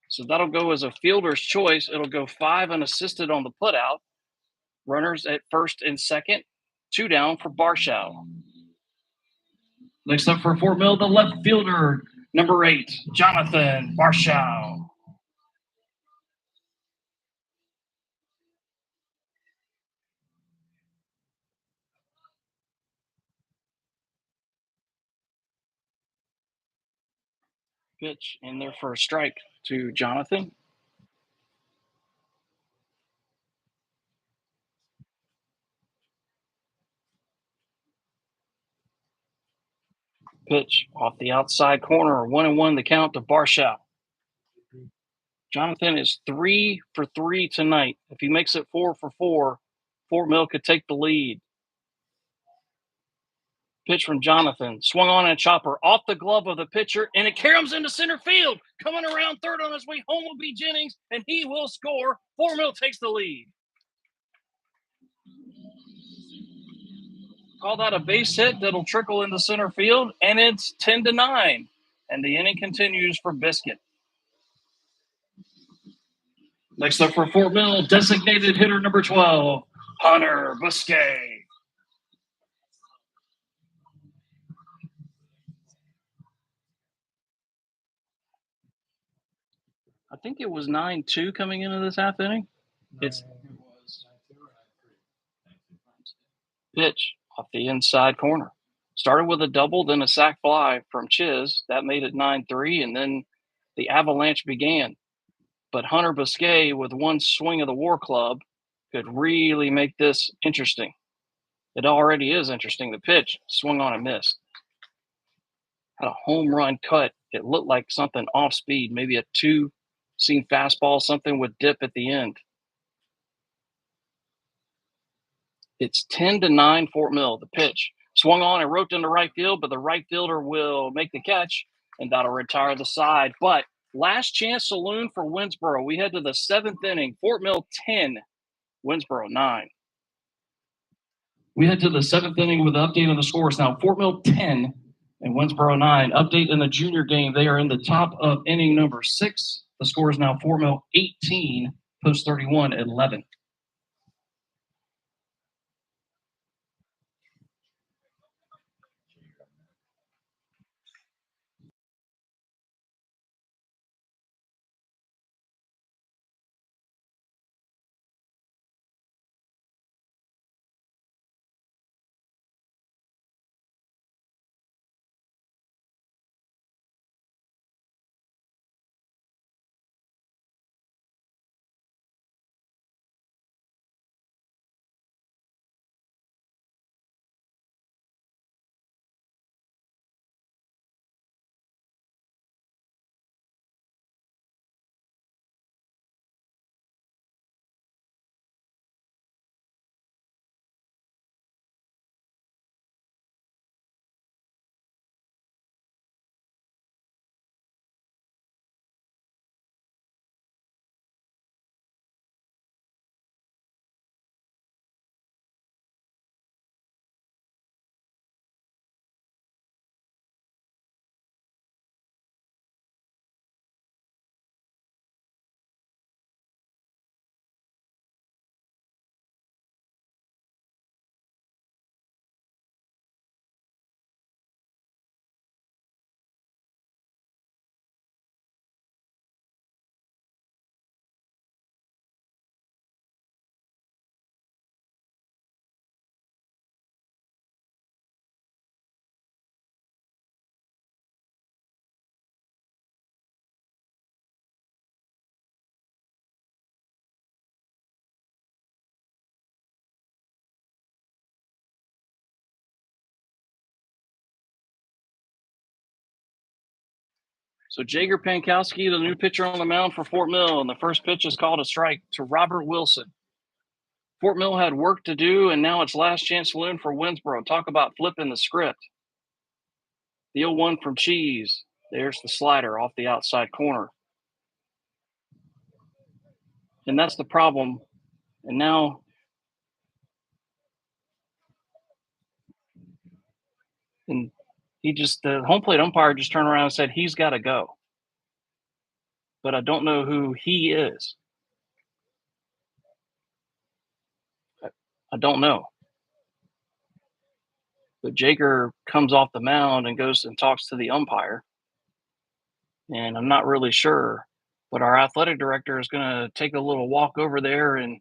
So that'll go as a fielder's choice. It'll go 5 unassisted on the putout. Runners at first and second. 2 down for Barshow. Next up for Fort Mill, the left fielder, number 8, Jonathan Barshow. Pitch in there for a strike to Jonathan. Pitch off the outside corner, 1-1 the count to Barshow. Jonathan is 3 for 3 tonight. If he makes it 4 for 4, Fort Mill could take the lead. Pitch from Jonathan, swung on a chopper off the glove of the pitcher, and it caroms into center field. Coming around third on his way home will be Jennings, and he will score. Fort Mill takes the lead. Call that a base hit that'll trickle into center field, and it's 10-9. And the inning continues for Biscuit. Next up for Fort Mill, designated hitter number 12, Hunter Busquet. I think it was 9-2 coming into this half inning. It's pitch off the inside corner. Started with a double, then a sac fly from Chiz. That made it 9-3, and then the avalanche began. But Hunter Busquet, with 1 swing of the War Club, could really make this interesting. It already is interesting. The pitch swung on and missed. Had a home run cut. It looked like something off speed, maybe a 2-seam fastball, something with dip at the end. It's 10-9 Fort Mill. The pitch swung on and roped into right field, but the right fielder will make the catch, and that'll retire the side. But last chance saloon for Winnsboro. We head to the 7th inning. Fort Mill 10, Winnsboro 9. We head to the 7th inning with an update on the scores now. Fort Mill 10, And Winnsboro 9. Update in the junior game. They are in the top of inning number 6. The score is now Fort Mill 18, Post 31 11. So Jager Pankowski, the new pitcher on the mound for Fort Mill, and the first pitch is called a strike to Robert Wilson. Fort Mill had work to do, and now it's last chance saloon for Winnsboro. Talk about flipping the script. The 0-1 from Cheese. There's the slider off the outside corner. And that's the problem. And now the home plate umpire just turned around and said he's got to go. But I don't know who he is. I don't know. But Jager comes off the mound and goes and talks to the umpire. And I'm not really sure. But our athletic director is going to take a little walk over there and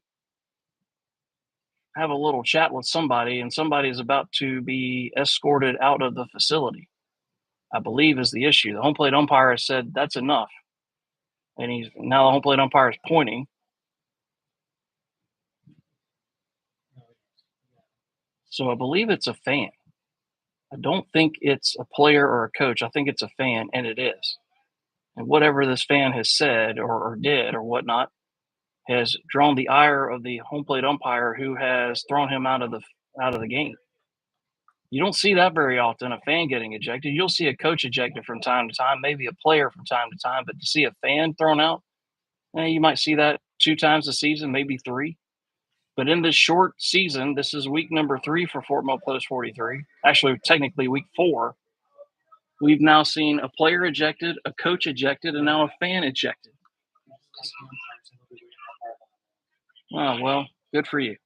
have a little chat with somebody. And somebody is about to be escorted out of the facility, I believe, is the issue. The home plate umpire said that's enough. And now the home plate umpire is pointing. So I believe it's a fan. I don't think it's a player or a coach. I think it's a fan, and it is. And whatever this fan has said or did or whatnot has drawn the ire of the home plate umpire, who has thrown him out of the game. You don't see that very often, a fan getting ejected. You'll see a coach ejected from time to time, maybe a player from time to time, but to see a fan thrown out, you might see that 2 times a season, maybe 3. But in this short season, this is week number 3 for Fort Mill Post 43. Actually, technically week 4. We've now seen a player ejected, a coach ejected, and now a fan ejected. Oh, well, good for you.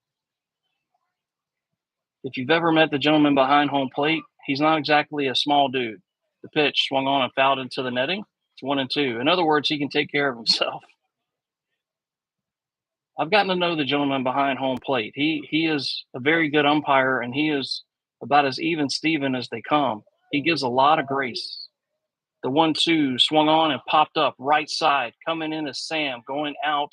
If you've ever met the gentleman behind home plate, he's not exactly a small dude. The pitch swung on and fouled into the netting. It's 1-2. In other words, he can take care of himself. I've gotten to know the gentleman behind home plate. He is a very good umpire, and he is about as even Steven as they come. He gives a lot of grace. The 1-2 swung on and popped up right side. Coming in is Sam. Going out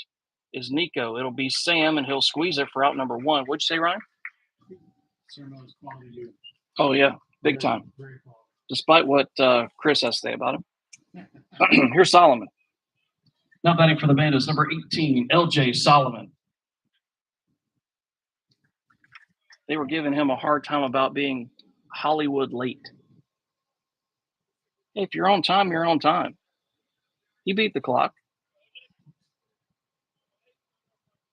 is Nico. It'll be Sam, and he'll squeeze it for out number 1. What'd you say, Ryan? Oh, yeah, big time. Despite what Chris has to say about him. Here's Solomon. Now batting for the Bandits, number 18, LJ Solomon. They were giving him a hard time about being Hollywood late. Hey, if you're on time, you're on time. He beat the clock.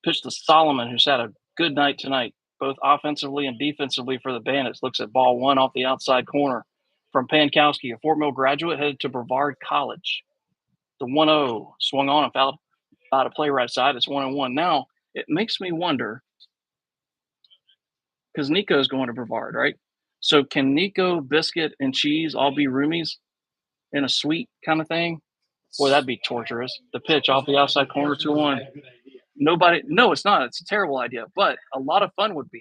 Pitched to Solomon, who's had a good night tonight, both offensively and defensively for the Bandits. Looks at ball 1 off the outside corner. from Pankowski, a Fort Mill graduate headed to Brevard College. The 1-0 swung on and fouled out of play right side. It's 1-1. Now, it makes me wonder, because Nico's going to Brevard, right? So can Nico, Biscuit, and Cheese all be roomies in a suite kind of thing? Boy, that'd be torturous. The pitch off the outside corner, 2-1. Nobody, no, it's not. It's a terrible idea, but a lot of fun would be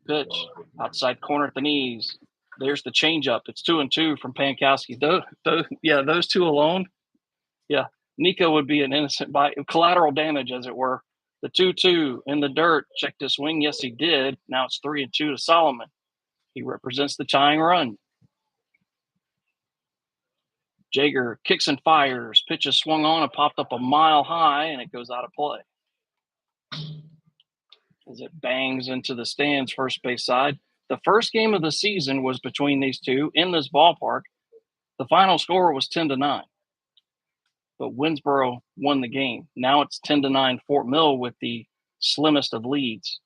had. Pitch, outside corner at the knees. There's the changeup. It's 2-2 from Pankowski. Those two alone. Yeah, Nico would be an innocent by collateral damage, as it were. The 2-2 in the dirt. Check this swing. Yes, he did. Now it's 3-2 to Solomon. He represents the tying run. Jaeger kicks and fires. Pitch is swung on and popped up a mile high, and it goes out of play as it bangs into the stands first base side. The first game of the season was between these two in this ballpark. The final score was 10-9. But Winnsboro won the game. Now it's 10-9 Fort Mill with the slimmest of leads.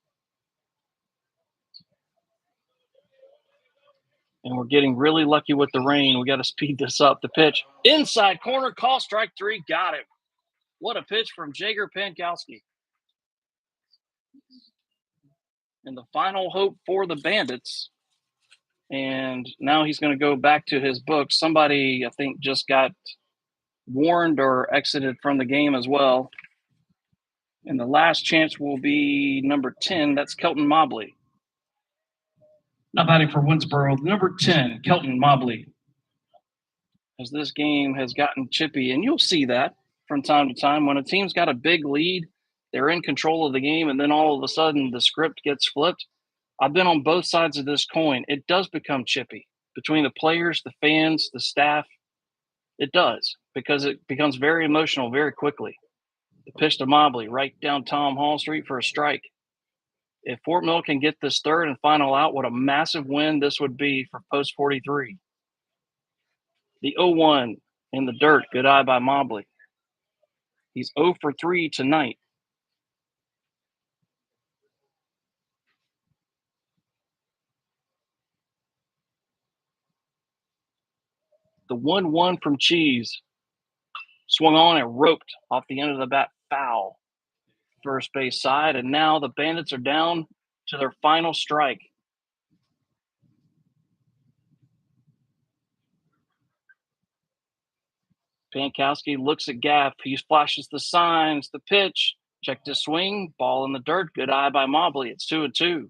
And we're getting really lucky with the rain. We got to speed this up. The pitch, inside corner, call strike 3, got it. What a pitch from Jaeger Pankowski. And the final hope for the Bandits. And now he's going to go back to his book. Somebody, I think, just got warned or exited from the game as well. And the last chance will be number 10. That's Kelton Mobley. Not batting for Winnsboro. Number 10, Kelton Mobley. As this game has gotten chippy, and you'll see that from time to time. When a team's got a big lead, they're in control of the game, and then all of a sudden the script gets flipped. I've been on both sides of this coin. It does become chippy between the players, the fans, the staff. It does, because it becomes very emotional very quickly. The pitch to Mobley right down Tom Hall Street for a strike. If Fort Mill can get this third and final out, what a massive win this would be for Post 43. The 0-1 in the dirt. Good eye by Mobley. He's 0 for 3 tonight. The 1-1 from Cheese. Swung on and roped off the end of the bat, foul. First base side, and now the Bandits are down to their final strike. Pankowski looks at Gaff. He flashes the signs, the pitch. Check the swing, ball in the dirt. Good eye by Mobley. It's 2-2.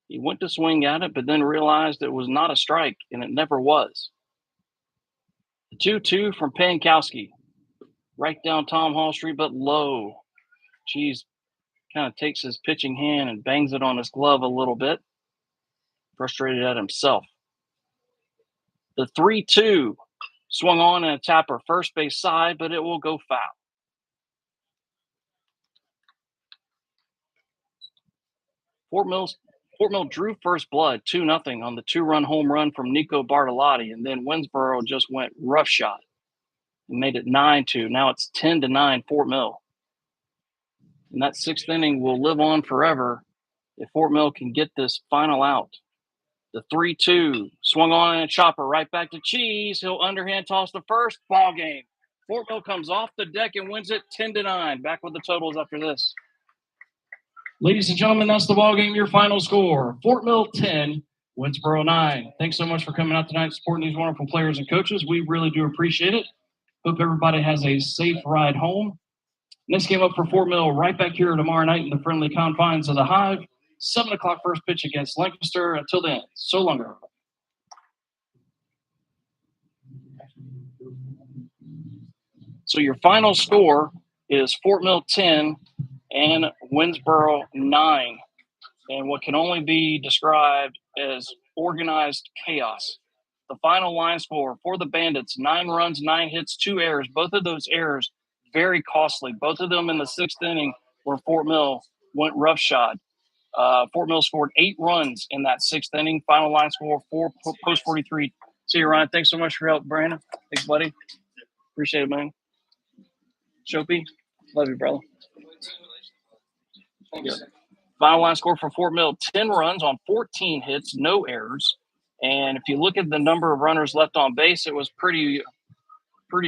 He went to swing at it, but then realized it was not a strike, and it never was. The 2-2 from Pankowski. Right down Tom Hall Street, but low. Cheese kind of takes his pitching hand and bangs it on his glove a little bit. Frustrated at himself. The 3-2 swung on and a tapper first base side, but it will go foul. Fort Mill drew first blood 2-0 on the 2-run home run from Nico Bartolotti, and then Winnsboro just went roughshod and made it 9-2. Now it's 10-9 Fort Mill. And that sixth inning will live on forever if Fort Mill can get this final out. The 3-2 swung on and a chopper right back to Cheese. He'll underhand toss the first. Ball game. Fort Mill comes off the deck and wins it 10-9. Back with the totals after this. Ladies and gentlemen, that's the ball game. Your final score: Fort Mill 10, Winnsboro 9. Thanks so much for coming out tonight, supporting these wonderful players and coaches. We really do appreciate it. Hope everybody has a safe ride home. Next game up for Fort Mill right back here tomorrow night in the friendly confines of the Hive. 7 o'clock first pitch against Lancaster. Until then, so long, everybody. So your final score is Fort Mill 10 and Winnsboro 9. And what can only be described as organized chaos. The final line score for the Bandits: 9 runs, 9 hits, 2 errors. Both of those errors very costly. Both of them in the 6th inning where Fort Mill went roughshod. Fort Mill scored 8 runs in that 6th inning. Final line score for Post 43. See you, Ryan. Thanks so much for your help, Brandon. Thanks, buddy. Appreciate it, man. Shopee, love you, brother. Yeah. Final line score for Fort Mill, 10 runs on 14 hits, no errors. And if you look at the number of runners left on base, it was pretty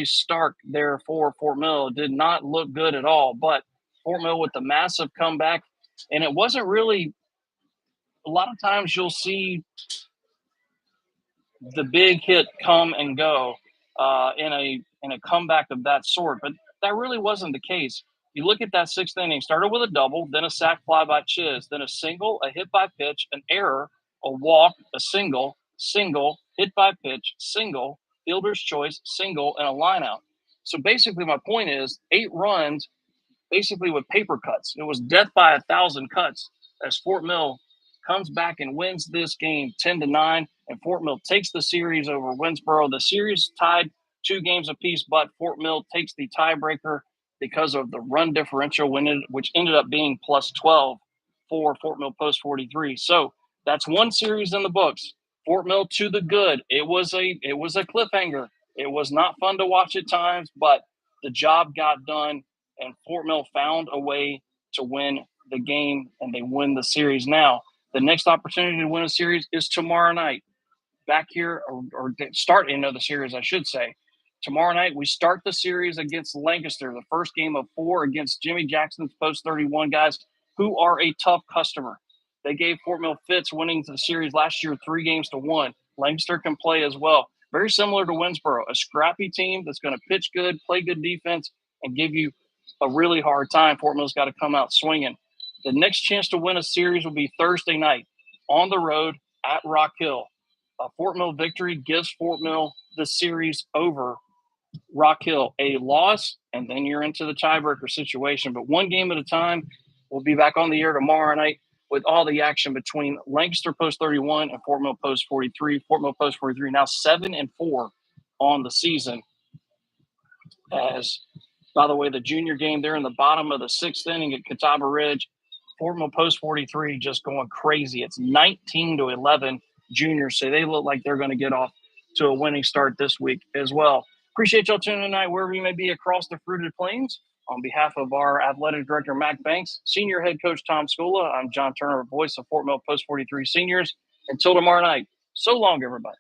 stark there for Fort Mill. It did not look good at all. But Fort Mill with the massive comeback, and it wasn't really – a lot of times you'll see the big hit come and go in a comeback of that sort. But that really wasn't the case. You look at that sixth inning, started with a double, then a sac fly by Chiz, then a single, a hit by pitch, an error, a walk, a single, hit by pitch, single, fielder's choice, single, and a line out. So basically my point is 8 runs basically with paper cuts. It was death by 1,000 cuts as Fort Mill comes back and wins this game 10-9, and Fort Mill takes the series over Winnsboro. The series tied 2 games apiece, but Fort Mill takes the tiebreaker because of the run differential, which ended up being plus 12 for Fort Mill Post 43. So that's one series in the books. Fort Mill to the good. It was a cliffhanger. It was not fun to watch at times, but the job got done, and Fort Mill found a way to win the game, and they win the series. Now, the next opportunity to win a series is tomorrow night. Back here, or start the series, I should say. Tomorrow night, we start the series against Lancaster, the first game of 4 against Jimmy Jackson's Post 31 guys, who are a tough customer. They gave Fort Mill fits winning the series last year 3-1. Lancaster can play as well. Very similar to Winnsboro, a scrappy team that's going to pitch good, play good defense, and give you a really hard time. Fort Mill's got to come out swinging. The next chance to win a series will be Thursday night on the road at Rock Hill. A Fort Mill victory gives Fort Mill the series over Rock Hill. A loss, and then you're into the tiebreaker situation. But one game at a time. We'll be back on the air tomorrow night with all the action between Lancaster Post 31 and Fort Mill Post 43. Fort Mill Post 43 now 7-4 on the season. As, by the way, the junior game there in the bottom of the 6th inning at Catawba Ridge, Fort Mill Post 43 just going crazy. It's 19-11 juniors, so they look like they're going to get off to a winning start this week as well. Appreciate y'all tuning in tonight wherever you may be across the fruited plains. On behalf of our athletic director, Mac Banks, senior head coach Tom Scula, I'm John Turner, voice of Fort Mill Post 43 seniors. Until tomorrow night, so long, everybody.